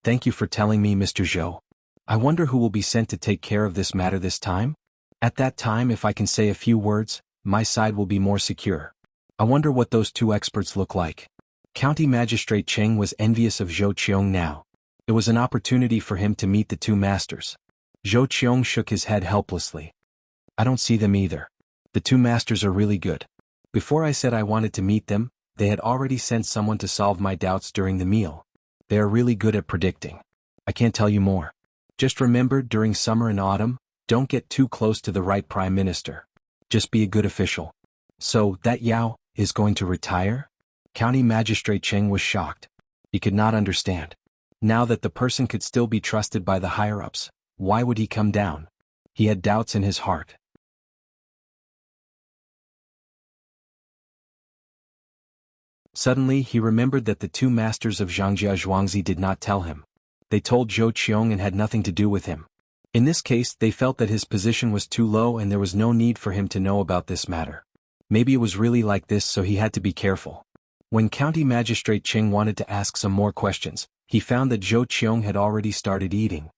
Thank you for telling me, Mr. Zhou. I wonder who will be sent to take care of this matter this time? At that time, if I can say a few words, my side will be more secure. I wonder what those two experts look like. County Magistrate Cheng was envious of Zhou Qiong now. It was an opportunity for him to meet the two masters. Zhou Qiong shook his head helplessly. I don't see them either. The two masters are really good. Before I said I wanted to meet them, they had already sent someone to solve my doubts during the meal. They are really good at predicting. I can't tell you more. Just remember, during summer and autumn, don't get too close to the right prime minister. Just be a good official. So, that Yao is going to retire? County Magistrate Cheng was shocked. He could not understand. Now that the person could still be trusted by the higher-ups, why would he come down? He had doubts in his heart. Suddenly he remembered that the two masters of Zhangjia Zhuangzi did not tell him. They told Zhou Qiong and had nothing to do with him. In this case they felt that his position was too low and there was no need for him to know about this matter. Maybe it was really like this, so he had to be careful. When County Magistrate Cheng wanted to ask some more questions, he found that Zhou Qiong had already started eating.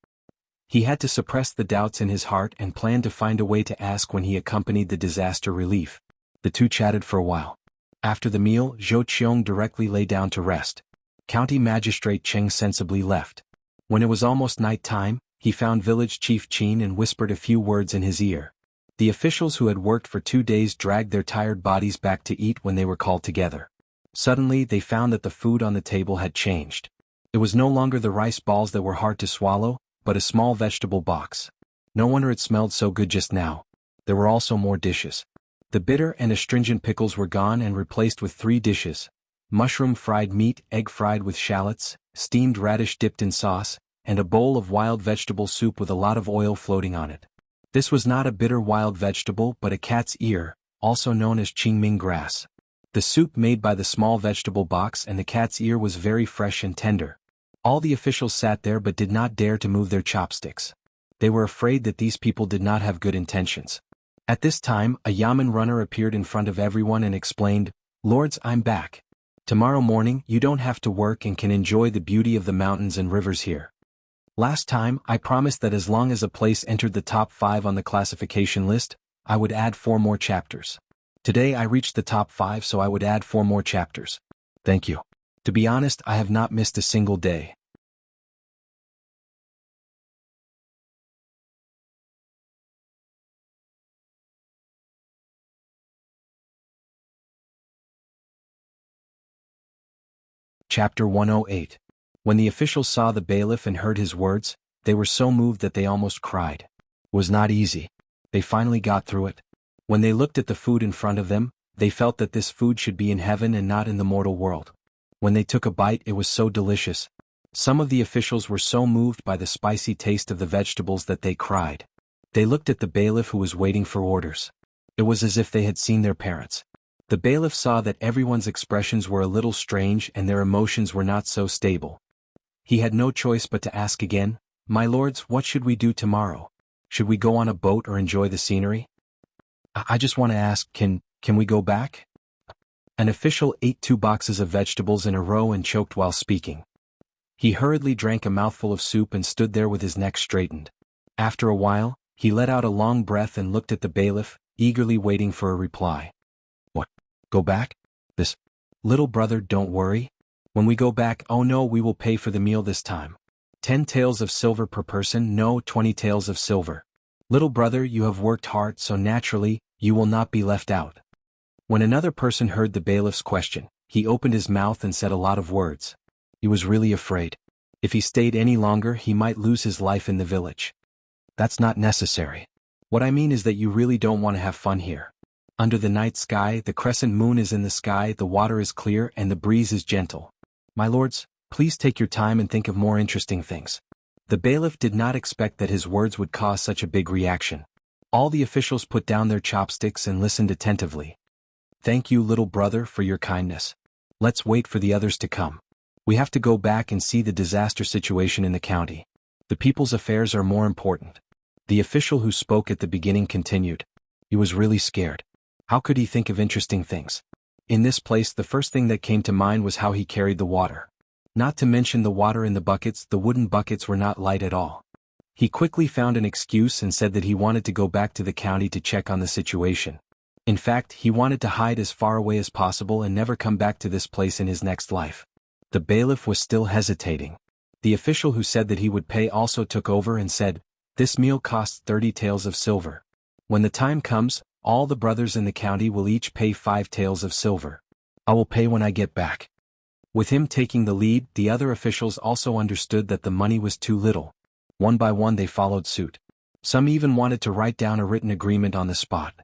He had to suppress the doubts in his heart and planned to find a way to ask when he accompanied the disaster relief. The two chatted for a while. After the meal, Zhou Qiong directly lay down to rest. County Magistrate Cheng sensibly left. When it was almost night time, he found Village Chief Qin and whispered a few words in his ear. The officials who had worked for 2 days dragged their tired bodies back to eat when they were called together. Suddenly they found that the food on the table had changed. It was no longer the rice balls that were hard to swallow, but a small vegetable box. No wonder it smelled so good just now. There were also more dishes. The bitter and astringent pickles were gone and replaced with 3 dishes: mushroom fried meat, egg fried with shallots, steamed radish dipped in sauce, and a bowl of wild vegetable soup with a lot of oil floating on it. This was not a bitter wild vegetable but a cat's ear, also known as qingming grass. The soup made by the small vegetable box and the cat's ear was very fresh and tender. All the officials sat there but did not dare to move their chopsticks. They were afraid that these people did not have good intentions. At this time, a yamen runner appeared in front of everyone and explained, "Lords, I'm back. Tomorrow morning you don't have to work and can enjoy the beauty of the mountains and rivers here. Last time, I promised that as long as a place entered the top 5 on the classification list, I would add 4 more chapters. Today I reached the top 5, so I would add 4 more chapters. Thank you. To be honest, I have not missed a single day." Chapter 108. When the officials saw the bailiff and heard his words, They were so moved that they almost cried. It was not easy. They finally got through it. When they looked at the food in front of them, they felt that this food should be in heaven and not in the mortal world. When they took a bite, it was so delicious. Some of the officials were so moved by the spicy taste of the vegetables that they cried. They looked at the bailiff who was waiting for orders. It was as if they had seen their parents. The bailiff saw that everyone's expressions were a little strange and their emotions were not so stable. He had no choice but to ask again, "My lords, what should we do tomorrow? Should we go on a boat or enjoy the scenery?" I just want to ask, can we go back?" An official ate 2 boxes of vegetables in a row and choked while speaking. He hurriedly drank a mouthful of soup and stood there with his neck straightened. After a while, he let out a long breath and looked at the bailiff, eagerly waiting for a reply. "What? Go back? This? Little brother, don't worry. When we go back, oh no, we will pay for the meal this time. 10 taels of silver per person, no, 20 taels of silver. Little brother, you have worked hard, so naturally, you will not be left out." When another person heard the bailiff's question, he opened his mouth and said a lot of words. He was really afraid. If he stayed any longer, he might lose his life in the village. That's not necessary. What I mean is that you really don't want to have fun here. Under the night sky, the crescent moon is in the sky, the water is clear, and the breeze is gentle. My lords, please take your time and think of more interesting things. The bailiff did not expect that his words would cause such a big reaction. All the officials put down their chopsticks and listened attentively. "Thank you, little brother, for your kindness. Let's wait for the others to come. We have to go back and see the disaster situation in the county. The people's affairs are more important." The official who spoke at the beginning continued. He was really scared. How could he think of interesting things? In this place, the first thing that came to mind was how he carried the water. Not to mention the water in the buckets, the wooden buckets were not light at all. He quickly found an excuse and said that he wanted to go back to the county to check on the situation. In fact, he wanted to hide as far away as possible and never come back to this place in his next life. The bailiff was still hesitating. The official who said that he would pay also took over and said, "This meal costs 30 taels of silver. When the time comes, all the brothers in the county will each pay 5 taels of silver. I will pay when I get back." With him taking the lead, the other officials also understood that the money was too little. One by one they followed suit. Some even wanted to write down a written agreement on the spot.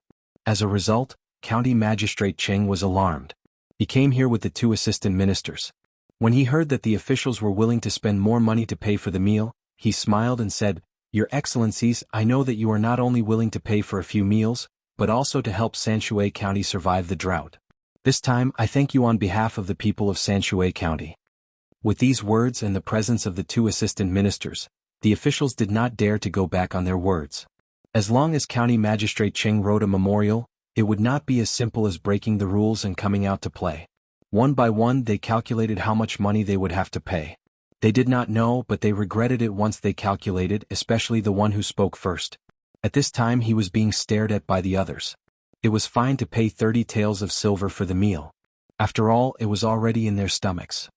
As a result, County Magistrate Cheng was alarmed. He came here with the 2 assistant ministers. When he heard that the officials were willing to spend more money to pay for the meal, he smiled and said, "Your Excellencies, I know that you are not only willing to pay for a few meals, but also to help Sanshui County survive the drought. This time, I thank you on behalf of the people of Sanshui County." With these words and the presence of the 2 assistant ministers, the officials did not dare to go back on their words. As long as County Magistrate Cheng wrote a memorial, it would not be as simple as breaking the rules and coming out to play. One by one they calculated how much money they would have to pay. They did not know, but they regretted it once they calculated, especially the one who spoke first. At this time he was being stared at by the others. It was fine to pay 30 taels of silver for the meal. After all, it was already in their stomachs.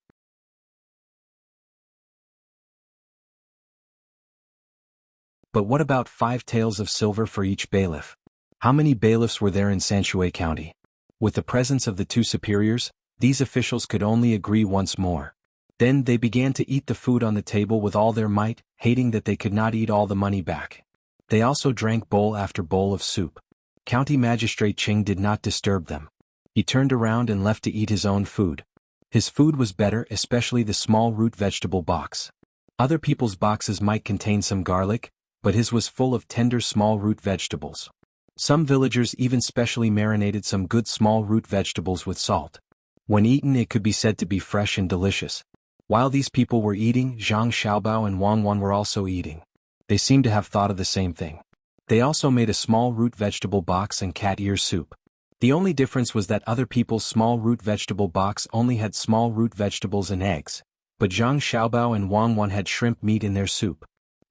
But what about 5 taels of silver for each bailiff? How many bailiffs were there in Sanshui County? With the presence of the 2 superiors, these officials could only agree once more. Then they began to eat the food on the table with all their might, hating that they could not eat all the money back. They also drank bowl after bowl of soup. County Magistrate Cheng did not disturb them. He turned around and left to eat his own food. His food was better, especially the small root vegetable box. Other people's boxes might contain some garlic, but his was full of tender small root vegetables. Some villagers even specially marinated some good small root vegetables with salt. When eaten, it could be said to be fresh and delicious. While these people were eating, Zhang Xiaobao and Wang Wan were also eating. They seemed to have thought of the same thing. They also made a small root vegetable box and cat ear soup. The only difference was that other people's small root vegetable box only had small root vegetables and eggs, but Zhang Xiaobao and Wang Wan had shrimp meat in their soup.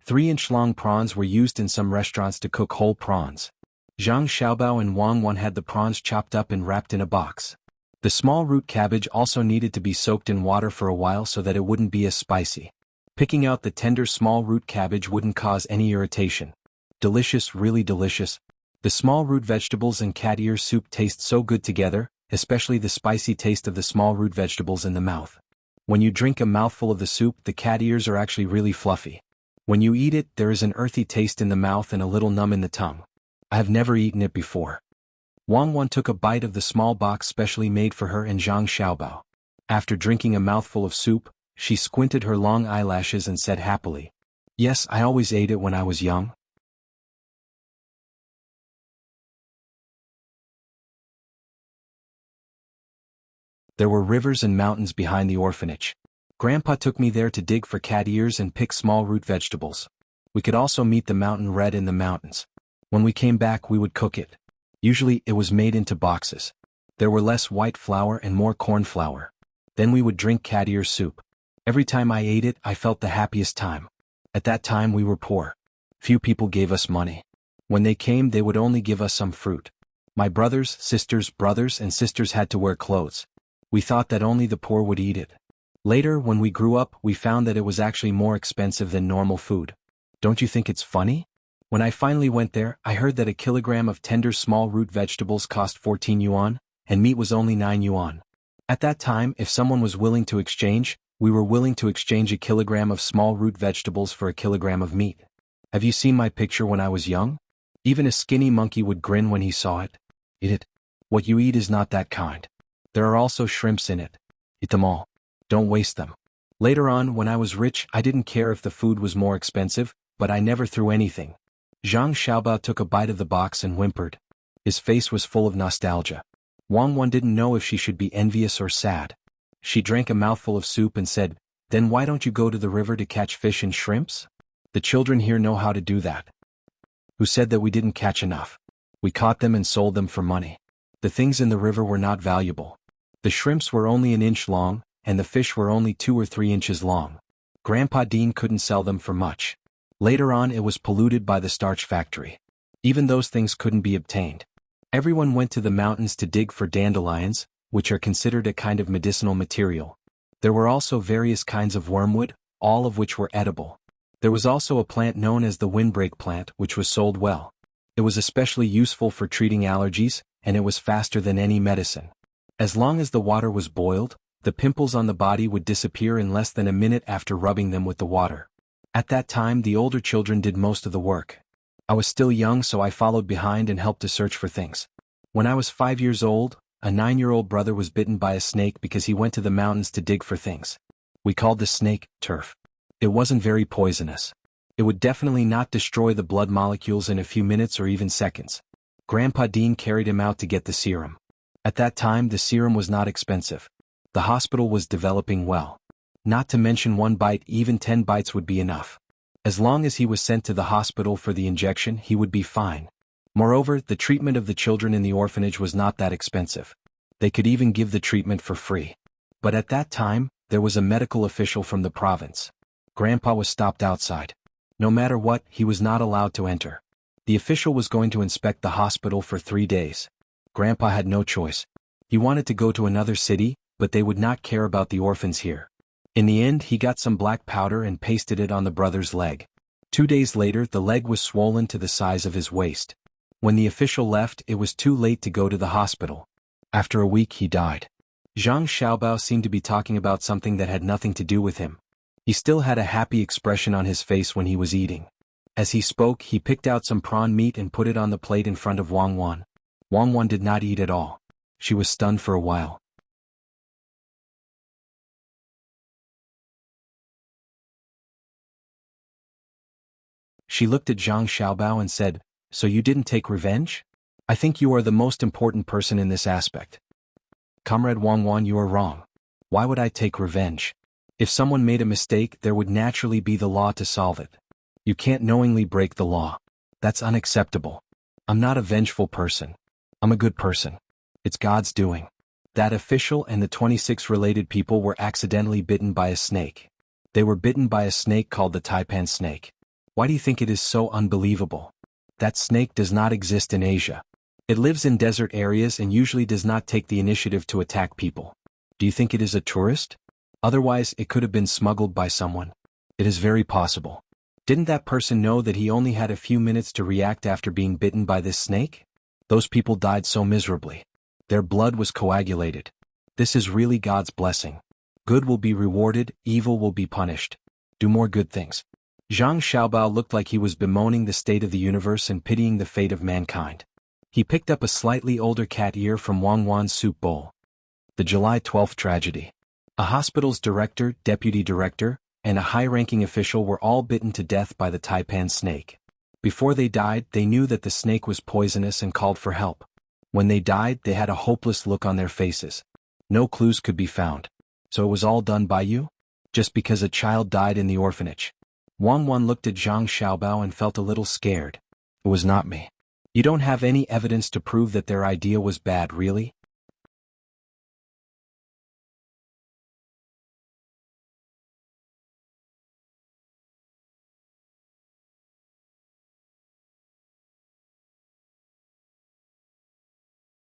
3-inch long prawns were used in some restaurants to cook whole prawns. Zhang Xiaobao and Wang Wan had the prawns chopped up and wrapped in a box. The small root cabbage also needed to be soaked in water for a while so that it wouldn't be as spicy. Picking out the tender small root cabbage wouldn't cause any irritation. Delicious, really delicious. The small root vegetables and cat ear soup taste so good together, especially the spicy taste of the small root vegetables in the mouth. When you drink a mouthful of the soup, the cat ears are actually really fluffy. When you eat it, there is an earthy taste in the mouth and a little numb in the tongue. I have never eaten it before. Wang Wan took a bite of the small box specially made for her and Zhang Xiaobao. After drinking a mouthful of soup, she squinted her long eyelashes and said happily, "Yes, I always ate it when I was young." There were rivers and mountains behind the orphanage. Grandpa took me there to dig for cat ears and pick small root vegetables. We could also meet the mountain red in the mountains. When we came back we would cook it. Usually it was made into boxes. There were less white flour and more corn flour. Then we would drink cat ear soup. Every time I ate it I felt the happiest time. At that time we were poor. Few people gave us money. When they came they would only give us some fruit. My brothers, brothers and sisters had to wear clothes. We thought that only the poor would eat it. Later, when we grew up, we found that it was actually more expensive than normal food. Don't you think it's funny? When I finally went there, I heard that a kilogram of tender small root vegetables cost 14 yuan, and meat was only 9 yuan. At that time, if someone was willing to exchange, we were willing to exchange a kilogram of small root vegetables for a kilogram of meat. Have you seen my picture when I was young? Even a skinny monkey would grin when he saw it. Eat it. What you eat is not that kind. There are also shrimps in it. Eat them all. Don't waste them. Later on, when I was rich, I didn't care if the food was more expensive, but I never threw anything. Zhang Xiaobao took a bite of the box and whimpered. His face was full of nostalgia. Wang Wan didn't know if she should be envious or sad. She drank a mouthful of soup and said, "Then why don't you go to the river to catch fish and shrimps? The children here know how to do that." Who said that we didn't catch enough? We caught them and sold them for money. The things in the river were not valuable. The shrimps were only an inch long, and the fish were only 2 or 3 inches long. Grandpa Dean couldn't sell them for much. Later on it was polluted by the starch factory. Even those things couldn't be obtained. Everyone went to the mountains to dig for dandelions, which are considered a kind of medicinal material. There were also various kinds of wormwood, all of which were edible. There was also a plant known as the windbreak plant, which was sold well. It was especially useful for treating allergies, and it was faster than any medicine. As long as the water was boiled, the pimples on the body would disappear in less than a minute after rubbing them with the water. At that time the older children did most of the work. I was still young, so I followed behind and helped to search for things. When I was 5 years old, a 9-year-old brother was bitten by a snake because he went to the mountains to dig for things. We called the snake turf. It wasn't very poisonous. It would definitely not destroy the blood molecules in a few minutes or even seconds. Grandpa Dean carried him out to get the serum. At that time the serum was not expensive. The hospital was developing well. Not to mention 1 bite, even 10 bites would be enough. As long as he was sent to the hospital for the injection, he would be fine. Moreover, the treatment of the children in the orphanage was not that expensive. They could even give the treatment for free. But at that time, there was a medical official from the province. Grandpa was stopped outside. No matter what, he was not allowed to enter. The official was going to inspect the hospital for 3 days. Grandpa had no choice. He wanted to go to another city, but they would not care about the orphans here. In the end, he got some black powder and pasted it on the brother's leg. 2 days later, the leg was swollen to the size of his waist. When the official left, it was too late to go to the hospital. After a week, he died. Zhang Xiaobao seemed to be talking about something that had nothing to do with him. He still had a happy expression on his face when he was eating. As he spoke, he picked out some prawn meat and put it on the plate in front of Wang Wan. Wang Wan did not eat at all. She was stunned for a while. She looked at Zhang Xiaobao and said, "So you didn't take revenge? I think you are the most important person in this aspect." "Comrade Wang Wan, you are wrong. Why would I take revenge? If someone made a mistake, there would naturally be the law to solve it. You can't knowingly break the law. That's unacceptable. I'm not a vengeful person. I'm a good person. It's God's doing." That official and the 26 related people were accidentally bitten by a snake. They were bitten by a snake called the taipan snake. Why do you think it is so unbelievable? That snake does not exist in Asia. It lives in desert areas and usually does not take the initiative to attack people. Do you think it is a tourist? Otherwise, it could have been smuggled by someone. It is very possible. Didn't that person know that he only had a few minutes to react after being bitten by this snake? Those people died so miserably. Their blood was coagulated. This is really God's blessing. Good will be rewarded, evil will be punished. Do more good things. Zhang Xiaobao looked like he was bemoaning the state of the universe and pitying the fate of mankind. He picked up a slightly older cat ear from Wang Wan's soup bowl. The July 12th tragedy. A hospital's director, deputy director, and a high-ranking official were all bitten to death by the taipan snake. Before they died, they knew that the snake was poisonous and called for help. When they died, they had a hopeless look on their faces. No clues could be found. So it was all done by you? Just because a child died in the orphanage. Wang Wan looked at Zhang Xiaobao and felt a little scared. It was not me. You don't have any evidence to prove that their idea was bad, really?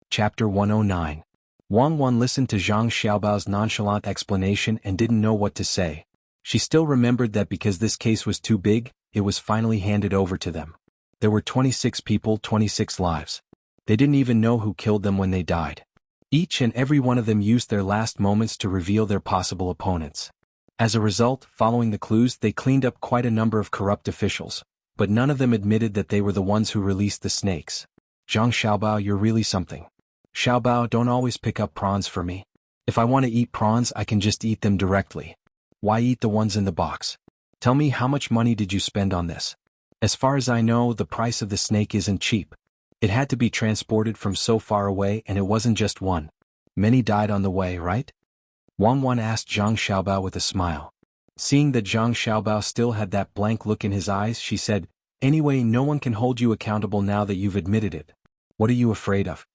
Chapter 109. Wang Wan listened to Zhang Xiaobao's nonchalant explanation and didn't know what to say. She still remembered that because this case was too big, it was finally handed over to them. There were 26 people, 26 lives. They didn't even know who killed them when they died. Each and every one of them used their last moments to reveal their possible opponents. As a result, following the clues, they cleaned up quite a number of corrupt officials, but none of them admitted that they were the ones who released the snakes. Zhang Xiaobao, you're really something. Xiaobao, don't always pick up prawns for me. If I want to eat prawns, I can just eat them directly. Why eat the ones in the box? Tell me, how much money did you spend on this? As far as I know, the price of the snake isn't cheap. It had to be transported from so far away, and it wasn't just one. Many died on the way, right? Wang Wan asked Zhang Xiaobao with a smile. Seeing that Zhang Xiaobao still had that blank look in his eyes, she said, "Anyway, no one can hold you accountable now that you've admitted it. What are you afraid of?"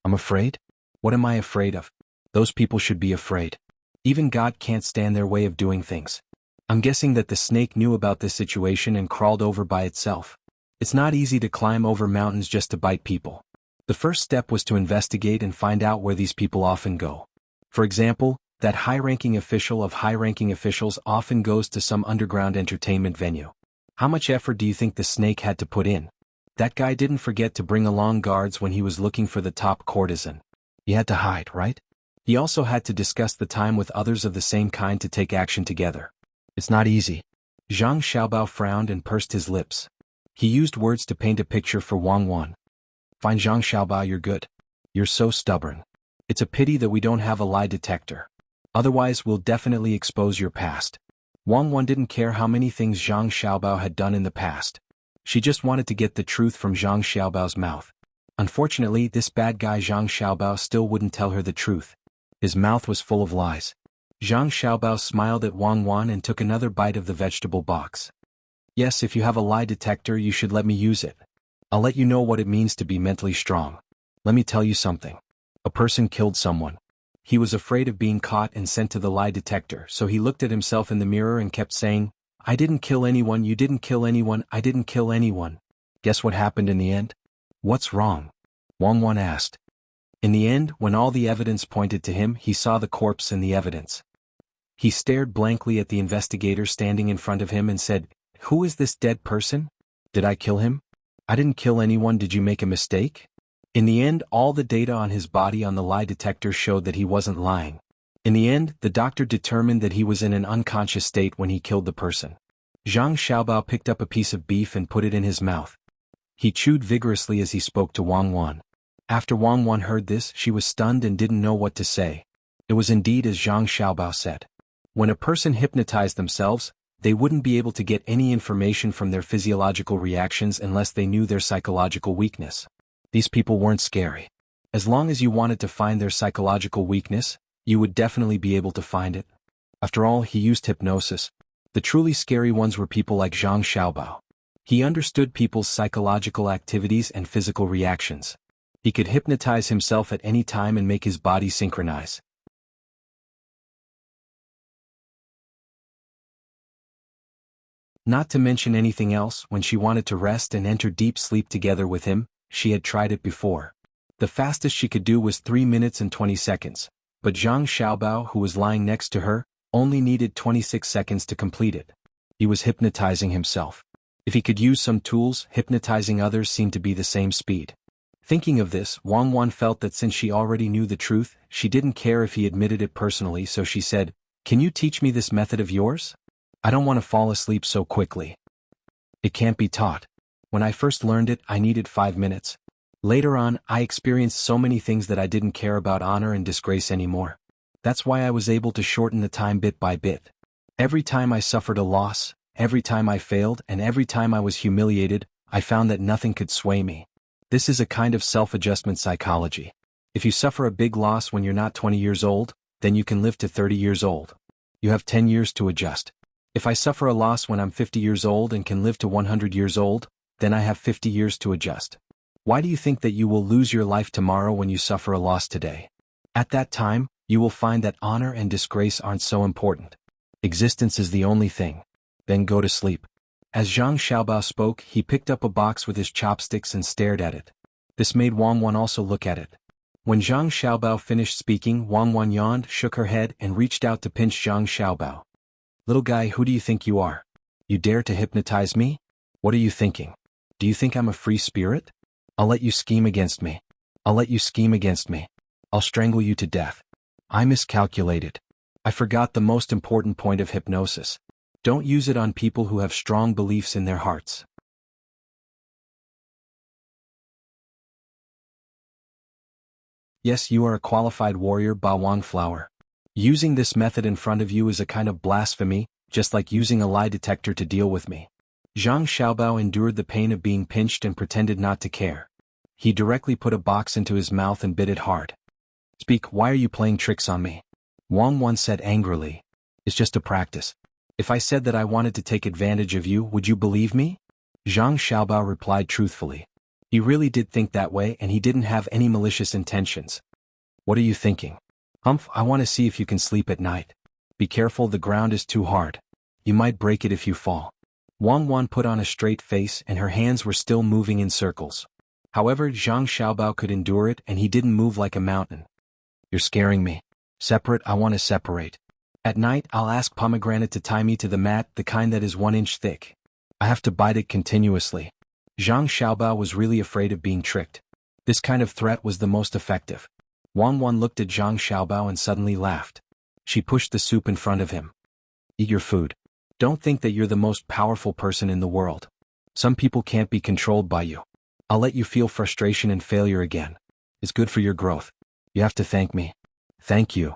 I'm afraid? What am I afraid of? Those people should be afraid. Even God can't stand their way of doing things. I'm guessing that the snake knew about this situation and crawled over by itself. It's not easy to climb over mountains just to bite people. The first step was to investigate and find out where these people often go. For example, that high-ranking official of high-ranking officials often goes to some underground entertainment venue. How much effort do you think the snake had to put in? That guy didn't forget to bring along guards when he was looking for the top courtesan. He had to hide, right? He also had to discuss the time with others of the same kind to take action together. It's not easy. Zhang Xiaobao frowned and pursed his lips. He used words to paint a picture for Wang Wan. Fine, Zhang Xiaobao, you're good. You're so stubborn. It's a pity that we don't have a lie detector. Otherwise, we'll definitely expose your past. Wang Wan didn't care how many things Zhang Xiaobao had done in the past. She just wanted to get the truth from Zhang Xiaobao's mouth. Unfortunately, this bad guy Zhang Xiaobao still wouldn't tell her the truth. His mouth was full of lies. Zhang Xiaobao smiled at Wang Wan and took another bite of the vegetable box. Yes, if you have a lie detector, you should let me use it. I'll let you know what it means to be mentally strong. Let me tell you something. A person killed someone. He was afraid of being caught and sent to the lie detector, so he looked at himself in the mirror and kept saying, "I didn't kill anyone, you didn't kill anyone, I didn't kill anyone." Guess what happened in the end? What's wrong? Wang Wan asked. In the end, when all the evidence pointed to him, he saw the corpse in the evidence. He stared blankly at the investigator standing in front of him and said, "Who is this dead person? Did I kill him? I didn't kill anyone, did you make a mistake?" In the end, all the data on his body on the lie detector showed that he wasn't lying. In the end, the doctor determined that he was in an unconscious state when he killed the person. Zhang Xiaobao picked up a piece of beef and put it in his mouth. He chewed vigorously as he spoke to Wang Wan. After Wang Wan heard this, she was stunned and didn't know what to say. It was indeed as Zhang Xiaobao said. When a person hypnotized themselves, they wouldn't be able to get any information from their physiological reactions unless they knew their psychological weakness. These people weren't scary. As long as you wanted to find their psychological weakness, you would definitely be able to find it. After all, he used hypnosis. The truly scary ones were people like Zhang Xiaobao. He understood people's psychological activities and physical reactions. He could hypnotize himself at any time and make his body synchronize. Not to mention anything else, when she wanted to rest and enter deep sleep together with him, she had tried it before. The fastest she could do was 3 minutes and 20 seconds. But Zhang Xiaobao, who was lying next to her, only needed 26 seconds to complete it. He was hypnotizing himself. If he could use some tools, hypnotizing others seemed to be the same speed. Thinking of this, Wang Wan felt that since she already knew the truth, she didn't care if he admitted it personally, so she said, "Can you teach me this method of yours?" I don't want to fall asleep so quickly. It can't be taught. When I first learned it, I needed 5 minutes. Later on, I experienced so many things that I didn't care about honor and disgrace anymore. That's why I was able to shorten the time bit by bit. Every time I suffered a loss, every time I failed, and every time I was humiliated, I found that nothing could sway me. This is a kind of self-adjustment psychology. If you suffer a big loss when you're not 20 years old, then you can live to 30 years old. You have 10 years to adjust. If I suffer a loss when I'm 50 years old and can live to 100 years old, then I have 50 years to adjust. Why do you think that you will lose your life tomorrow when you suffer a loss today? At that time, you will find that honor and disgrace aren't so important. Existence is the only thing. Then go to sleep. As Zhang Xiaobao spoke, he picked up a box with his chopsticks and stared at it. This made Wang Wan also look at it. When Zhang Xiaobao finished speaking, Wang Wan yawned, shook her head, and reached out to pinch Zhang Xiaobao. Little guy, who do you think you are? You dare to hypnotize me? What are you thinking? Do you think I'm a free spirit? I'll let you scheme against me. I'll let you scheme against me. I'll strangle you to death. I miscalculated. I forgot the most important point of hypnosis. Don't use it on people who have strong beliefs in their hearts. Yes, you are a qualified warrior, Ba Wang Flower. Using this method in front of you is a kind of blasphemy, just like using a lie detector to deal with me. Zhang Xiaobao endured the pain of being pinched and pretended not to care. He directly put a box into his mouth and bit it hard. Speak, why are you playing tricks on me? Wang Wan said angrily. It's just a practice. If I said that I wanted to take advantage of you, would you believe me? Zhang Xiaobao replied truthfully. He really did think that way and he didn't have any malicious intentions. What are you thinking? Humph, I want to see if you can sleep at night. Be careful, the ground is too hard. You might break it if you fall. Wang Wan put on a straight face and her hands were still moving in circles. However, Zhang Xiaobao could endure it and he didn't move like a mountain. You're scaring me. Separate, I want to separate. At night, I'll ask Pomegranate to tie me to the mat, the kind that is 1 inch thick. I have to bite it continuously. Zhang Xiaobao was really afraid of being tricked. This kind of threat was the most effective. Wang Wan looked at Zhang Xiaobao and suddenly laughed. She pushed the soup in front of him. Eat your food. Don't think that you're the most powerful person in the world. Some people can't be controlled by you. I'll let you feel frustration and failure again. It's good for your growth. You have to thank me. Thank you.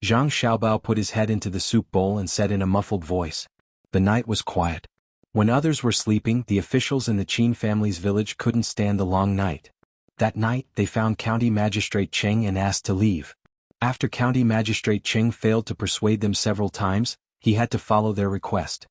Zhang Xiaobao put his head into the soup bowl and said in a muffled voice. The night was quiet. When others were sleeping, the officials in the Qin family's village couldn't stand the long night. That night, they found County Magistrate Cheng and asked to leave. After County Magistrate Cheng failed to persuade them several times, he had to follow their request.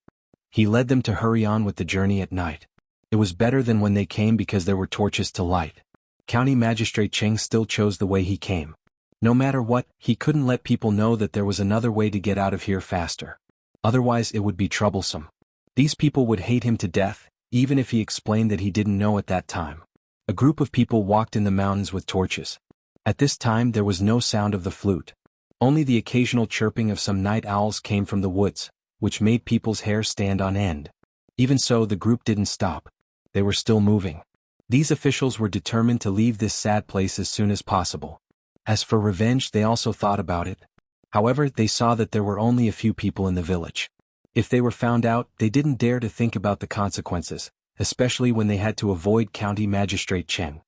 He led them to hurry on with the journey at night. It was better than when they came because there were torches to light. County Magistrate Cheng still chose the way he came. No matter what, he couldn't let people know that there was another way to get out of here faster. Otherwise it would be troublesome. These people would hate him to death, even if he explained that he didn't know at that time. A group of people walked in the mountains with torches. At this time there was no sound of the flute. Only the occasional chirping of some night owls came from the woods, which made people's hair stand on end. Even so, the group didn't stop. They were still moving. These officials were determined to leave this sad place as soon as possible. As for revenge, they also thought about it. However, they saw that there were only a few people in the village. If they were found out, they didn't dare to think about the consequences, especially when they had to avoid County Magistrate Cheng.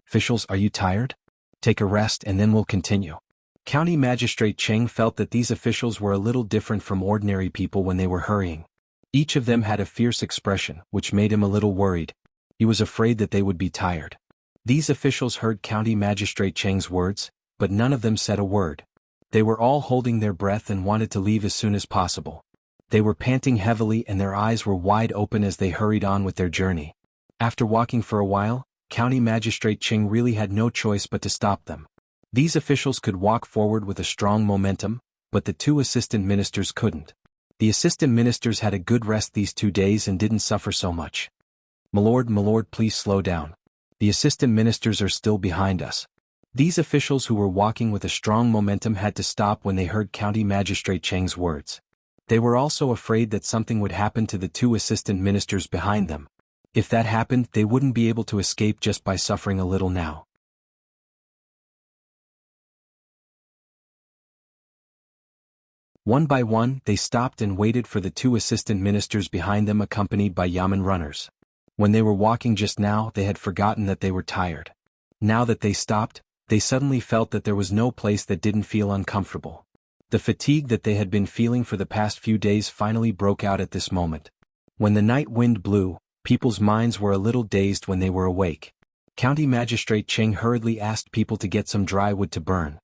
Officials, are you tired? Take a rest and then we'll continue. County Magistrate Cheng felt that these officials were a little different from ordinary people when they were hurrying. Each of them had a fierce expression, which made him a little worried. He was afraid that they would be tired. These officials heard County Magistrate Cheng's words, but none of them said a word. They were all holding their breath and wanted to leave as soon as possible. They were panting heavily and their eyes were wide open as they hurried on with their journey. After walking for a while, County Magistrate Cheng really had no choice but to stop them. These officials could walk forward with a strong momentum, but the 2 assistant ministers couldn't. The assistant ministers had a good rest these 2 days and didn't suffer so much. My lord, please slow down. The assistant ministers are still behind us. These officials who were walking with a strong momentum had to stop when they heard County Magistrate Cheng's words. They were also afraid that something would happen to the 2 assistant ministers behind them. If that happened, they wouldn't be able to escape just by suffering a little now. One by one, they stopped and waited for the two assistant ministers behind them accompanied by yamen runners. When they were walking just now, they had forgotten that they were tired. Now that they stopped, they suddenly felt that there was no place that didn't feel uncomfortable. The fatigue that they had been feeling for the past few days finally broke out at this moment. When the night wind blew, people's minds were a little dazed when they were awake. County Magistrate Cheng hurriedly asked people to get some dry wood to burn.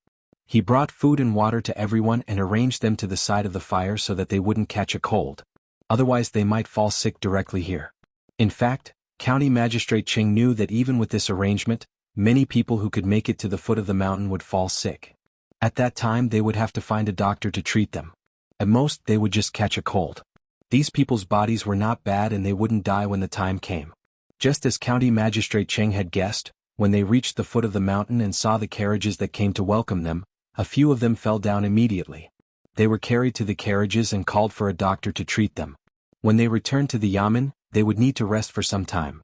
He brought food and water to everyone and arranged them to the side of the fire so that they wouldn't catch a cold. Otherwise they might fall sick directly here. In fact, County Magistrate Cheng knew that even with this arrangement, many people who could make it to the foot of the mountain would fall sick. At that time they would have to find a doctor to treat them. At most they would just catch a cold. These people's bodies were not bad and they wouldn't die when the time came. Just as County Magistrate Cheng had guessed, when they reached the foot of the mountain and saw the carriages that came to welcome them, a few of them fell down immediately. They were carried to the carriages and called for a doctor to treat them. When they returned to the yamen, they would need to rest for some time.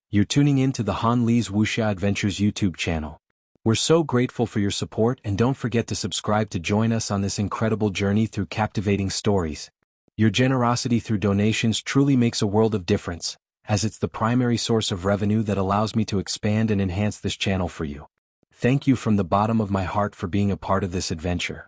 You're tuning in to the Han Li's Wuxia Adventures YouTube channel. We're so grateful for your support and don't forget to subscribe to join us on this incredible journey through captivating stories. Your generosity through donations truly makes a world of difference, as it's the primary source of revenue that allows me to expand and enhance this channel for you. Thank you from the bottom of my heart for being a part of this adventure.